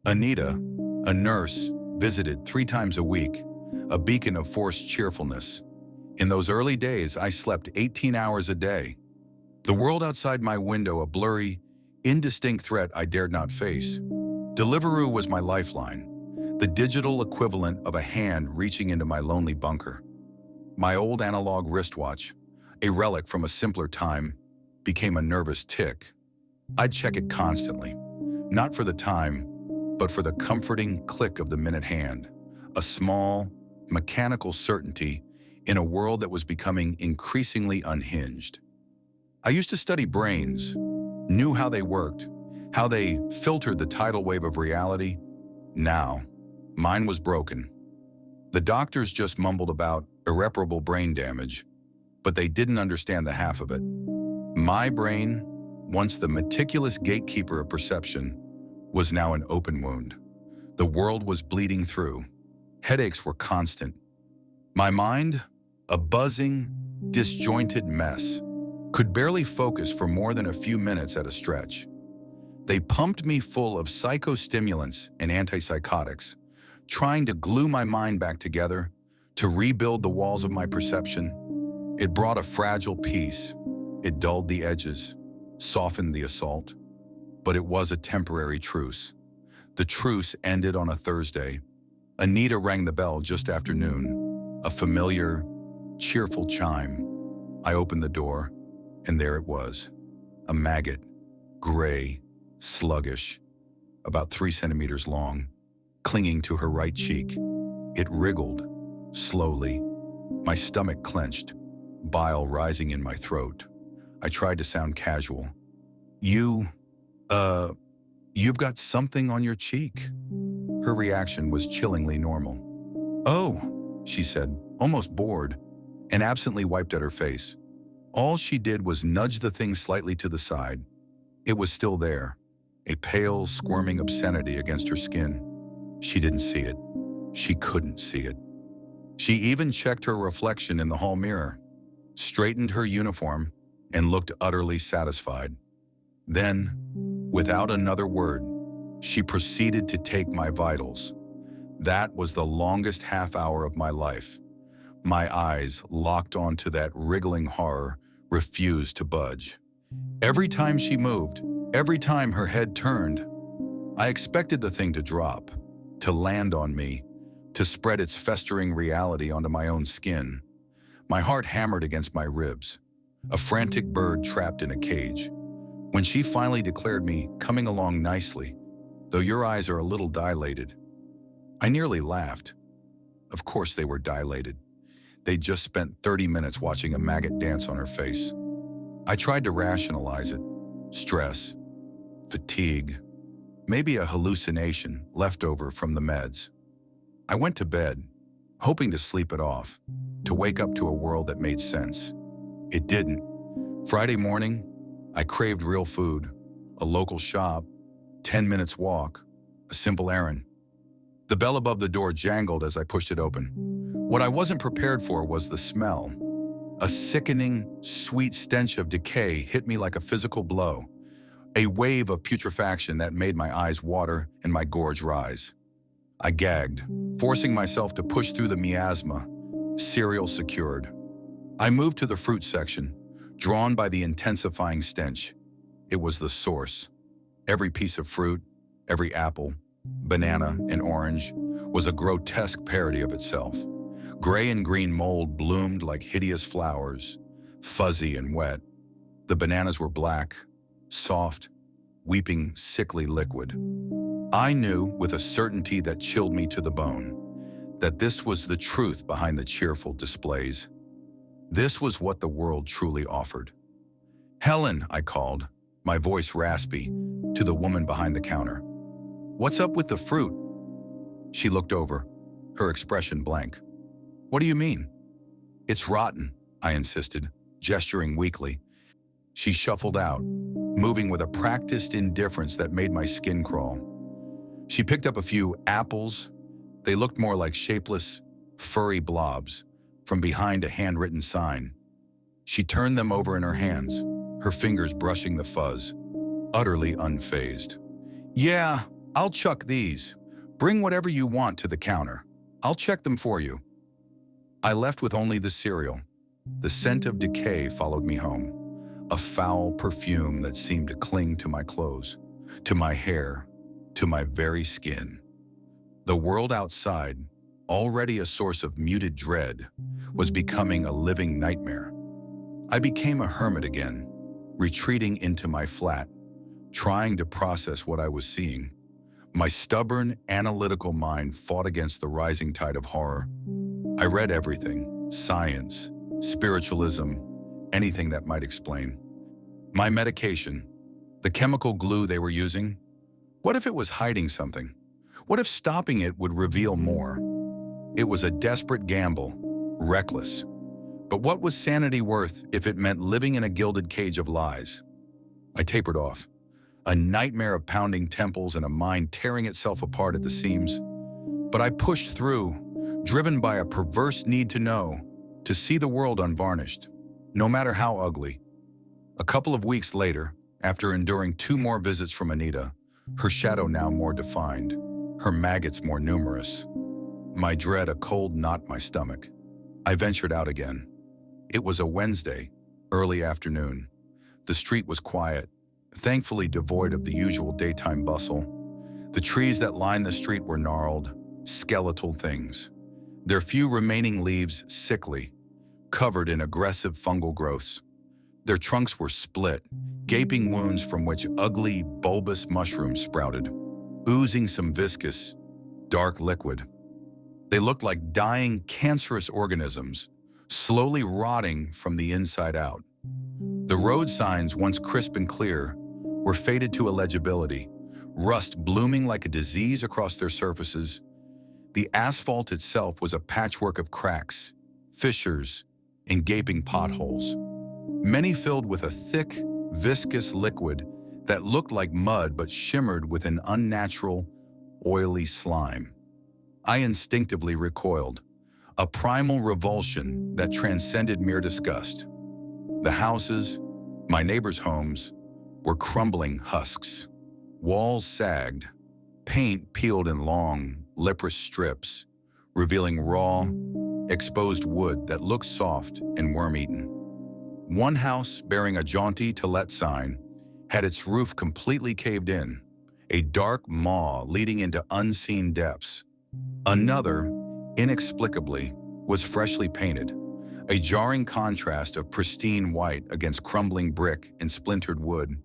Anita, a nurse, visited 3 times a week, a beacon of forced cheerfulness. In those early days, I slept 18 hours a day. The world outside my window a blurry, indistinct threat I dared not face. Deliveroo was my lifeline, the digital equivalent of a hand reaching into my lonely bunker. My old analog wristwatch, a relic from a simpler time, became a nervous tick. I'd check it constantly, not for the time, but for the comforting click of the minute hand, a small, mechanical certainty in a world that was becoming increasingly unhinged. I used to study brains, knew how they worked, how they filtered the tidal wave of reality. Now, mine was broken. The doctors just mumbled about irreparable brain damage, but they didn't understand the half of it. My brain, once the meticulous gatekeeper of perception, was now an open wound. The world was bleeding through. Headaches were constant. My mind, a buzzing, disjointed mess, could barely focus for more than a few minutes at a stretch. They pumped me full of psychostimulants and antipsychotics, trying to glue my mind back together, to rebuild the walls of my perception. It brought a fragile peace. It dulled the edges, softened the assault. But it was a temporary truce. The truce ended on a Thursday. Anita rang the bell just after noon, a familiar, cheerful chime. I opened the door, and there it was, a maggot, gray, sluggish, about 3 centimeters long, clinging to her right cheek. It wriggled, slowly. My stomach clenched, bile rising in my throat. I tried to sound casual. You've got something on your cheek." Her reaction was chillingly normal. "Oh," she said, almost bored, and absently wiped at her face. All she did was nudge the thing slightly to the side. It was still there, a pale, squirming obscenity against her skin. She didn't see it. She couldn't see it. She even checked her reflection in the hall mirror, straightened her uniform, and looked utterly satisfied. Then, without another word, she proceeded to take my vitals. That was the longest half hour of my life. My eyes, locked onto that wriggling horror, refused to budge. Every time she moved, every time her head turned, I expected the thing to drop, to land on me, to spread its festering reality onto my own skin. My heart hammered against my ribs, a frantic bird trapped in a cage. When she finally declared me coming along nicely, though your eyes are a little dilated, I nearly laughed. Of course they were dilated. They'd just spent 30 minutes watching a maggot dance on her face. I tried to rationalize it. Stress, fatigue, maybe a hallucination left over from the meds. I went to bed, hoping to sleep it off, to wake up to a world that made sense. It didn't. Friday morning, I craved real food, a local shop, 10 minutes walk, a simple errand. The bell above the door jangled as I pushed it open. What I wasn't prepared for was the smell. A sickening, sweet stench of decay hit me like a physical blow, a wave of putrefaction that made my eyes water and my gorge rise. I gagged, forcing myself to push through the miasma, cereal secured. I moved to the fruit section, drawn by the intensifying stench. It was the source. Every piece of fruit, every apple, banana, and orange was a grotesque parody of itself. Gray and green mold bloomed like hideous flowers, fuzzy and wet. The bananas were black, soft, weeping sickly liquid. I knew with a certainty that chilled me to the bone that this was the truth behind the cheerful displays. This was what the world truly offered. "Helen," I called, my voice raspy, to the woman behind the counter. "What's up with the fruit?" She looked over, her expression blank. "What do you mean?" "It's rotten," I insisted, gesturing weakly. She shuffled out, moving with a practiced indifference that made my skin crawl. She picked up a few apples. They looked more like shapeless, furry blobs from behind a handwritten sign. She turned them over in her hands, her fingers brushing the fuzz, utterly unfazed. "Yeah, I'll chuck these. Bring whatever you want to the counter. I'll check them for you." I left with only the cereal. The scent of decay followed me home, a foul perfume that seemed to cling to my clothes, to my hair, to my very skin. The world outside, already a source of muted dread, was becoming a living nightmare. I became a hermit again, retreating into my flat, trying to process what I was seeing. My stubborn, analytical mind fought against the rising tide of horror. I read everything: science, spiritualism, anything that might explain. My medication, the chemical glue they were using, what if it was hiding something? What if stopping it would reveal more? It was a desperate gamble, reckless. But what was sanity worth if it meant living in a gilded cage of lies? I tapered off, a nightmare of pounding temples and a mind tearing itself apart at the seams. But I pushed through, driven by a perverse need to know, to see the world unvarnished, no matter how ugly. A couple of weeks later, After enduring 2 more visits from Anita, her shadow now more defined, her maggots more numerous, my dread a cold knot in my stomach, I ventured out again. It was a Wednesday, early afternoon. The street was quiet, thankfully devoid of the usual daytime bustle. The trees that lined the street were gnarled, skeletal things, their few remaining leaves sickly, covered in aggressive fungal growths. Their trunks were split, gaping wounds from which ugly, bulbous mushrooms sprouted, oozing some viscous, dark liquid. They looked like dying, cancerous organisms, slowly rotting from the inside out. The road signs, once crisp and clear, were faded to illegibility, rust blooming like a disease across their surfaces. The asphalt itself was a patchwork of cracks, fissures, and gaping potholes, many filled with a thick, viscous liquid that looked like mud but shimmered with an unnatural, oily slime. I instinctively recoiled, a primal revulsion that transcended mere disgust. The houses, my neighbors' homes, were crumbling husks. Walls sagged, paint peeled in long, leprous strips, revealing raw, exposed wood that looked soft and worm-eaten. One house, bearing a jaunty "To Let" sign, had its roof completely caved in, a dark maw leading into unseen depths. Another, inexplicably, was freshly painted, a jarring contrast of pristine white against crumbling brick and splintered wood.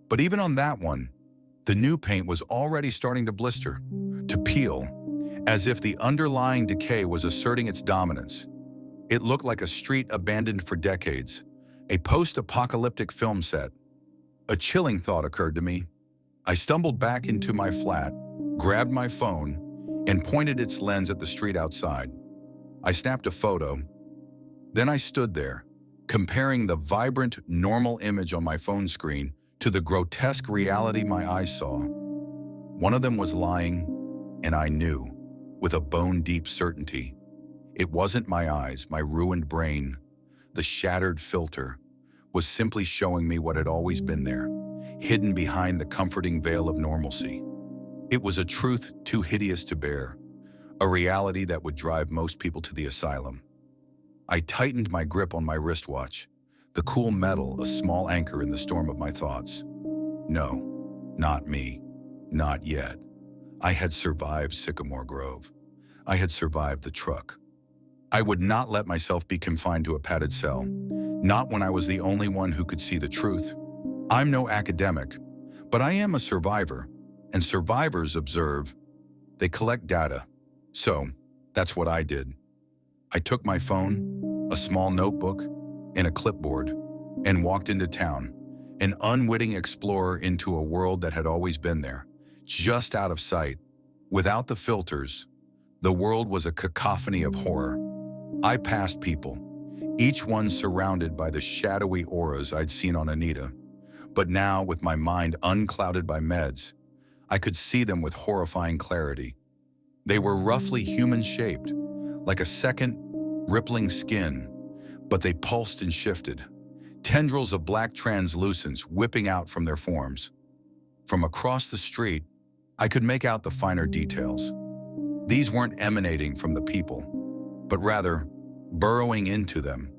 But even on that one, the new paint was already starting to blister, to peel, as if the underlying decay was asserting its dominance. It looked like a street abandoned for decades, a post-apocalyptic film set. A chilling thought occurred to me. I stumbled back into my flat, grabbed my phone, and pointed its lens at the street outside. I snapped a photo. Then I stood there, comparing the vibrant, normal image on my phone screen to the grotesque reality my eyes saw. One of them was lying, and I knew, with a bone-deep certainty. It wasn't my eyes, my ruined brain. The shattered filter was simply showing me what had always been there, hidden behind the comforting veil of normalcy. It was a truth too hideous to bear, a reality that would drive most people to the asylum. I tightened my grip on my wristwatch, the cool metal a small anchor in the storm of my thoughts. No, not me, not yet. I had survived Sycamore Grove. I had survived the truck. I would not let myself be confined to a padded cell, not when I was the only one who could see the truth. I'm no academic, but I am a survivor, and survivors observe. They collect data. So, that's what I did. I took my phone, a small notebook, and a clipboard, and walked into town, an unwitting explorer into a world that had always been there, just out of sight. Without the filters, the world was a cacophony of horror. I passed people, each one surrounded by the shadowy auras I'd seen on Anita. But now, with my mind unclouded by meds, I could see them with horrifying clarity. They were roughly human-shaped, like a second, rippling skin, but they pulsed and shifted, tendrils of black translucence whipping out from their forms. From across the street, I could make out the finer details. These weren't emanating from the people, but rather burrowing into them,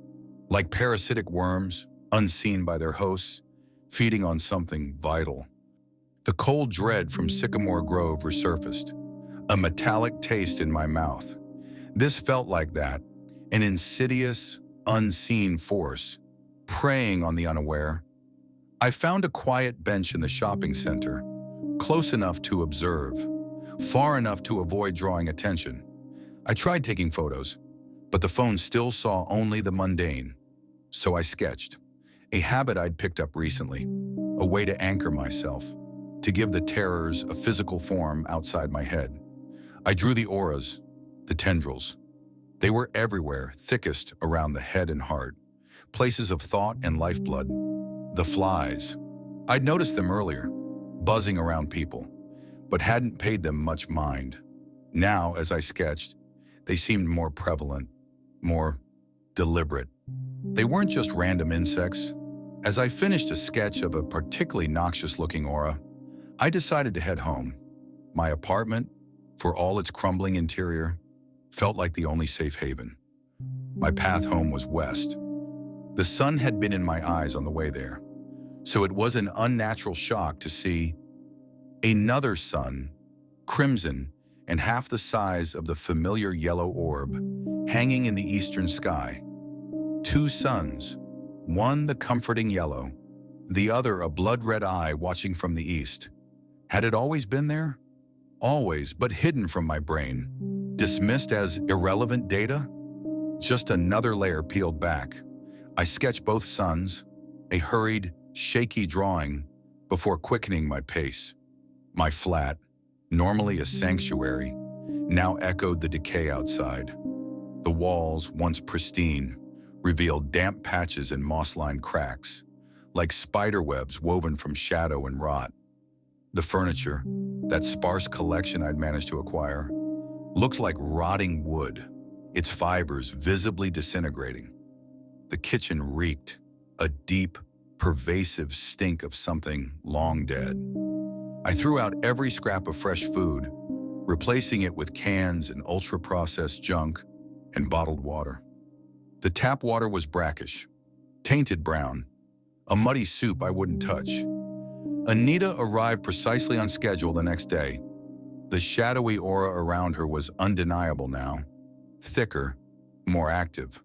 like parasitic worms, unseen by their hosts, feeding on something vital. The cold dread from Sycamore Grove resurfaced, a metallic taste in my mouth. This felt like that, an insidious, unseen force, preying on the unaware. I found a quiet bench in the shopping center, close enough to observe, far enough to avoid drawing attention. I tried taking photos, but the phone still saw only the mundane. So I sketched, a habit I'd picked up recently, a way to anchor myself, to give the terrors a physical form outside my head. I drew the auras, the tendrils. They were everywhere, thickest around the head and heart, places of thought and lifeblood. The flies. I'd noticed them earlier, buzzing around people, but hadn't paid them much mind. Now, as I sketched, they seemed more prevalent, more deliberate. They weren't just random insects. As I finished a sketch of a particularly noxious-looking aura, I decided to head home. My apartment, for all its crumbling interior, felt like the only safe haven. My path home was west. The sun had been in my eyes on the way there, so it was an unnatural shock to see another sun, crimson and half the size of the familiar yellow orb, hanging in the eastern sky. Two suns, one the comforting yellow, the other a blood-red eye watching from the east. Had it always been there? Always, but hidden from my brain. Dismissed as irrelevant data? Just another layer peeled back. I sketched both suns, a hurried, shaky drawing, before quickening my pace. My flat, normally a sanctuary, now echoed the decay outside. The walls, once pristine, revealed damp patches and moss-lined cracks, like spiderwebs woven from shadow and rot. The furniture, that sparse collection I'd managed to acquire, looked like rotting wood, its fibers visibly disintegrating. The kitchen reeked, a deep, pervasive stink of something long dead. I threw out every scrap of fresh food, replacing it with cans and ultra-processed junk and bottled water. The tap water was brackish, tainted brown, a muddy soup I wouldn't touch. Anita arrived precisely on schedule the next day. The shadowy aura around her was undeniable now, thicker, more active,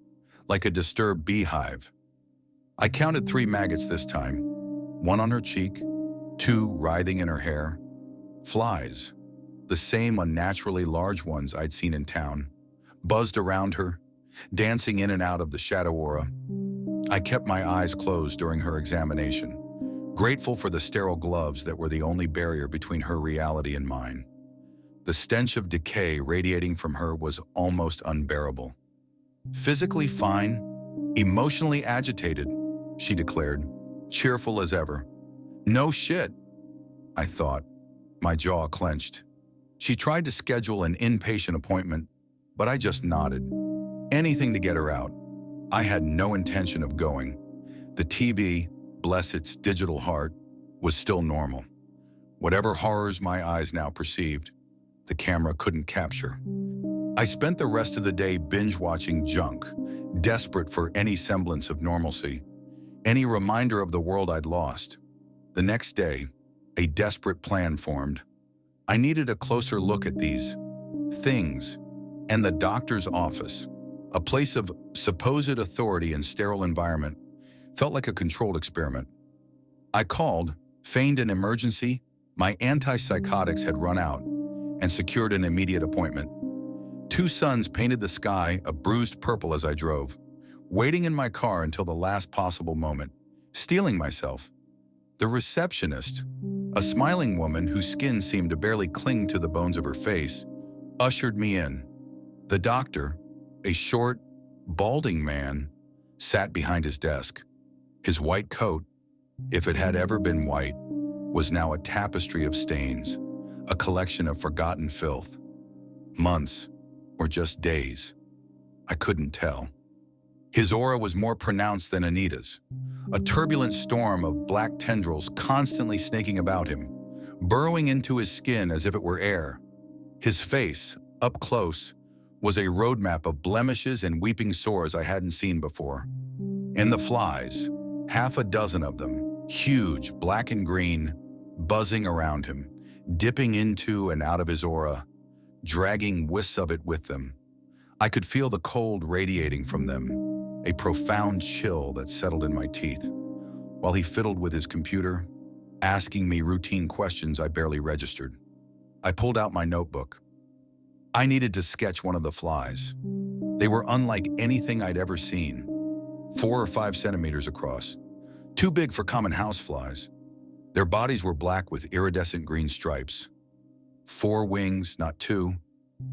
like a disturbed beehive. I counted 3 maggots this time, one on her cheek, 2 writhing in her hair. Flies, the same unnaturally large ones I'd seen in town, buzzed around her, dancing in and out of the shadow aura. I kept my eyes closed during her examination, grateful for the sterile gloves that were the only barrier between her reality and mine. The stench of decay radiating from her was almost unbearable. Physically fine, emotionally agitated, she declared, cheerful as ever. No shit, I thought, my jaw clenched. She tried to schedule an inpatient appointment, but I just nodded. Anything to get her out. I had no intention of going. The TV, bless its digital heart, was still normal. Whatever horrors my eyes now perceived, the camera couldn't capture. I spent the rest of the day binge-watching junk, desperate for any semblance of normalcy, any reminder of the world I'd lost. The next day, a desperate plan formed. I needed a closer look at these things, and the doctor's office, a place of supposed authority and sterile environment, felt like a controlled experiment. I called, feigned an emergency, my antipsychotics had run out, and secured an immediate appointment. 2 suns painted the sky a bruised purple as I drove, waiting in my car until the last possible moment, steeling myself. The receptionist, a smiling woman whose skin seemed to barely cling to the bones of her face, ushered me in. The doctor, a short, balding man, sat behind his desk. His white coat, if it had ever been white, was now a tapestry of stains, a collection of forgotten filth. Months, or just days. I couldn't tell. His aura was more pronounced than Anita's, a turbulent storm of black tendrils constantly snaking about him, burrowing into his skin as if it were air. His face, up close, was a roadmap of blemishes and weeping sores I hadn't seen before. And the flies, half a dozen of them, huge, black and green, buzzing around him, dipping into and out of his aura, dragging wisps of it with them. I could feel the cold radiating from them, a profound chill that settled in my teeth, while he fiddled with his computer, asking me routine questions I barely registered. I pulled out my notebook. I needed to sketch one of the flies. They were unlike anything I'd ever seen, 4 or 5 centimeters across, too big for common houseflies. Their bodies were black with iridescent green stripes. 4 wings, not 2,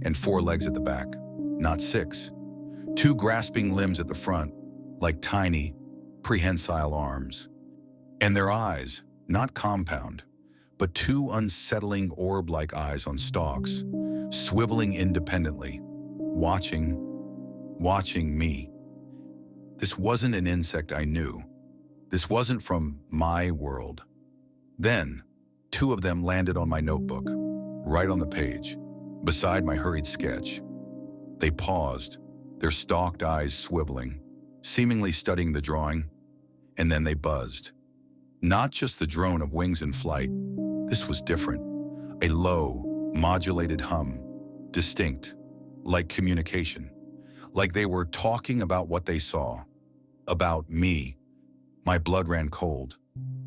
and 4 legs at the back, not 6. 2 grasping limbs at the front, like tiny, prehensile arms. And their eyes, not compound, but 2 unsettling orb-like eyes on stalks, swiveling independently, watching me. This wasn't an insect I knew. This wasn't from my world. Then, two of them landed on my notebook, right on the page, beside my hurried sketch. They paused, their stalked eyes swiveling, seemingly studying the drawing, and then they buzzed. Not just the drone of wings in flight. This was different. A low, modulated hum, distinct, like communication. Like they were talking about what they saw, about me. My blood ran cold.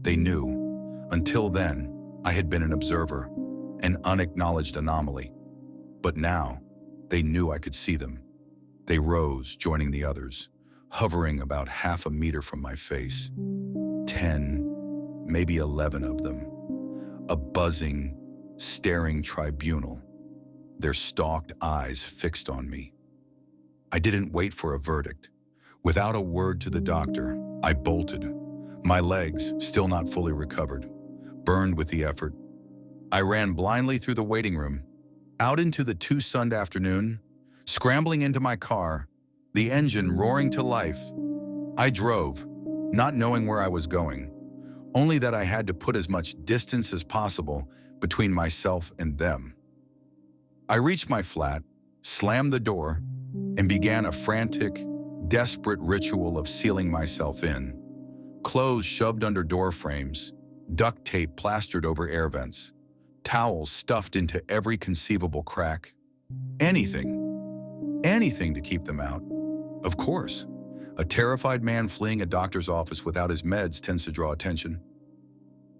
They knew. Until then, I had been an observer, an unacknowledged anomaly. But now, they knew I could see them. They rose, joining the others, hovering about half a meter from my face. 10, maybe 11 of them. A buzzing, staring tribunal, their stalked eyes fixed on me. I didn't wait for a verdict. Without a word to the doctor, I bolted. My legs, still not fully recovered, burned with the effort. I ran blindly through the waiting room, out into the too-sunned afternoon, scrambling into my car, the engine roaring to life. I drove, not knowing where I was going, only that I had to put as much distance as possible between myself and them. I reached my flat, slammed the door, and began a frantic, desperate ritual of sealing myself in. Clothes shoved under door frames, duct tape plastered over air vents, towels stuffed into every conceivable crack. Anything to keep them out. Of course, a terrified man fleeing a doctor's office without his meds tends to draw attention.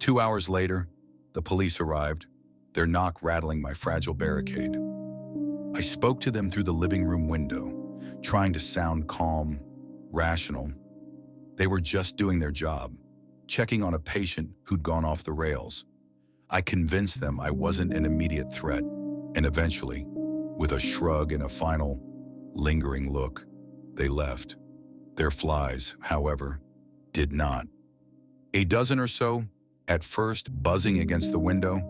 2 hours later, the police arrived, their knock rattling my fragile barricade. I spoke to them through the living room window, trying to sound calm, rational. They were just doing their job, checking on a patient who'd gone off the rails. I convinced them I wasn't an immediate threat, and eventually, with a shrug and a final, lingering look, they left. Their flies, however, did not. A dozen or so, at first buzzing against the window,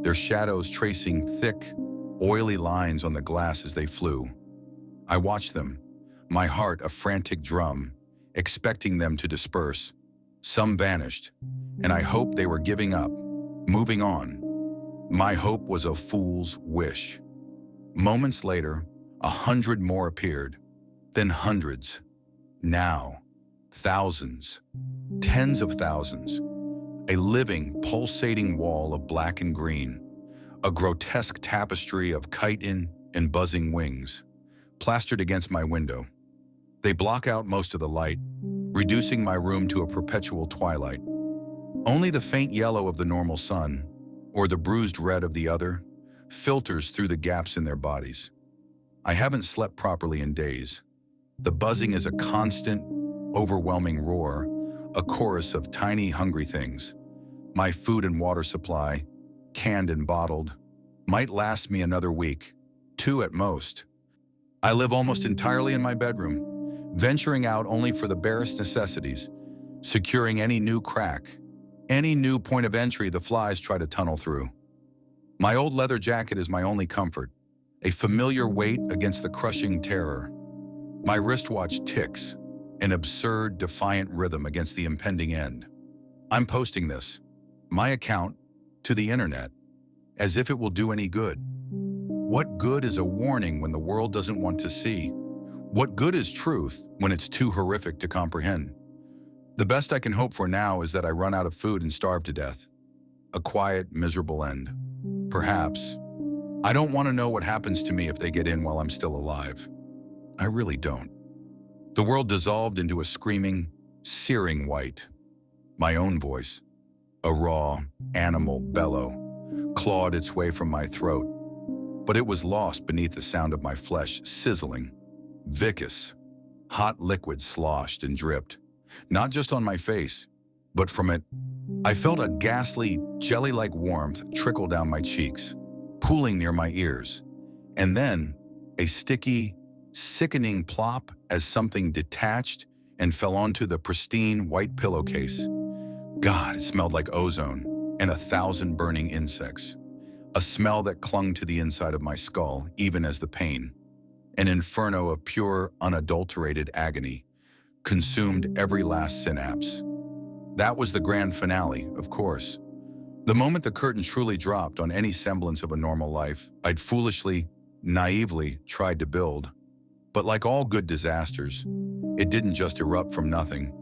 their shadows tracing thick, oily lines on the glass as they flew. I watched them, my heart a frantic drum, expecting them to disperse. Some vanished, and I hoped they were giving up, moving on. My hope was a fool's wish. Moments later, 100 more appeared, then hundreds. Now, thousands, tens of thousands. A living, pulsating wall of black and green, a grotesque tapestry of chitin and buzzing wings, plastered against my window. They block out most of the light, reducing my room to a perpetual twilight. Only the faint yellow of the normal sun, or the bruised red of the other, filters through the gaps in their bodies. I haven't slept properly in days. The buzzing is a constant, overwhelming roar, a chorus of tiny, hungry things. My food and water supply, canned and bottled, might last me another week, 2 at most. I live almost entirely in my bedroom, venturing out only for the barest necessities, securing any new crack, any new point of entry the flies try to tunnel through. My old leather jacket is my only comfort, a familiar weight against the crushing terror. My wristwatch ticks, an absurd, defiant rhythm against the impending end. I'm posting this, my account, to the internet, as if it will do any good. What good is a warning when the world doesn't want to see? What good is truth when it's too horrific to comprehend? The best I can hope for now is that I run out of food and starve to death. A quiet, miserable end. Perhaps. I don't want to know what happens to me if they get in while I'm still alive. I really don't. The world dissolved into a screaming, searing white. My own voice, a raw, animal bellow, clawed its way from my throat, but it was lost beneath the sound of my flesh sizzling. Viscous, hot liquid sloshed and dripped, not just on my face, but from it. I felt a ghastly, jelly-like warmth trickle down my cheeks, pooling near my ears, and then a sticky, sickening plop as something detached and fell onto the pristine white pillowcase. God, it smelled like ozone and 1,000 burning insects. A smell that clung to the inside of my skull, even as the pain, an inferno of pure, unadulterated agony, consumed every last synapse. That was the grand finale, of course. The moment the curtain truly dropped on any semblance of a normal life I'd foolishly, naively tried to build. But like all good disasters, it didn't just erupt from nothing.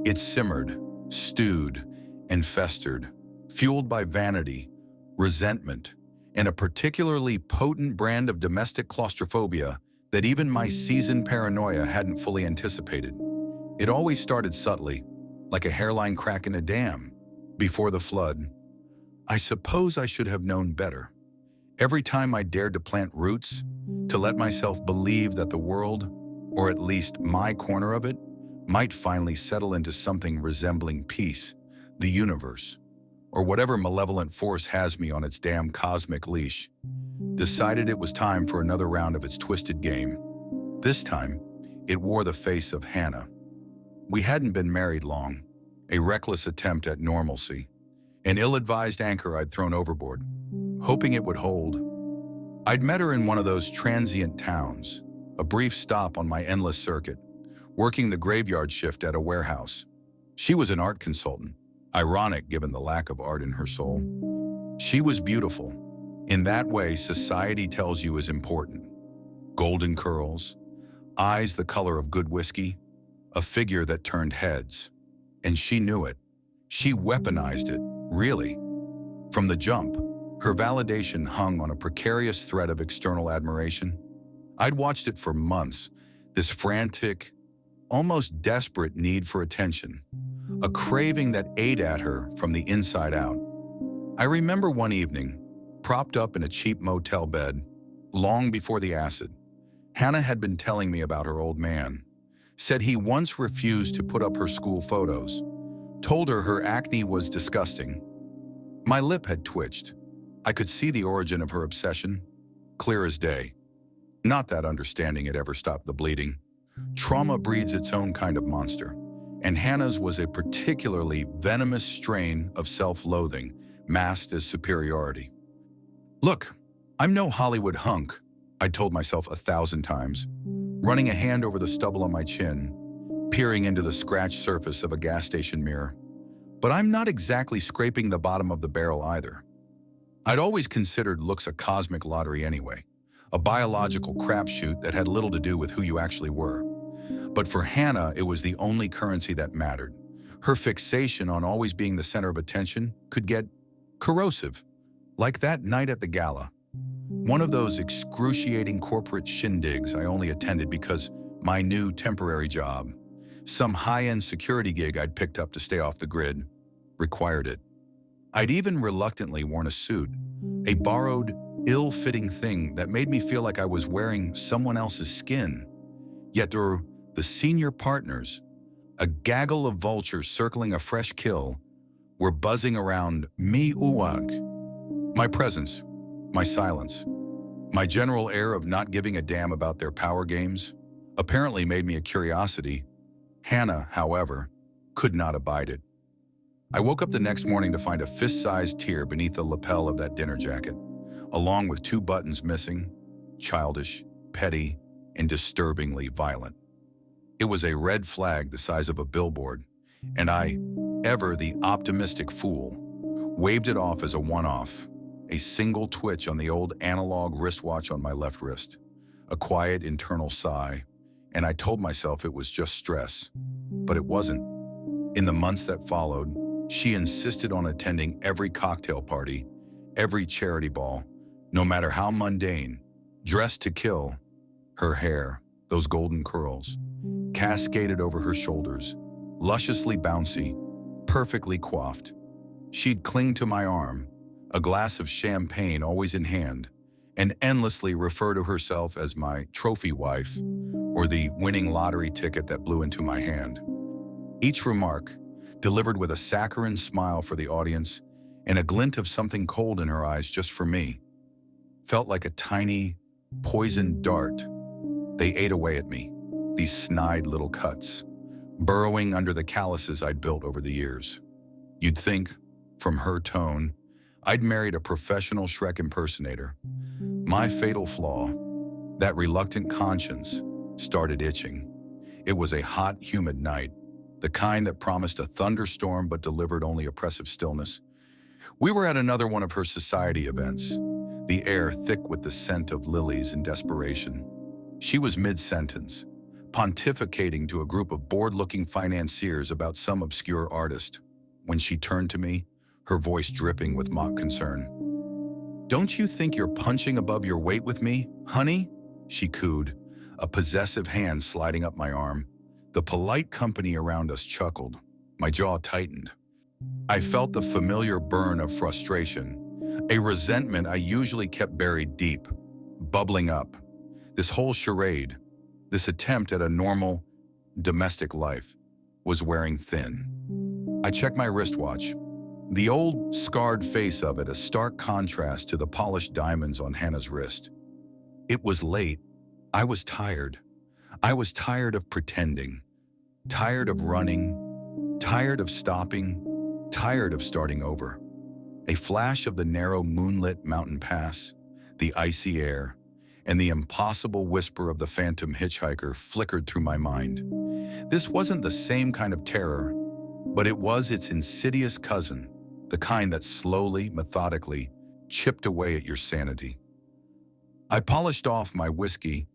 It simmered, stewed, and festered, fueled by vanity, resentment, and a particularly potent brand of domestic claustrophobia that even my seasoned paranoia hadn't fully anticipated. It always started subtly, like a hairline crack in a dam, before the flood. I suppose I should have known better. Every time I dared to plant roots, to let myself believe that the world, or at least my corner of it, might finally settle into something resembling peace, the universe, or whatever malevolent force has me on its damn cosmic leash, decided it was time for another round of its twisted game. This time, it wore the face of Hannah. We hadn't been married long, a reckless attempt at normalcy, an ill-advised anchor I'd thrown overboard, hoping it would hold. I'd met her in one of those transient towns, a brief stop on my endless circuit, working the graveyard shift at a warehouse. She was an art consultant, ironic given the lack of art in her soul. She was beautiful, in that way society tells you is important. Golden curls, eyes the color of good whiskey, a figure that turned heads. And she knew it. She weaponized it, really. From the jump, her validation hung on a precarious thread of external admiration. I'd watched it for months, this frantic, almost desperate need for attention, a craving that ate at her from the inside out. I remember one evening, propped up in a cheap motel bed, long before the acid, Hannah had been telling me about her old man, said he once refused to put up her school photos, told her acne was disgusting. My lip had twitched. I could see the origin of her obsession, clear as day. Not that understanding it ever stopped the bleeding. Trauma breeds its own kind of monster, and Hannah's was a particularly venomous strain of self-loathing, masked as superiority. Look, I'm no Hollywood hunk, I told myself 1,000 times, running a hand over the stubble on my chin, peering into the scratched surface of a gas station mirror. But I'm not exactly scraping the bottom of the barrel either. I'd always considered looks a cosmic lottery anyway, a biological crapshoot that had little to do with who you actually were. But for Hannah, it was the only currency that mattered. Her fixation on always being the center of attention could get corrosive, like that night at the gala. One of those excruciating corporate shindigs I only attended because my new temporary job, some high-end security gig I'd picked up to stay off the grid, required it. I'd even reluctantly worn a suit, a borrowed, ill-fitting thing that made me feel like I was wearing someone else's skin. Yet the senior partners, a gaggle of vultures circling a fresh kill, were buzzing around me uwank. My presence, my silence, my general air of not giving a damn about their power games apparently made me a curiosity. Hannah, however, could not abide it. I woke up the next morning to find a fist-sized tear beneath the lapel of that dinner jacket, along with 2 buttons missing, childish, petty, and disturbingly violent. It was a red flag the size of a billboard, and I, ever the optimistic fool, waved it off as a one-off, a single twitch on the old analog wristwatch on my left wrist, a quiet internal sigh, and I told myself it was just stress. But it wasn't. In the months that followed, she insisted on attending every cocktail party, every charity ball, no matter how mundane, dressed to kill. Her hair, those golden curls, cascaded over her shoulders, lusciously bouncy, perfectly coiffed. She'd cling to my arm, a glass of champagne always in hand, and endlessly refer to herself as my trophy wife or the winning lottery ticket that blew into my hand. Each remark, delivered with a saccharine smile for the audience and a glint of something cold in her eyes just for me, felt like a tiny, poisoned dart. They ate away at me, these snide little cuts, burrowing under the calluses I'd built over the years. You'd think, from her tone, I'd married a professional Shrek impersonator. My fatal flaw, that reluctant conscience, started itching. It was a hot, humid night, the kind that promised a thunderstorm but delivered only oppressive stillness. We were at another one of her society events, the air thick with the scent of lilies and desperation. She was mid-sentence, pontificating to a group of bored-looking financiers about some obscure artist, when she turned to me, her voice dripping with mock concern. "Don't you think you're punching above your weight with me, honey?" she cooed, a possessive hand sliding up my arm. The polite company around us chuckled. My jaw tightened. I felt the familiar burn of frustration, a resentment I usually kept buried deep, bubbling up. This whole charade, this attempt at a normal, domestic life, was wearing thin. I checked my wristwatch. The old, scarred face of it a stark contrast to the polished diamonds on Hannah's wrist. It was late. I was tired. I was tired of pretending, tired of running, tired of stopping, tired of starting over. A flash of the narrow moonlit mountain pass, the icy air, and the impossible whisper of the phantom hitchhiker flickered through my mind. This wasn't the same kind of terror, but it was its insidious cousin, the kind that slowly, methodically, chipped away at your sanity. I polished off my whiskey,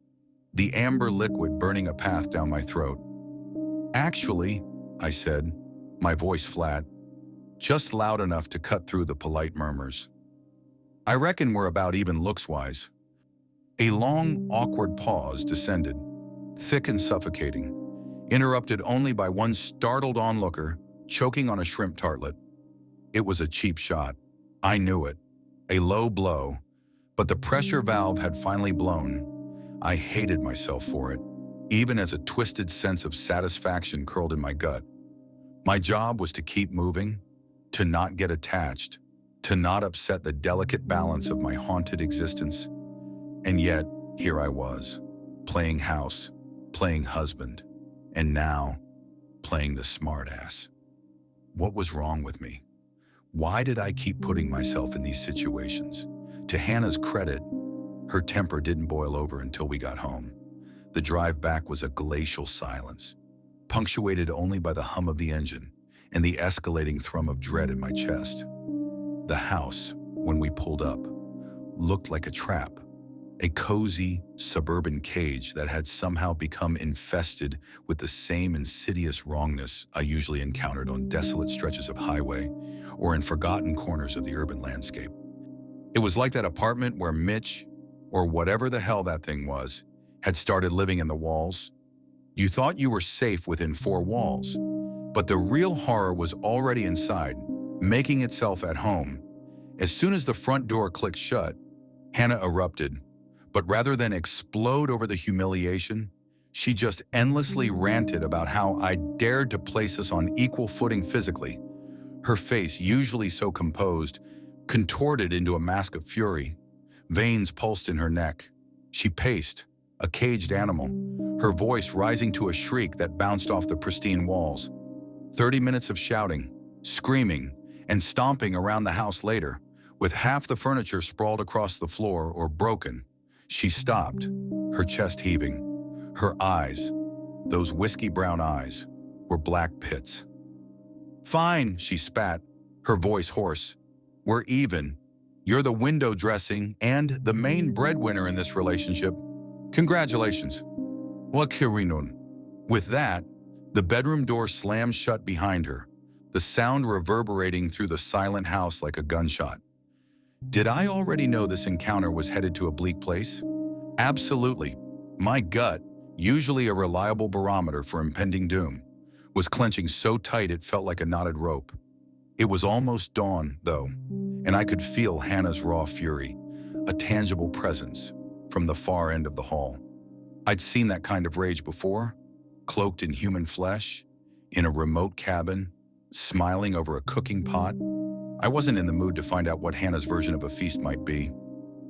the amber liquid burning a path down my throat. "Actually," I said, my voice flat, just loud enough to cut through the polite murmurs, "I reckon we're about even looks-wise." A long, awkward pause descended, thick and suffocating, interrupted only by one startled onlooker choking on a shrimp tartlet. It was a cheap shot. I knew it. A low blow, but the pressure valve had finally blown. I hated myself for it, even as a twisted sense of satisfaction curled in my gut. My job was to keep moving, to not get attached, to not upset the delicate balance of my haunted existence. And yet, here I was, playing house, playing husband, and now, playing the smartass. What was wrong with me? Why did I keep putting myself in these situations? To Hannah's credit, her temper didn't boil over until we got home. The drive back was a glacial silence, punctuated only by the hum of the engine and the escalating thrum of dread in my chest. The house, when we pulled up, looked like a trap, a cozy, suburban cage that had somehow become infested with the same insidious wrongness I usually encountered on desolate stretches of highway or in forgotten corners of the urban landscape. It was like that apartment where Mitch, or whatever the hell that thing was, had started living in the walls. You thought you were safe within four walls, but the real horror was already inside, making itself at home. As soon as the front door clicked shut, Hannah erupted, but rather than explode over the humiliation, she just endlessly ranted about how I dared to place us on equal footing physically. Her face, usually so composed, contorted into a mask of fury. Veins pulsed in her neck. She paced, a caged animal, her voice rising to a shriek that bounced off the pristine walls. 30 minutes of shouting, screaming, and stomping around the house later, with half the furniture sprawled across the floor or broken, she stopped, her chest heaving. Her eyes, those whiskey-brown eyes, were black pits. "Fine," she spat, her voice hoarse. "We're even. You're the window dressing and the main breadwinner in this relationship. Congratulations." What kirinun? With that, the bedroom door slammed shut behind her, the sound reverberating through the silent house like a gunshot. Did I already know this encounter was headed to a bleak place? Absolutely. My gut, usually a reliable barometer for impending doom, was clenching so tight it felt like a knotted rope. It was almost dawn, though, and I could feel Hannah's raw fury, a tangible presence, from the far end of the hall. I'd seen that kind of rage before, cloaked in human flesh, in a remote cabin, smiling over a cooking pot. I wasn't in the mood to find out what Hannah's version of a feast might be.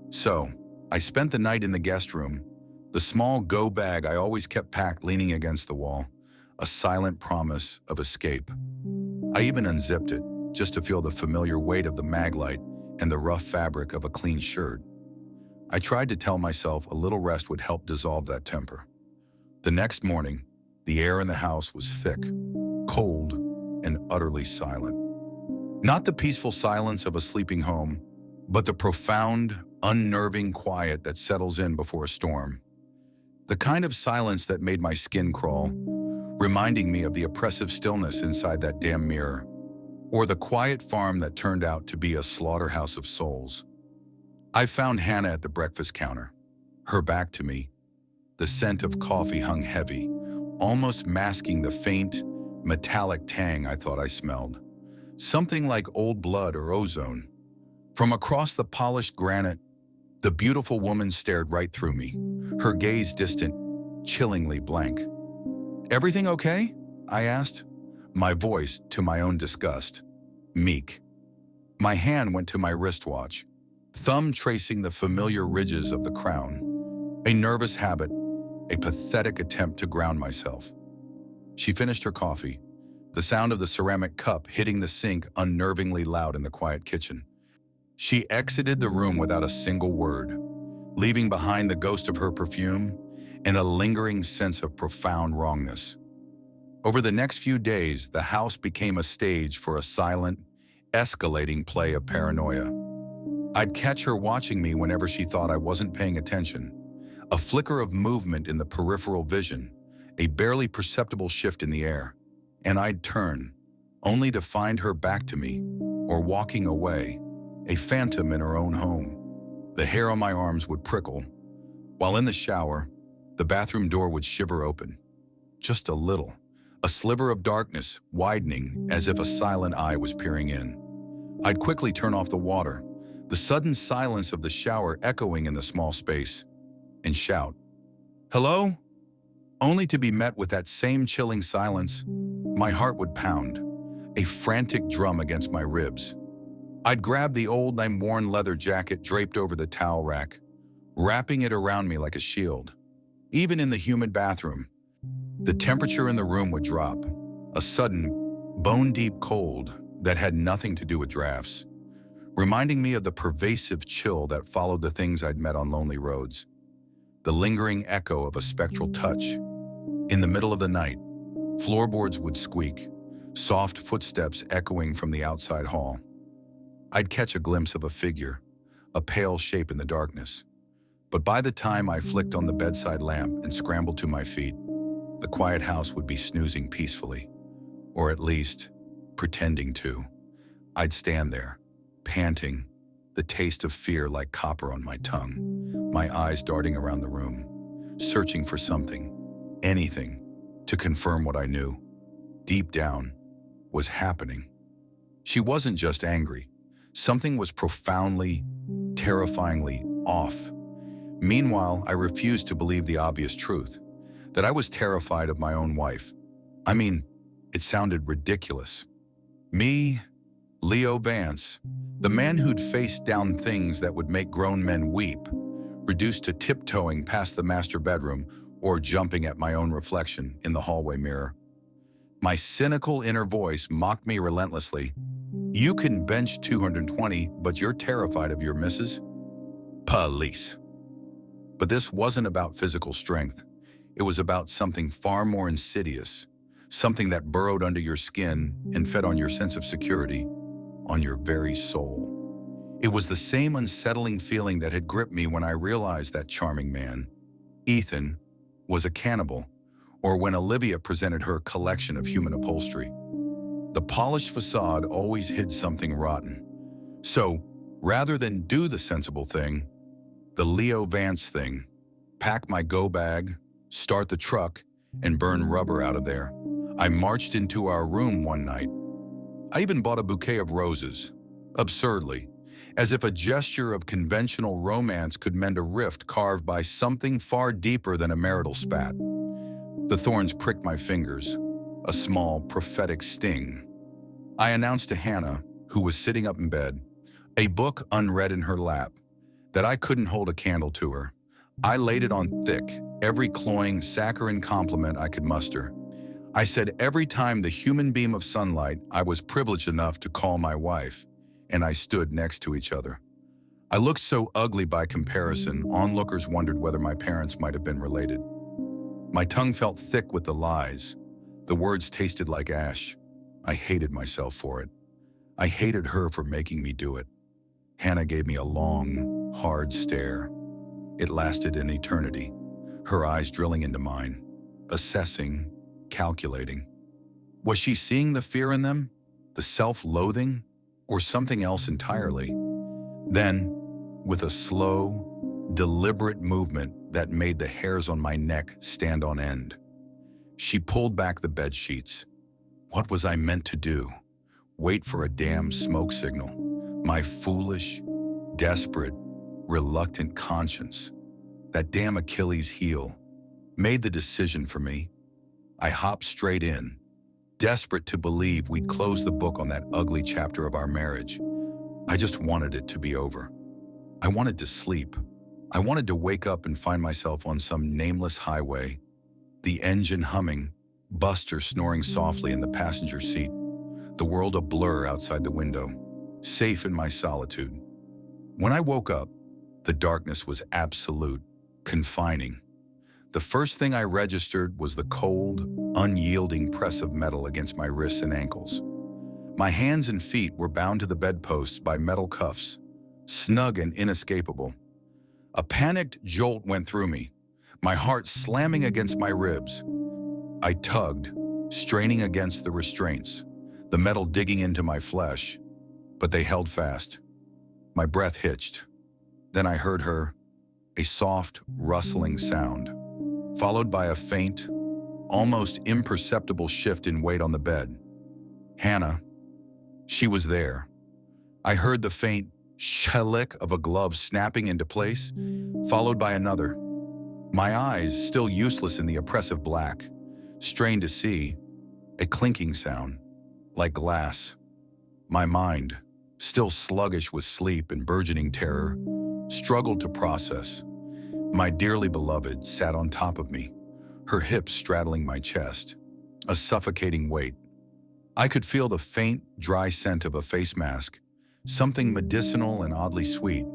So, I spent the night in the guest room, the small go bag I always kept packed leaning against the wall, a silent promise of escape. I even unzipped it, just to feel the familiar weight of the mag light and the rough fabric of a clean shirt. I tried to tell myself a little rest would help dissolve that temper. The next morning, the air in the house was thick, cold and utterly silent. Not the peaceful silence of a sleeping home, but the profound, unnerving quiet that settles in before a storm. The kind of silence that made my skin crawl, reminding me of the oppressive stillness inside that damn mirror, or the quiet farm that turned out to be a slaughterhouse of souls. I found Hannah at the breakfast counter, her back to me. The scent of coffee hung heavy, almost masking the faint, metallic tang I thought I smelled. Something like old blood or ozone. From across the polished granite, the beautiful woman stared right through me, her gaze distant, chillingly blank. "Everything okay?" I asked, my voice, to my own disgust, meek. My hand went to my wristwatch, thumb tracing the familiar ridges of the crown. A nervous habit, a pathetic attempt to ground myself. She finished her coffee, the sound of the ceramic cup hitting the sink unnervingly loud in the quiet kitchen. She exited the room without a single word, leaving behind the ghost of her perfume and a lingering sense of profound wrongness. Over the next few days, the house became a stage for a silent, escalating play of paranoia. I'd catch her watching me whenever she thought I wasn't paying attention, a flicker of movement in the peripheral vision, a barely perceptible shift in the air, and I'd turn, only to find her back to me, or walking away, a phantom in her own home. The hair on my arms would prickle, while in the shower, the bathroom door would shiver open. Just a little, a sliver of darkness widening as if a silent eye was peering in. I'd quickly turn off the water, the sudden silence of the shower echoing in the small space, and shout, "Hello?" Only to be met with that same chilling silence. My heart would pound, a frantic drum against my ribs. I'd grab the old time-worn leather jacket draped over the towel rack, wrapping it around me like a shield. Even in the humid bathroom, the temperature in the room would drop, a sudden, bone-deep cold that had nothing to do with drafts, reminding me of the pervasive chill that followed the things I'd met on lonely roads. The lingering echo of a spectral touch. In the middle of the night, floorboards would squeak, soft footsteps echoing from the outside hall. I'd catch a glimpse of a figure, a pale shape in the darkness. But by the time I flicked on the bedside lamp and scrambled to my feet, the quiet house would be snoozing peacefully, or at least pretending to. I'd stand there, panting, the taste of fear like copper on my tongue, my eyes darting around the room, searching for something, anything, to confirm what I knew, deep down, was happening. She wasn't just angry. Something was profoundly, terrifyingly off. Meanwhile, I refused to believe the obvious truth, that I was terrified of my own wife. I mean, it sounded ridiculous. Me, Leo Vance, the man who'd faced down things that would make grown men weep, reduced to tiptoeing past the master bedroom or jumping at my own reflection in the hallway mirror. My cynical inner voice mocked me relentlessly. "You can bench 220, but you're terrified of your missus?" Police. But this wasn't about physical strength. It was about something far more insidious, something that burrowed under your skin and fed on your sense of security, on your very soul. It was the same unsettling feeling that had gripped me when I realized that charming man, Ethan, was a cannibal, or when Olivia presented her collection of human upholstery. The polished facade always hid something rotten. So, rather than do the sensible thing, the Leo Vance thing, pack my go bag, start the truck, and burn rubber out of there, I marched into our room one night. I even bought a bouquet of roses, absurdly, as if a gesture of conventional romance could mend a rift carved by something far deeper than a marital spat. The thorns pricked my fingers, a small, prophetic sting. I announced to Hannah, who was sitting up in bed, a book unread in her lap, that I couldn't hold a candle to her. I laid it on thick, every cloying, saccharine compliment I could muster. I said every time the human beam of sunlight I was privileged enough to call my wife, and I stood next to each other. I looked so ugly by comparison, onlookers wondered whether my parents might have been related. My tongue felt thick with the lies. The words tasted like ash. I hated myself for it. I hated her for making me do it. Hannah gave me a long, hard stare. It lasted an eternity, her eyes drilling into mine, assessing, calculating. Was she seeing the fear in them, the self-loathing, or something else entirely? Then, with a slow, deliberate movement that made the hairs on my neck stand on end, she pulled back the bed sheets. What was I meant to do? Wait for a damn smoke signal? My foolish, desperate, reluctant conscience, that damn Achilles heel, made the decision for me. I hopped straight in, desperate to believe we'd close the book on that ugly chapter of our marriage. I just wanted it to be over. I wanted to sleep. I wanted to wake up and find myself on some nameless highway, the engine humming, Buster snoring softly in the passenger seat, the world a blur outside the window, safe in my solitude. When I woke up, the darkness was absolute, confining. The first thing I registered was the cold, unyielding press of metal against my wrists and ankles. My hands and feet were bound to the bedposts by metal cuffs, snug and inescapable. A panicked jolt went through me, my heart slamming against my ribs. I tugged, straining against the restraints, the metal digging into my flesh, but they held fast. My breath hitched. Then I heard her, a soft, rustling sound, followed by a faint, almost imperceptible shift in weight on the bed. Hannah. She was there. I heard the faint shlick of a glove snapping into place, followed by another. My eyes, still useless in the oppressive black, strained to see, a clinking sound, like glass. My mind, still sluggish with sleep and burgeoning terror, struggled to process. My dearly beloved sat on top of me, her hips straddling my chest, a suffocating weight. I could feel the faint, dry scent of a face mask, something medicinal and oddly sweet,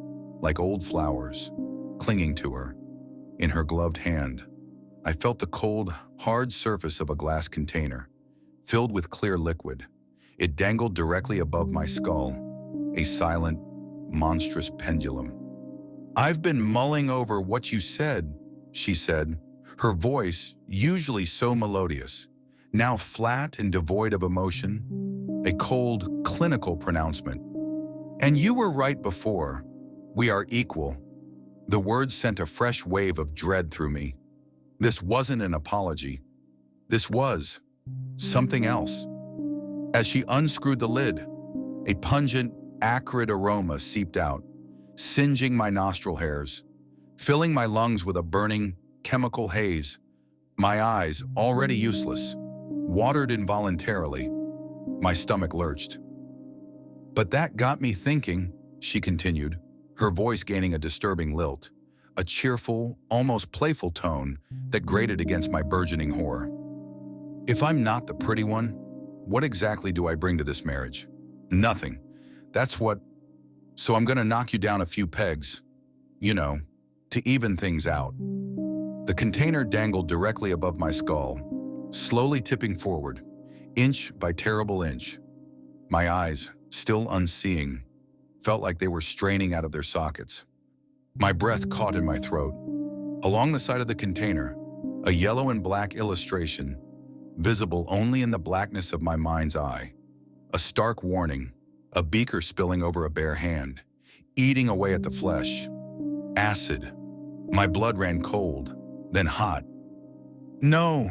like old flowers, clinging to her. In her gloved hand, I felt the cold, hard surface of a glass container, filled with clear liquid. It dangled directly above my skull, a silent, monstrous pendulum. "I've been mulling over what you said," she said, her voice, usually so melodious, now flat and devoid of emotion, a cold, clinical pronouncement. "And you were right before. We are equal." The words sent a fresh wave of dread through me. This wasn't an apology. This was something else. As she unscrewed the lid, a pungent, acrid aroma seeped out, singeing my nostril hairs, filling my lungs with a burning, chemical haze. My eyes, already useless, watered involuntarily. My stomach lurched. "But that got me thinking," she continued, her voice gaining a disturbing lilt, a cheerful, almost playful tone that grated against my burgeoning horror. "If I'm not the pretty one, what exactly do I bring to this marriage? Nothing. That's what... So I'm gonna knock you down a few pegs, you know, to even things out." The container dangled directly above my skull, slowly tipping forward, inch by terrible inch. My eyes, still unseeing, felt like they were straining out of their sockets. My breath caught in my throat. Along the side of the container, a yellow and black illustration, visible only in the blackness of my mind's eye. A stark warning, a beaker spilling over a bare hand, eating away at the flesh. Acid. My blood ran cold, then hot. "No,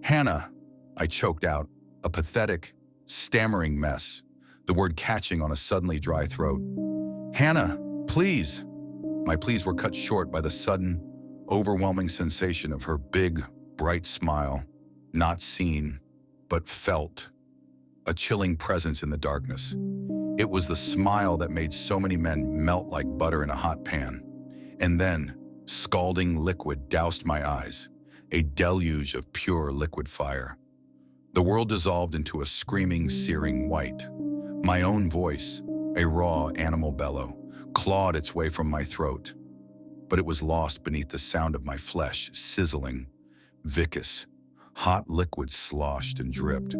Hannah," I choked out, a pathetic, stammering mess, the word catching on a suddenly dry throat. "Hannah, please." My pleas were cut short by the sudden, overwhelming sensation of her big, bright smile, not seen, but felt, a chilling presence in the darkness. It was the smile that made so many men melt like butter in a hot pan. And then, scalding liquid doused my eyes, a deluge of pure liquid fire. The world dissolved into a screaming, searing white. My own voice, a raw animal bellow, clawed its way from my throat. But it was lost beneath the sound of my flesh sizzling, viscous, Hot liquid sloshed and dripped,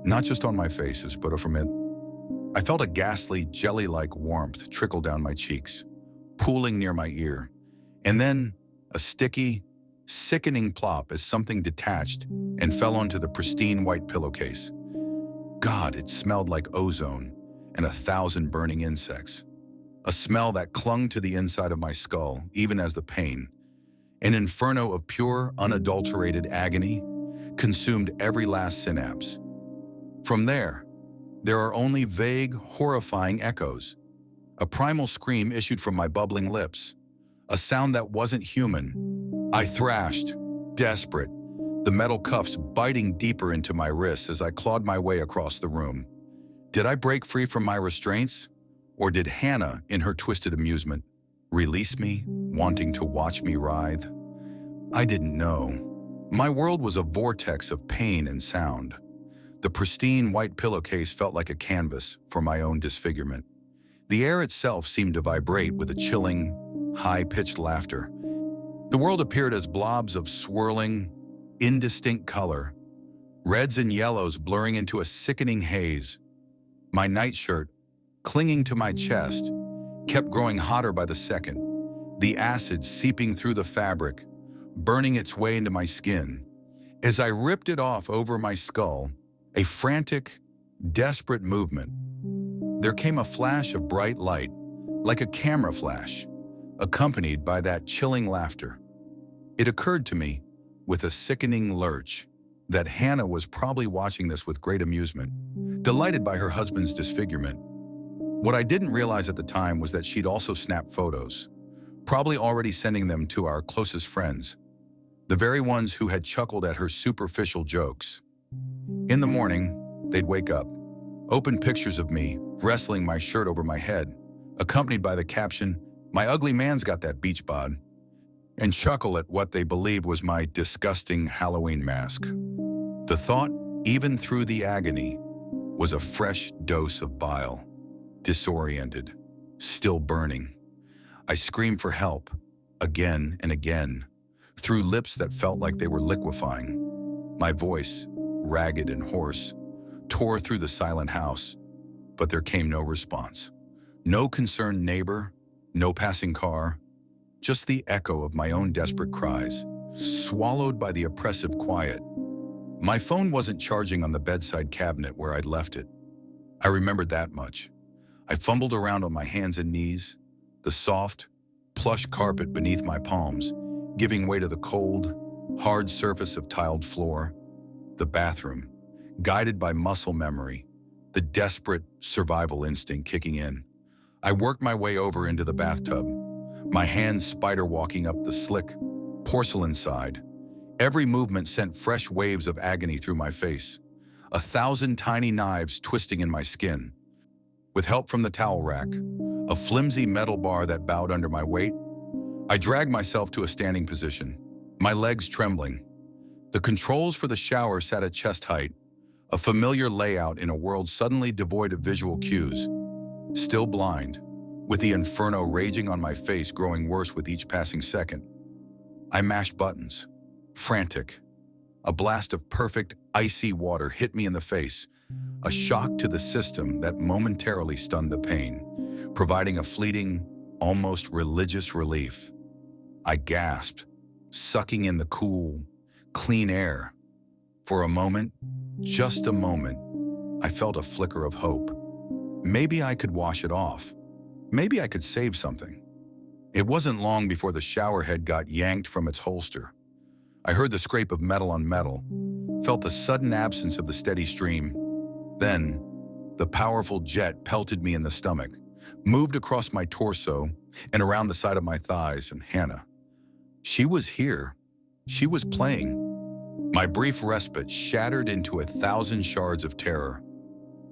not just on my faces, but from it. I felt a ghastly, jelly-like warmth trickle down my cheeks, pooling near my ear, and then a sticky, sickening plop as something detached and fell onto the pristine white pillowcase. God, it smelled like ozone and 1,000 burning insects. A smell that clung to the inside of my skull, even as the pain, an inferno of pure, unadulterated agony, consumed every last synapse. From there are only vague, horrifying echoes. A primal scream issued from my bubbling lips, a sound that wasn't human. I thrashed, desperate, the metal cuffs biting deeper into my wrists as I clawed my way across the room. Did I break free from my restraints? Or did Hannah, in her twisted amusement, release me, wanting to watch me writhe? I didn't know. My world was a vortex of pain and sound. The pristine white pillowcase felt like a canvas for my own disfigurement. The air itself seemed to vibrate with a chilling, high-pitched laughter. The world appeared as blobs of swirling, indistinct color, reds and yellows blurring into a sickening haze. My nightshirt, clinging to my chest, kept growing hotter by the second, the acid seeping through the fabric, burning its way into my skin. As I ripped it off over my skull, a frantic, desperate movement, there came a flash of bright light, like a camera flash, accompanied by that chilling laughter. It occurred to me, with a sickening lurch, that Hannah was probably watching this with great amusement, delighted by her husband's disfigurement. What I didn't realize at the time was that she'd also snapped photos, probably already sending them to our closest friends, the very ones who had chuckled at her superficial jokes. In the morning, they'd wake up, open pictures of me wrestling my shirt over my head, accompanied by the caption, "My ugly man's got that beach bod," and chuckle at what they believed was my disgusting Halloween mask. The thought, even through the agony, was a fresh dose of bile. Disoriented, still burning. I screamed for help, again and again, through lips that felt like they were liquefying. My voice, ragged and hoarse, tore through the silent house, but there came no response. No concerned neighbor, no passing car, just the echo of my own desperate cries, swallowed by the oppressive quiet. My phone wasn't charging on the bedside cabinet where I'd left it. I remembered that much. I fumbled around on my hands and knees, the soft, plush carpet beneath my palms, giving way to the cold, hard surface of tiled floor. The bathroom, guided by muscle memory, the desperate survival instinct kicking in. I worked my way over into the bathtub, my hands spider-walking up the slick, porcelain side. Every movement sent fresh waves of agony through my face, 1,000 tiny knives twisting in my skin. With help from the towel rack, a flimsy metal bar that bowed under my weight, I dragged myself to a standing position, my legs trembling. The controls for the shower sat at chest height, a familiar layout in a world suddenly devoid of visual cues. Still blind, with the inferno raging on my face growing worse with each passing second. I mashed buttons, frantic. A blast of perfect, icy water hit me in the face, a shock to the system that momentarily stunned the pain, providing a fleeting, almost religious relief. I gasped, sucking in the cool, clean air. For a moment, just a moment, I felt a flicker of hope. Maybe I could wash it off. Maybe I could save something. It wasn't long before the shower head got yanked from its holster. I heard the scrape of metal on metal, felt the sudden absence of the steady stream. Then, the powerful jet pelted me in the stomach, moved across my torso and around the side of my thighs, and Hannah. She was here. She was playing. My brief respite shattered into 1,000 shards of terror.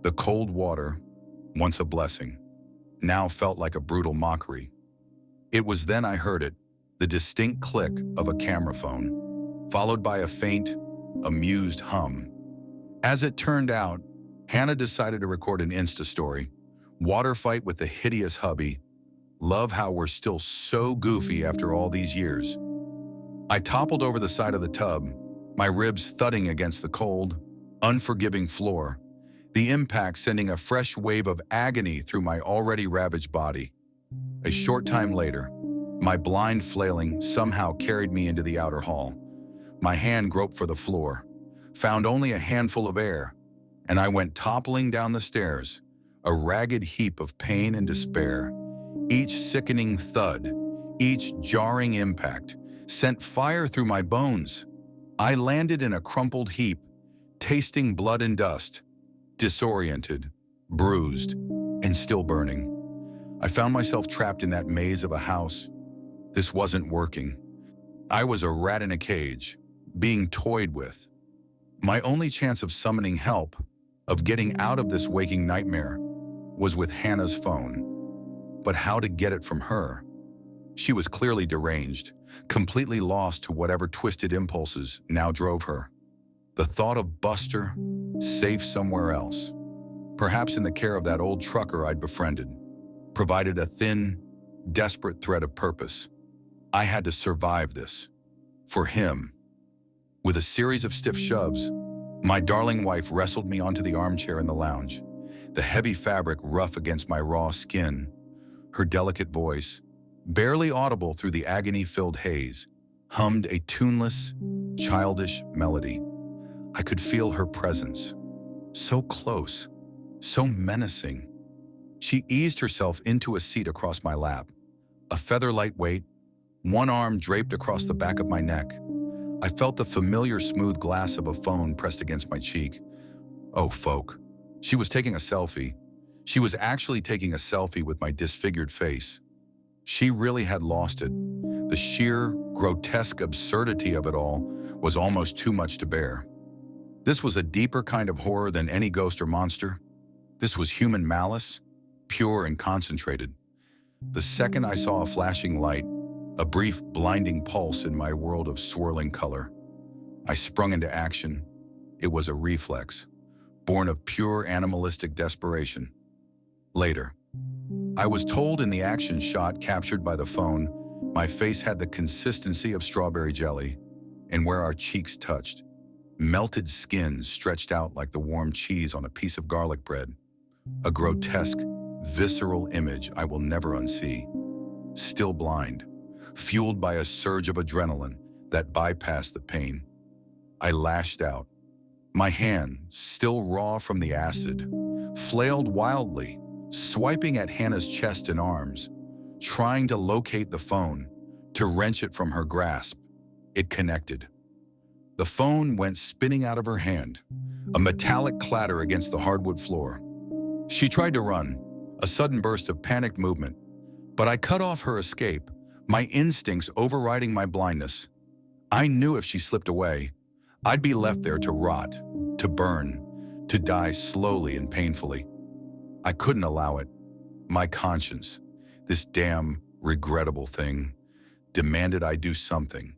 The cold water, once a blessing, now felt like a brutal mockery. It was then I heard it, the distinct click of a camera phone, followed by a faint, amused hum. As it turned out, Hannah decided to record an Insta story, water fight with the hideous hubby. Love how we're still so goofy after all these years. I toppled over the side of the tub, my ribs thudding against the cold, unforgiving floor, the impact sending a fresh wave of agony through my already ravaged body. A short time later, my blind flailing somehow carried me into the outer hall. My hand groped for the floor, found only a handful of air, and I went toppling down the stairs, a ragged heap of pain and despair. Each sickening thud, each jarring impact, sent fire through my bones. I landed in a crumpled heap, tasting blood and dust, disoriented, bruised, and still burning. I found myself trapped in that maze of a house. This wasn't working. I was a rat in a cage, being toyed with. My only chance of summoning help, of getting out of this waking nightmare, was with Hannah's phone. But how to get it from her? She was clearly deranged, completely lost to whatever twisted impulses now drove her. The thought of Buster, safe somewhere else, perhaps in the care of that old trucker I'd befriended, provided a thin, desperate thread of purpose. I had to survive this. For him. With a series of stiff shoves, my darling wife wrestled me onto the armchair in the lounge, the heavy fabric rough against my raw skin. Her delicate voice, barely audible through the agony-filled haze, hummed a tuneless, childish melody. I could feel her presence, so close, so menacing. She eased herself into a seat across my lap, a feather lightweight, one arm draped across the back of my neck. I felt the familiar smooth glass of a phone pressed against my cheek. Oh, folk. She was taking a selfie. She was actually taking a selfie with my disfigured face. She really had lost it. The sheer, grotesque absurdity of it all was almost too much to bear. This was a deeper kind of horror than any ghost or monster. This was human malice, pure and concentrated. The second I saw a flashing light, a brief, blinding pulse in my world of swirling color, I sprung into action. It was a reflex, born of pure animalistic desperation. Later, I was told in the action shot captured by the phone, my face had the consistency of strawberry jelly, and where our cheeks touched, melted skin stretched out like the warm cheese on a piece of garlic bread. A grotesque, visceral image I will never unsee. Still blind, fueled by a surge of adrenaline that bypassed the pain, I lashed out. My hand, still raw from the acid, flailed wildly, swiping at Hannah's chest and arms, trying to locate the phone, to wrench it from her grasp. It connected. The phone went spinning out of her hand, a metallic clatter against the hardwood floor. She tried to run, a sudden burst of panicked movement, but I cut off her escape, my instincts overriding my blindness. I knew if she slipped away, I'd be left there to rot, to burn, to die slowly and painfully. I couldn't allow it. My conscience, this damn regrettable thing, demanded I do something.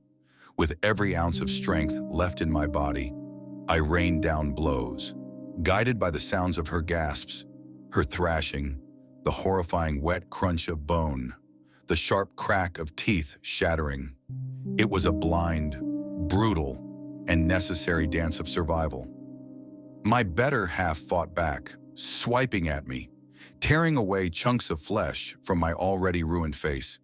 With every ounce of strength left in my body, I rained down blows, guided by the sounds of her gasps, her thrashing, the horrifying wet crunch of bone, the sharp crack of teeth shattering. It was a blind, brutal, and necessary dance of survival. My better half fought back, swiping at me, tearing away chunks of flesh from my already ruined face.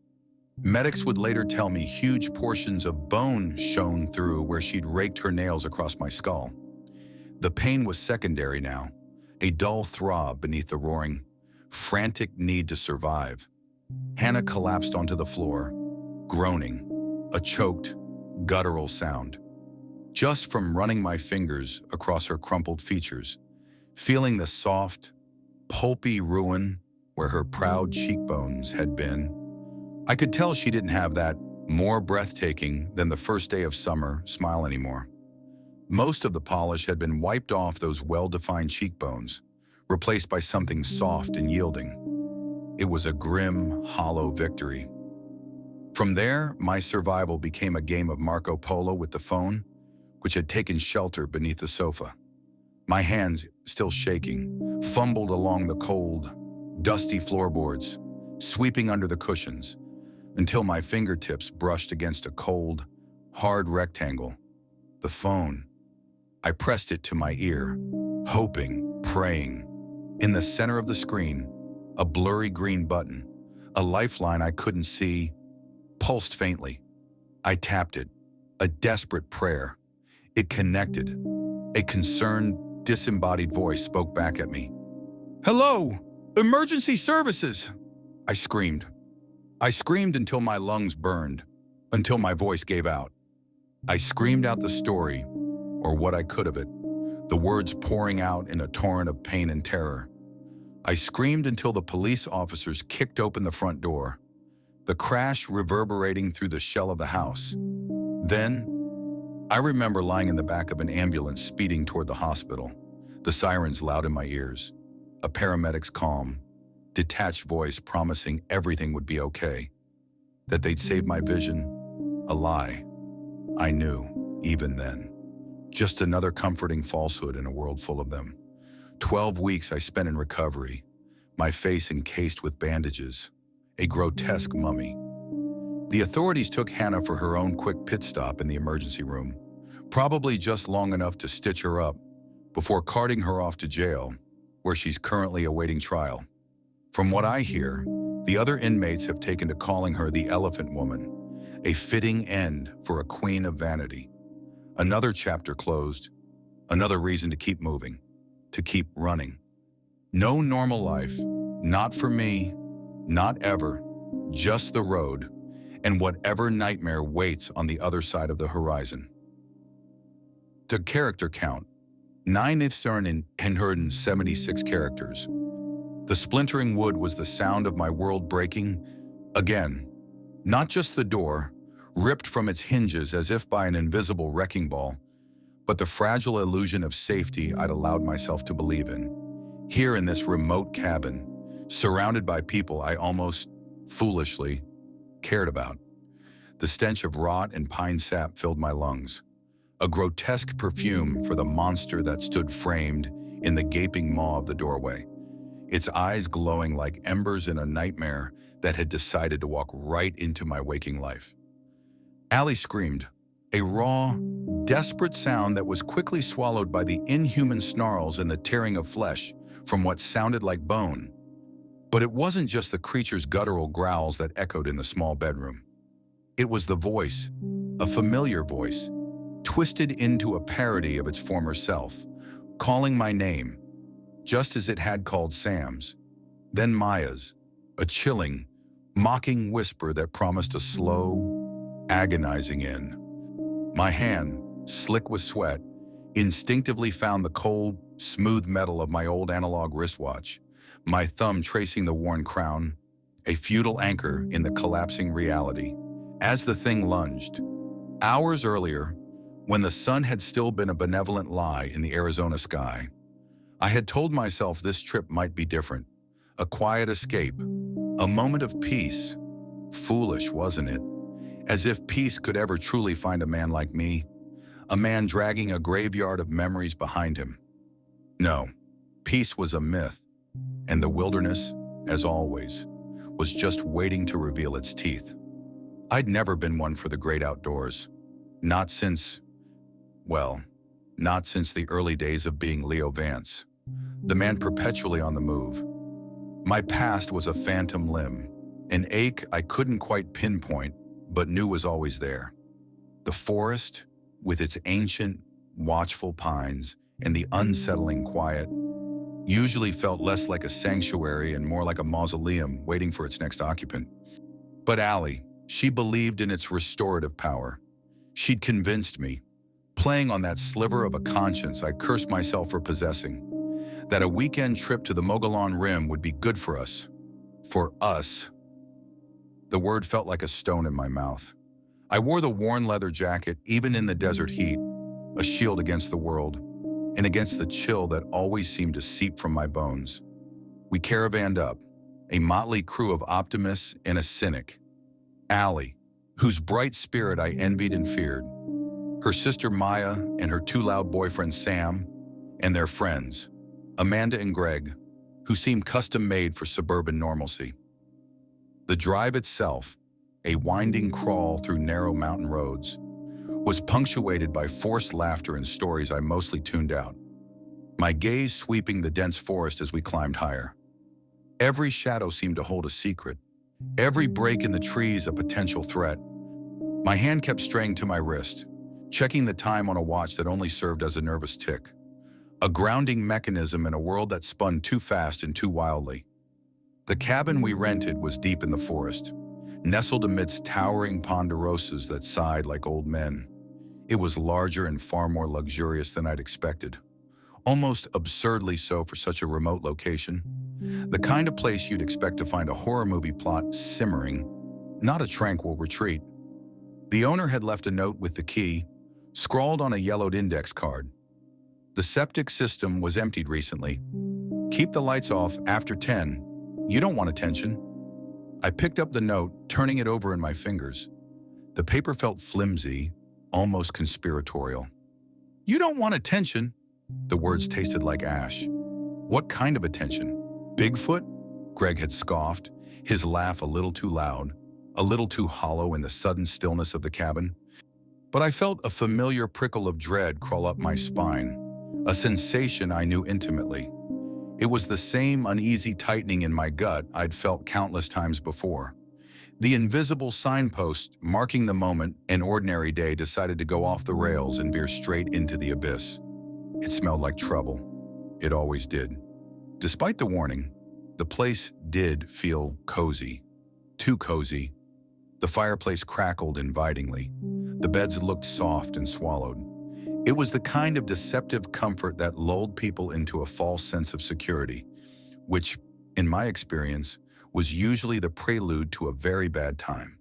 Medics would later tell me huge portions of bone shone through where she'd raked her nails across my skull. The pain was secondary now, a dull throb beneath the roaring, frantic need to survive. Hannah collapsed onto the floor, groaning, a choked, guttural sound. Just from running my fingers across her crumpled features, feeling the soft, pulpy ruin where her proud cheekbones had been, I could tell she didn't have that more breathtaking than the first day of summer smile anymore. Most of the polish had been wiped off those well-defined cheekbones, replaced by something soft and yielding. It was a grim, hollow victory. From there, my survival became a game of Marco Polo with the phone, which had taken shelter beneath the sofa. My hands, still shaking, fumbled along the cold, dusty floorboards, sweeping under the cushions, until my fingertips brushed against a cold, hard rectangle. The phone. I pressed it to my ear, hoping, praying. In the center of the screen, a blurry green button, a lifeline I couldn't see, pulsed faintly. I tapped it, a desperate prayer. It connected. A concerned, disembodied voice spoke back at me. "Hello! Emergency services!" I screamed. I screamed until my lungs burned, until my voice gave out. I screamed out the story, or what I could of it, the words pouring out in a torrent of pain and terror. I screamed until the police officers kicked open the front door, the crash reverberating through the shell of the house. Then, I remember lying in the back of an ambulance speeding toward the hospital, the sirens loud in my ears, a paramedic's calm, detached voice promising everything would be okay, that they'd save my vision, a lie. I knew, even then. Just another comforting falsehood in a world full of them. 12 weeks I spent in recovery, my face encased with bandages, a grotesque mummy. The authorities took Hannah for her own quick pit stop in the emergency room, probably just long enough to stitch her up, before carting her off to jail, where she's currently awaiting trial. From what I hear, the other inmates have taken to calling her the Elephant Woman, a fitting end for a queen of vanity. Another chapter closed, another reason to keep moving, to keep running. No normal life, not for me, not ever, just the road, and whatever nightmare waits on the other side of the horizon. The character count, 976 characters. The splintering wood was the sound of my world breaking again. Not just the door, ripped from its hinges as if by an invisible wrecking ball, but the fragile illusion of safety I'd allowed myself to believe in. Here in this remote cabin, surrounded by people I almost, foolishly, cared about. The stench of rot and pine sap filled my lungs, a grotesque perfume for the monster that stood framed in the gaping maw of the doorway, its eyes glowing like embers in a nightmare that had decided to walk right into my waking life. Allie screamed, a raw, desperate sound that was quickly swallowed by the inhuman snarls and the tearing of flesh from what sounded like bone. But it wasn't just the creature's guttural growls that echoed in the small bedroom. It was the voice, a familiar voice, twisted into a parody of its former self, calling my name, just as it had called Sam's, then Maya's, a chilling, mocking whisper that promised a slow, agonizing end. My hand, slick with sweat, instinctively found the cold, smooth metal of my old analog wristwatch, my thumb tracing the worn crown, a futile anchor in the collapsing reality. As the thing lunged, hours earlier, when the sun had still been a benevolent lie in the Arizona sky, I had told myself this trip might be different, a quiet escape, a moment of peace. Foolish, wasn't it? As if peace could ever truly find a man like me, a man dragging a graveyard of memories behind him. No, peace was a myth, and the wilderness, as always, was just waiting to reveal its teeth. I'd never been one for the great outdoors, not since the early days of being Leo Vance, the man perpetually on the move. My past was a phantom limb, an ache I couldn't quite pinpoint, but knew was always there. The forest, with its ancient, watchful pines and the unsettling quiet, usually felt less like a sanctuary and more like a mausoleum waiting for its next occupant. But Allie, she believed in its restorative power. She'd convinced me, playing on that sliver of a conscience I cursed myself for possessing, that a weekend trip to the Mogollon Rim would be good for us. For us. The word felt like a stone in my mouth. I wore the worn leather jacket even in the desert heat, a shield against the world, and against the chill that always seemed to seep from my bones. We caravanned up, a motley crew of optimists and a cynic. Allie, whose bright spirit I envied and feared, her sister Maya and her two loud boyfriends Sam, and their friends, Amanda and Greg, who seemed custom-made for suburban normalcy. The drive itself, a winding crawl through narrow mountain roads, was punctuated by forced laughter and stories I mostly tuned out, my gaze sweeping the dense forest as we climbed higher. Every shadow seemed to hold a secret, every break in the trees a potential threat. My hand kept straying to my wrist, checking the time on a watch that only served as a nervous tick, a grounding mechanism in a world that spun too fast and too wildly. The cabin we rented was deep in the forest, nestled amidst towering ponderosas that sighed like old men. It was larger and far more luxurious than I'd expected, almost absurdly so for such a remote location. The kind of place you'd expect to find a horror movie plot simmering, not a tranquil retreat. The owner had left a note with the key, scrawled on a yellowed index card. The septic system was emptied recently. Keep the lights off after 10. You don't want attention. I picked up the note, turning it over in my fingers. The paper felt flimsy, almost conspiratorial. You don't want attention? The words tasted like ash. What kind of attention? Bigfoot? Greg had scoffed, his laugh a little too loud, a little too hollow in the sudden stillness of the cabin. But I felt a familiar prickle of dread crawl up my spine, a sensation I knew intimately. It was the same uneasy tightening in my gut I'd felt countless times before. The invisible signpost marking the moment an ordinary day decided to go off the rails and veer straight into the abyss. It smelled like trouble. It always did. Despite the warning, the place did feel cozy. Too cozy. The fireplace crackled invitingly. The beds looked soft and swallowed. It was the kind of deceptive comfort that lulled people into a false sense of security, which, in my experience, was usually the prelude to a very bad time.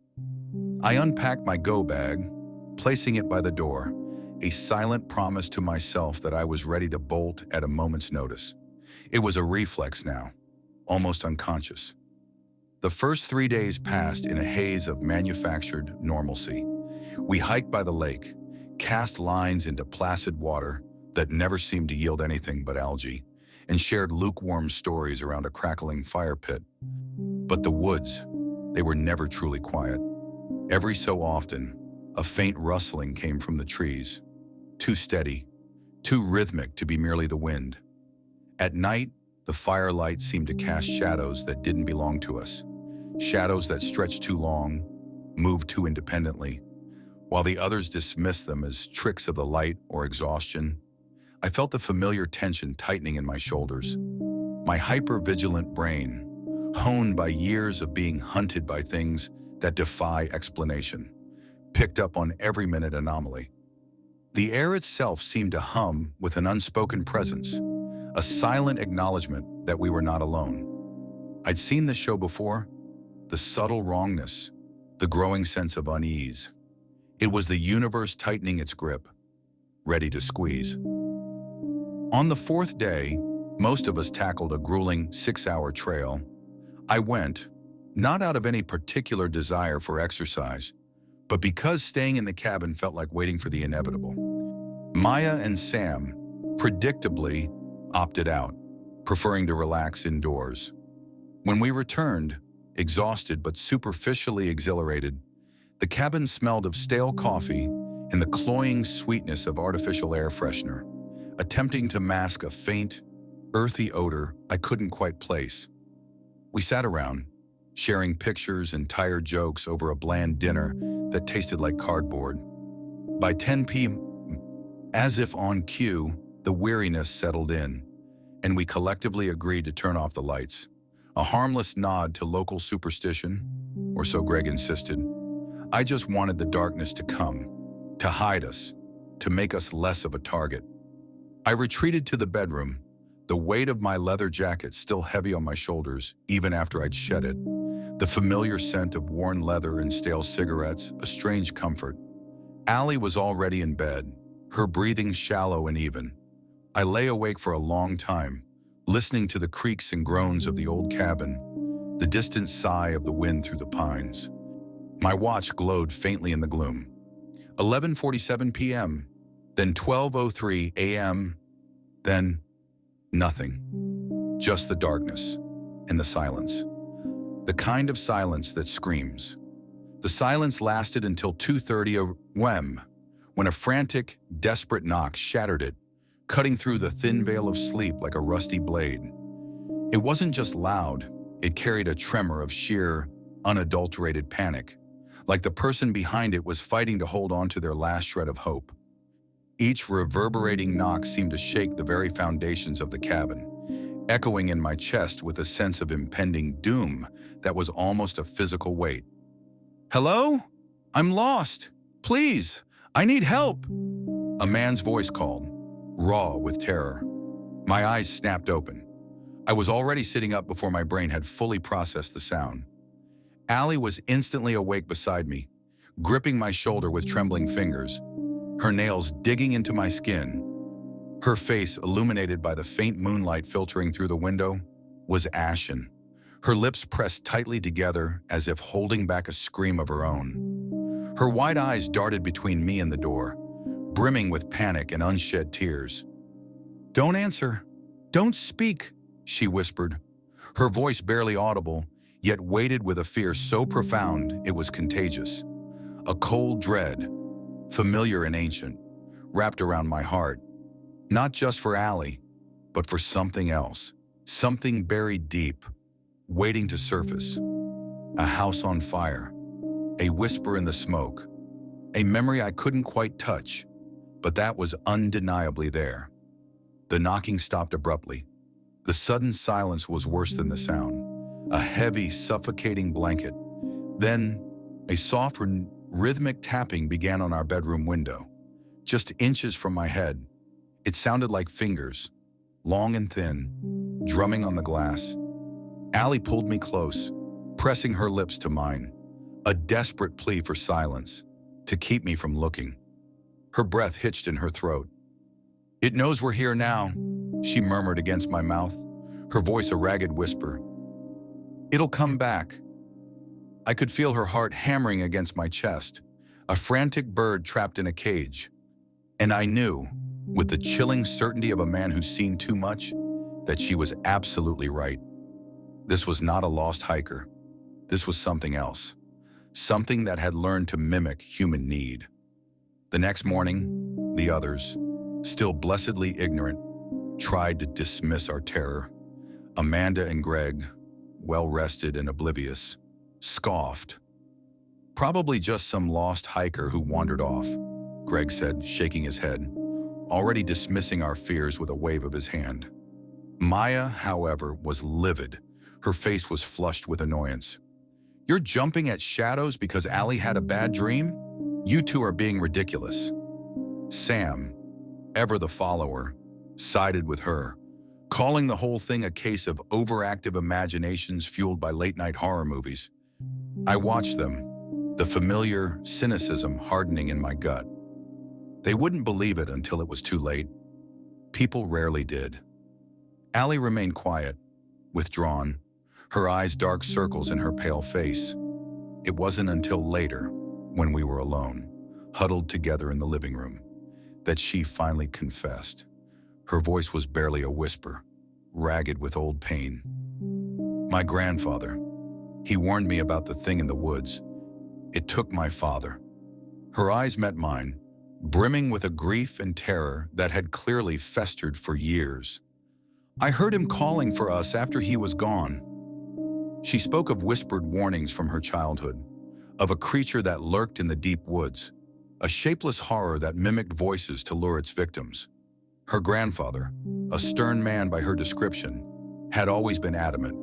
I unpacked my go bag, placing it by the door, a silent promise to myself that I was ready to bolt at a moment's notice. It was a reflex now, almost unconscious. The first 3 days passed in a haze of manufactured normalcy. We hiked by the lake, cast lines into placid water that never seemed to yield anything but algae, and shared lukewarm stories around a crackling fire pit. But the woods, they were never truly quiet. Every so often, a faint rustling came from the trees, too steady, too rhythmic to be merely the wind. At night, the firelight seemed to cast shadows that didn't belong to us, shadows that stretched too long, moved too independently, while the others dismissed them as tricks of the light or exhaustion. I felt the familiar tension tightening in my shoulders. My hyper-vigilant brain, honed by years of being hunted by things that defy explanation, picked up on every minute anomaly. The air itself seemed to hum with an unspoken presence, a silent acknowledgement that we were not alone. I'd seen this show before, the subtle wrongness, the growing sense of unease. It was the universe tightening its grip, ready to squeeze. On the fourth day, most of us tackled a grueling 6-hour trail. I went, not out of any particular desire for exercise, but because staying in the cabin felt like waiting for the inevitable. Maya and Sam, predictably, opted out, preferring to relax indoors. When we returned, exhausted but superficially exhilarated, the cabin smelled of stale coffee and the cloying sweetness of artificial air freshener, attempting to mask a faint, earthy odor I couldn't quite place. We sat around, sharing pictures and tired jokes over a bland dinner that tasted like cardboard. By 10 p.m., as if on cue, the weariness settled in, and we collectively agreed to turn off the lights, a harmless nod to local superstition, or so Greg insisted. I just wanted the darkness to come, to hide us, to make us less of a target. I retreated to the bedroom, the weight of my leather jacket still heavy on my shoulders even after I'd shed it, the familiar scent of worn leather and stale cigarettes, a strange comfort. Allie was already in bed, her breathing shallow and even. I lay awake for a long time, listening to the creaks and groans of the old cabin, the distant sigh of the wind through the pines. My watch glowed faintly in the gloom. 11:47 p.m., then 12:03 a.m., then nothing. Just the darkness and the silence. The kind of silence that screams. The silence lasted until 2:30 a.m., when a frantic, desperate knock shattered it, cutting through the thin veil of sleep like a rusty blade. It wasn't just loud, it carried a tremor of sheer, unadulterated panic, like the person behind it was fighting to hold on to their last shred of hope. Each reverberating knock seemed to shake the very foundations of the cabin, echoing in my chest with a sense of impending doom that was almost a physical weight. "Hello? I'm lost. Please, I need help," a man's voice called, raw with terror. My eyes snapped open. I was already sitting up before my brain had fully processed the sound. Allie was instantly awake beside me, gripping my shoulder with trembling fingers, her nails digging into my skin. Her face, illuminated by the faint moonlight filtering through the window, was ashen, her lips pressed tightly together as if holding back a scream of her own. Her wide eyes darted between me and the door, brimming with panic and unshed tears. "Don't answer. Don't speak," she whispered, her voice barely audible, yet weighted with a fear so profound it was contagious. A cold dread, familiar and ancient, wrapped around my heart, not just for Allie, but for something else, something buried deep, waiting to surface. A house on fire, a whisper in the smoke, a memory I couldn't quite touch, but that was undeniably there. The knocking stopped abruptly. The sudden silence was worse than the sound, a heavy, suffocating blanket. Then, a soft, rhythmic tapping began on our bedroom window, just inches from my head. It sounded like fingers, long and thin, drumming on the glass. Allie pulled me close, pressing her lips to mine, a desperate plea for silence, to keep me from looking. Her breath hitched in her throat. "It knows we're here now," she murmured against my mouth, her voice a ragged whisper. "It'll come back." I could feel her heart hammering against my chest, a frantic bird trapped in a cage. And I knew, with the chilling certainty of a man who's seen too much, that she was absolutely right. This was not a lost hiker. This was something else, something that had learned to mimic human need. The next morning, the others, still blessedly ignorant, tried to dismiss our terror. Amanda and Greg, well-rested and oblivious, scoffed. "Probably just some lost hiker who wandered off," Greg said, shaking his head, already dismissing our fears with a wave of his hand. Maya, however, was livid. Her face was flushed with annoyance. "You're jumping at shadows because Allie had a bad dream? You two are being ridiculous." Sam, ever the follower, sided with her, calling the whole thing a case of overactive imaginations fueled by late-night horror movies. I watched them, the familiar cynicism hardening in my gut. They wouldn't believe it until it was too late. People rarely did. Allie remained quiet, withdrawn, her eyes dark circles in her pale face. It wasn't until later, when we were alone, huddled together in the living room, that she finally confessed. Her voice was barely a whisper, ragged with old pain. "My grandfather. He warned me about the thing in the woods. It took my father." Her eyes met mine, brimming with a grief and terror that had clearly festered for years. "I heard him calling for us after he was gone." She spoke of whispered warnings from her childhood, of a creature that lurked in the deep woods, a shapeless horror that mimicked voices to lure its victims. Her grandfather, a stern man by her description, had always been adamant,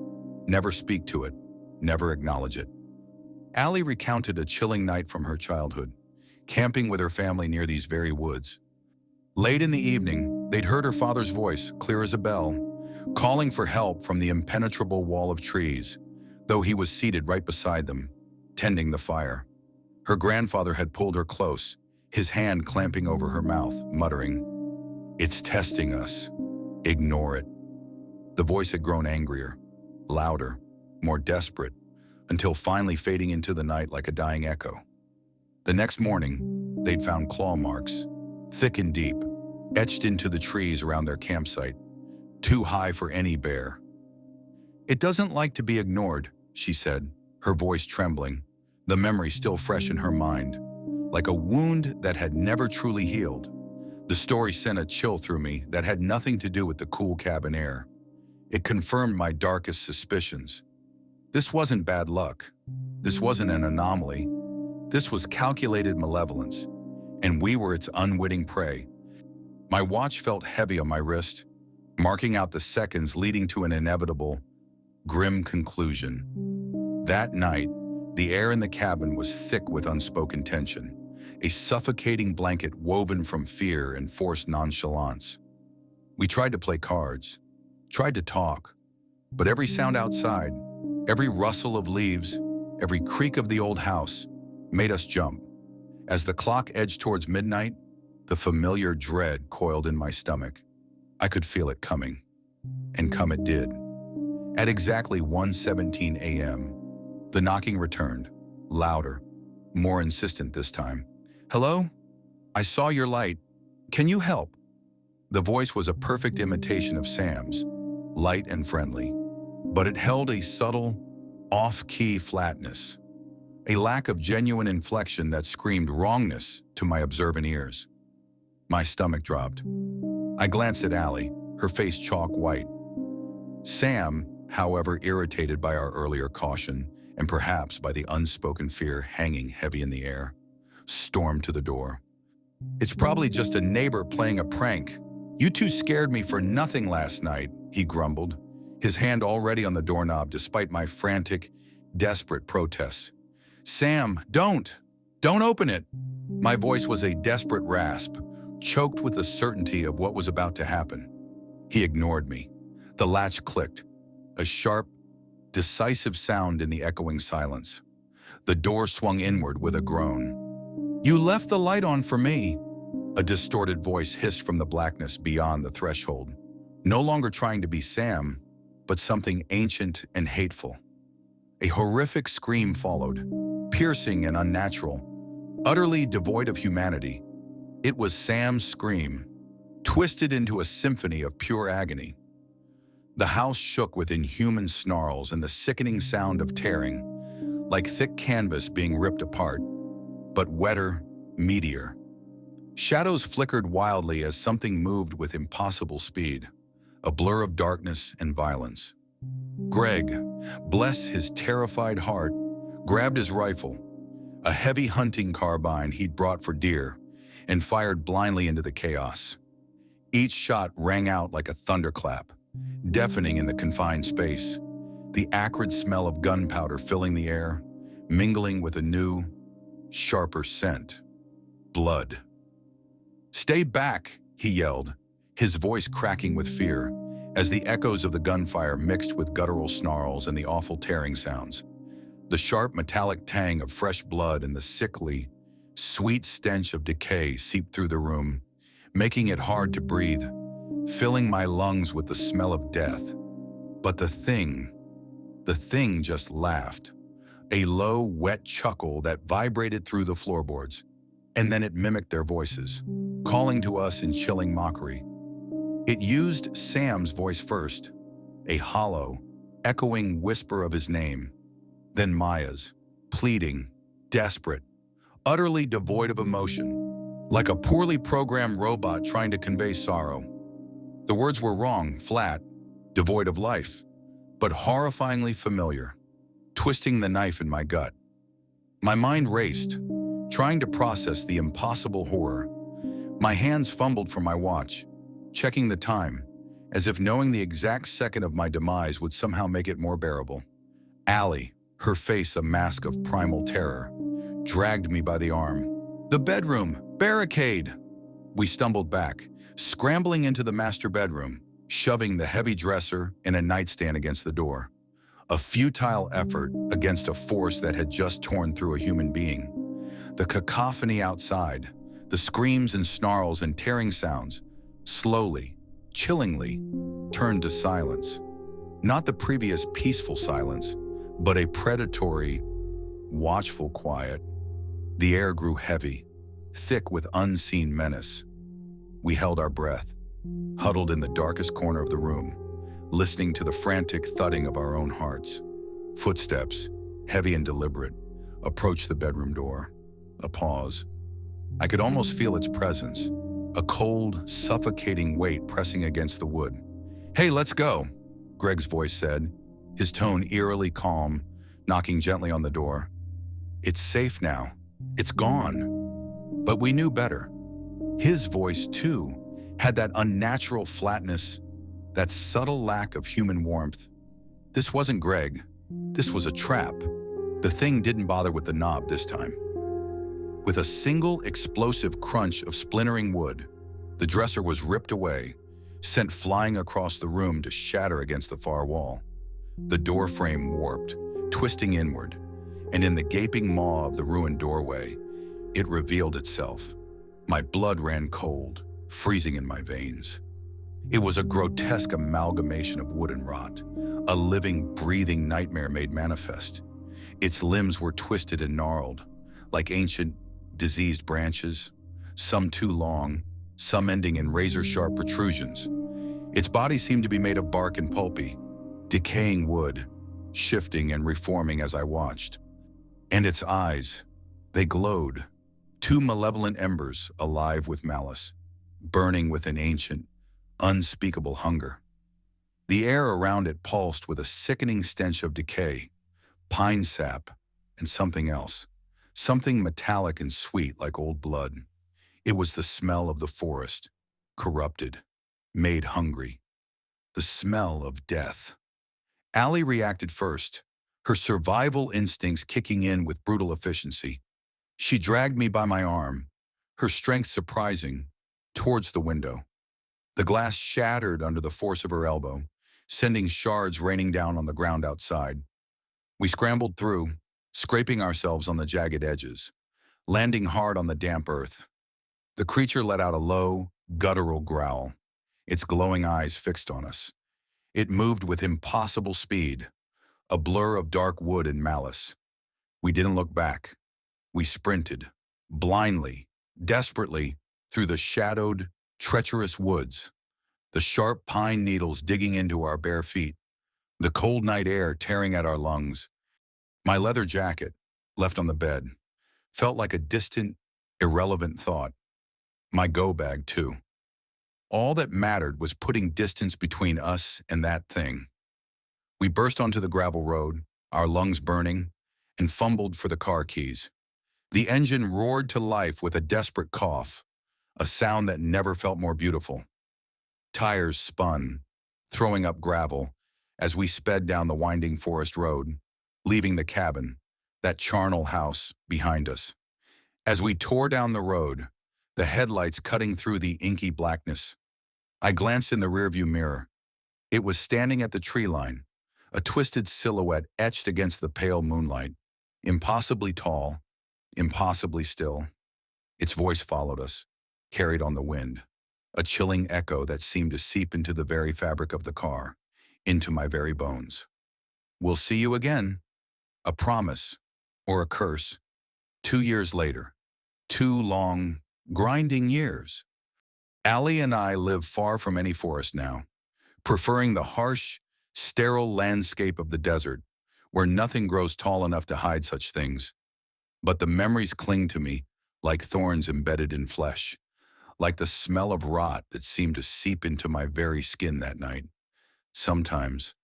never speak to it, never acknowledge it. Allie recounted a chilling night from her childhood, camping with her family near these very woods. Late in the evening, they'd heard her father's voice, clear as a bell, calling for help from the impenetrable wall of trees, though he was seated right beside them, tending the fire. Her grandfather had pulled her close, his hand clamping over her mouth, muttering, "It's testing us. Ignore it." The voice had grown angrier, louder, more desperate, until finally fading into the night like a dying echo. The next morning, they'd found claw marks, thick and deep, etched into the trees around their campsite, too high for any bear. "It doesn't like to be ignored," she said, her voice trembling, the memory still fresh in her mind. like a wound that had never truly healed. The story sent a chill through me that had nothing to do with the cool cabin air. It confirmed my darkest suspicions. This wasn't bad luck. This wasn't an anomaly. This was calculated malevolence, and we were its unwitting prey. My watch felt heavy on my wrist, marking out the seconds leading to an inevitable, grim conclusion. That night, the air in the cabin was thick with unspoken tension, a suffocating blanket woven from fear and forced nonchalance. We tried to play cards, tried to talk, but every sound outside, every rustle of leaves, every creak of the old house made us jump. As the clock edged towards midnight, the familiar dread coiled in my stomach. I could feel it coming, and come it did. At exactly 1:17 a.m., the knocking returned, louder, more insistent this time. "Hello? I saw your light. Can you help?" The voice was a perfect imitation of Sam's, light and friendly, but it held a subtle, off-key flatness, a lack of genuine inflection that screamed wrongness to my observant ears. My stomach dropped. I glanced at Allie, her face chalk white. Sam, however, irritated by our earlier caution, and perhaps by the unspoken fear hanging heavy in the air, stormed to the door. "It's probably just a neighbor playing a prank. You two scared me for nothing last night," he grumbled, his hand already on the doorknob despite my frantic, desperate protests. "Sam, don't open it." My voice was a desperate rasp, choked with the certainty of what was about to happen. He ignored me. The latch clicked, a sharp, decisive sound in the echoing silence. The door swung inward with a groan. "You left the light on for me," a distorted voice hissed from the blackness beyond the threshold, no longer trying to be Sam, but something ancient and hateful. A horrific scream followed, piercing and unnatural, utterly devoid of humanity. It was Sam's scream, twisted into a symphony of pure agony. The house shook with inhuman snarls and the sickening sound of tearing, like thick canvas being ripped apart, but wetter, meatier. Shadows flickered wildly as something moved with impossible speed, a blur of darkness and violence. Greg, bless his terrified heart, grabbed his rifle, a heavy hunting carbine he'd brought for deer, and fired blindly into the chaos. Each shot rang out like a thunderclap, deafening in the confined space, the acrid smell of gunpowder filling the air, mingling with a new, sharper scent: blood. "Stay back," he yelled, his voice cracking with fear, as the echoes of the gunfire mixed with guttural snarls and the awful tearing sounds. The sharp metallic tang of fresh blood and the sickly, sweet stench of decay seeped through the room, making it hard to breathe, filling my lungs with the smell of death. But the thing just laughed, a low, wet chuckle that vibrated through the floorboards, and then it mimicked their voices, calling to us in chilling mockery. It used Sam's voice first, a hollow, echoing whisper of his name, then Maya's, pleading, desperate, utterly devoid of emotion, like a poorly programmed robot trying to convey sorrow. The words were wrong, flat, devoid of life, but horrifyingly familiar, twisting the knife in my gut. My mind raced, trying to process the impossible horror. My hands fumbled for my watch, checking the time, as if knowing the exact second of my demise would somehow make it more bearable. Allie, her face a mask of primal terror, dragged me by the arm. "The bedroom! Barricade!" We stumbled back, scrambling into the master bedroom, shoving the heavy dresser and a nightstand against the door. A futile effort against a force that had just torn through a human being. The cacophony outside, the screams and snarls and tearing sounds, slowly, chillingly, turned to silence. Not the previous peaceful silence, but a predatory, watchful quiet. The air grew heavy, thick with unseen menace. We held our breath, huddled in the darkest corner of the room, listening to the frantic thudding of our own hearts. Footsteps, heavy and deliberate, approached the bedroom door. A pause, I could almost feel its presence, a cold, suffocating weight pressing against the wood. "Hey, let's go," Greg's voice said, his tone eerily calm, knocking gently on the door. "It's safe now. It's gone." But we knew better. His voice, too, had that unnatural flatness, that subtle lack of human warmth. This wasn't Greg. This was a trap. The thing didn't bother with the knob this time. With a single explosive crunch of splintering wood, the dresser was ripped away, sent flying across the room to shatter against the far wall. The door frame warped, twisting inward, and in the gaping maw of the ruined doorway, it revealed itself. My blood ran cold, freezing in my veins. It was a grotesque amalgamation of wood and rot, a living, breathing nightmare made manifest. Its limbs were twisted and gnarled, like ancient, diseased branches, some too long, some ending in razor-sharp protrusions. Its body seemed to be made of bark and pulpy, decaying wood, shifting and reforming as I watched. And its eyes, they glowed, two malevolent embers alive with malice, burning with an ancient, unspeakable hunger. The air around it pulsed with a sickening stench of decay, pine sap, and something else, something metallic and sweet like old blood. It was the smell of the forest, corrupted, made hungry. The smell of death. Allie reacted first, her survival instincts kicking in with brutal efficiency. She dragged me by my arm, her strength surprising, towards the window. The glass shattered under the force of her elbow, sending shards raining down on the ground outside. We scrambled through, scraping ourselves on the jagged edges, landing hard on the damp earth. The creature let out a low, guttural growl, its glowing eyes fixed on us. It moved with impossible speed, a blur of dark wood and malice. We didn't look back. We sprinted, blindly, desperately, through the shadowed, treacherous woods, the sharp pine needles digging into our bare feet, the cold night air tearing at our lungs. My leather jacket, left on the bed, felt like a distant, irrelevant thought. My go bag, too. All that mattered was putting distance between us and that thing. We burst onto the gravel road, our lungs burning, and fumbled for the car keys. The engine roared to life with a desperate cough, a sound that never felt more beautiful. Tires spun, throwing up gravel, as we sped down the winding forest road, leaving the cabin, that charnel house, behind us. As we tore down the road, the headlights cutting through the inky blackness, I glanced in the rearview mirror. It was standing at the tree line, a twisted silhouette etched against the pale moonlight, impossibly tall, impossibly still. Its voice followed us, carried on the wind, a chilling echo that seemed to seep into the very fabric of the car, into my very bones. "We'll see you again." A promise, or a curse. 2 years later. 2 long, grinding years. Allie and I live far from any forest now, preferring the harsh, sterile landscape of the desert, where nothing grows tall enough to hide such things. But the memories cling to me like thorns embedded in flesh, like the smell of rot that seemed to seep into my very skin that night. Sometimes,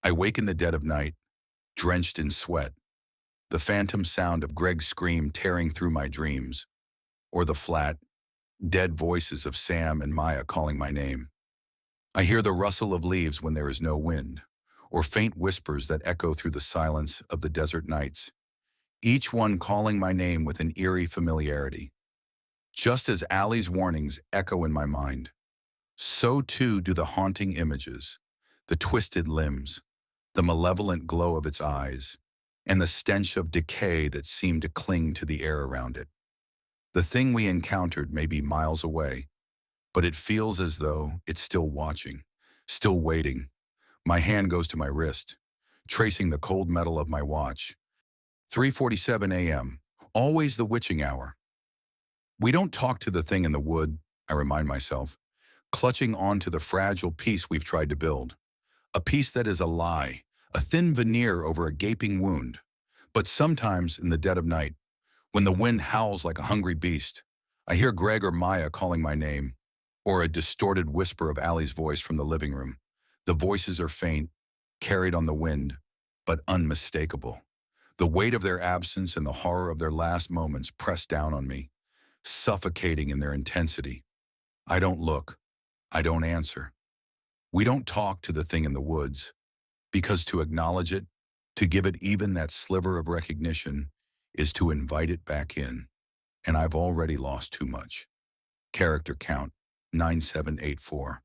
I wake in the dead of night, drenched in sweat, the phantom sound of Greg's scream tearing through my dreams, or the flat, dead voices of Sam and Maya calling my name. I hear the rustle of leaves when there is no wind, or faint whispers that echo through the silence of the desert nights, each one calling my name with an eerie familiarity. Just as Allie's warnings echo in my mind, so too do the haunting images, the twisted limbs, the malevolent glow of its eyes, and the stench of decay that seemed to cling to the air around it. The thing we encountered may be miles away, but it feels as though it's still watching, still waiting. My hand goes to my wrist, tracing the cold metal of my watch. 3:47 a.m., always the witching hour. We don't talk to the thing in the wood, I remind myself, clutching onto the fragile piece we've tried to build. A piece that is a lie, a thin veneer over a gaping wound. But sometimes, in the dead of night, When the wind howls like a hungry beast, I hear Greg or Maya calling my name, or a distorted whisper of Allie's voice from the living room. The voices are faint, carried on the wind, but unmistakable. The weight of their absence and the horror of their last moments press down on me, suffocating in their intensity. I don't look. I don't answer. We don't talk to the thing in the woods, because to acknowledge it, to give it even that sliver of recognition, is to invite it back in. And I've already lost too much. Character count, 9784.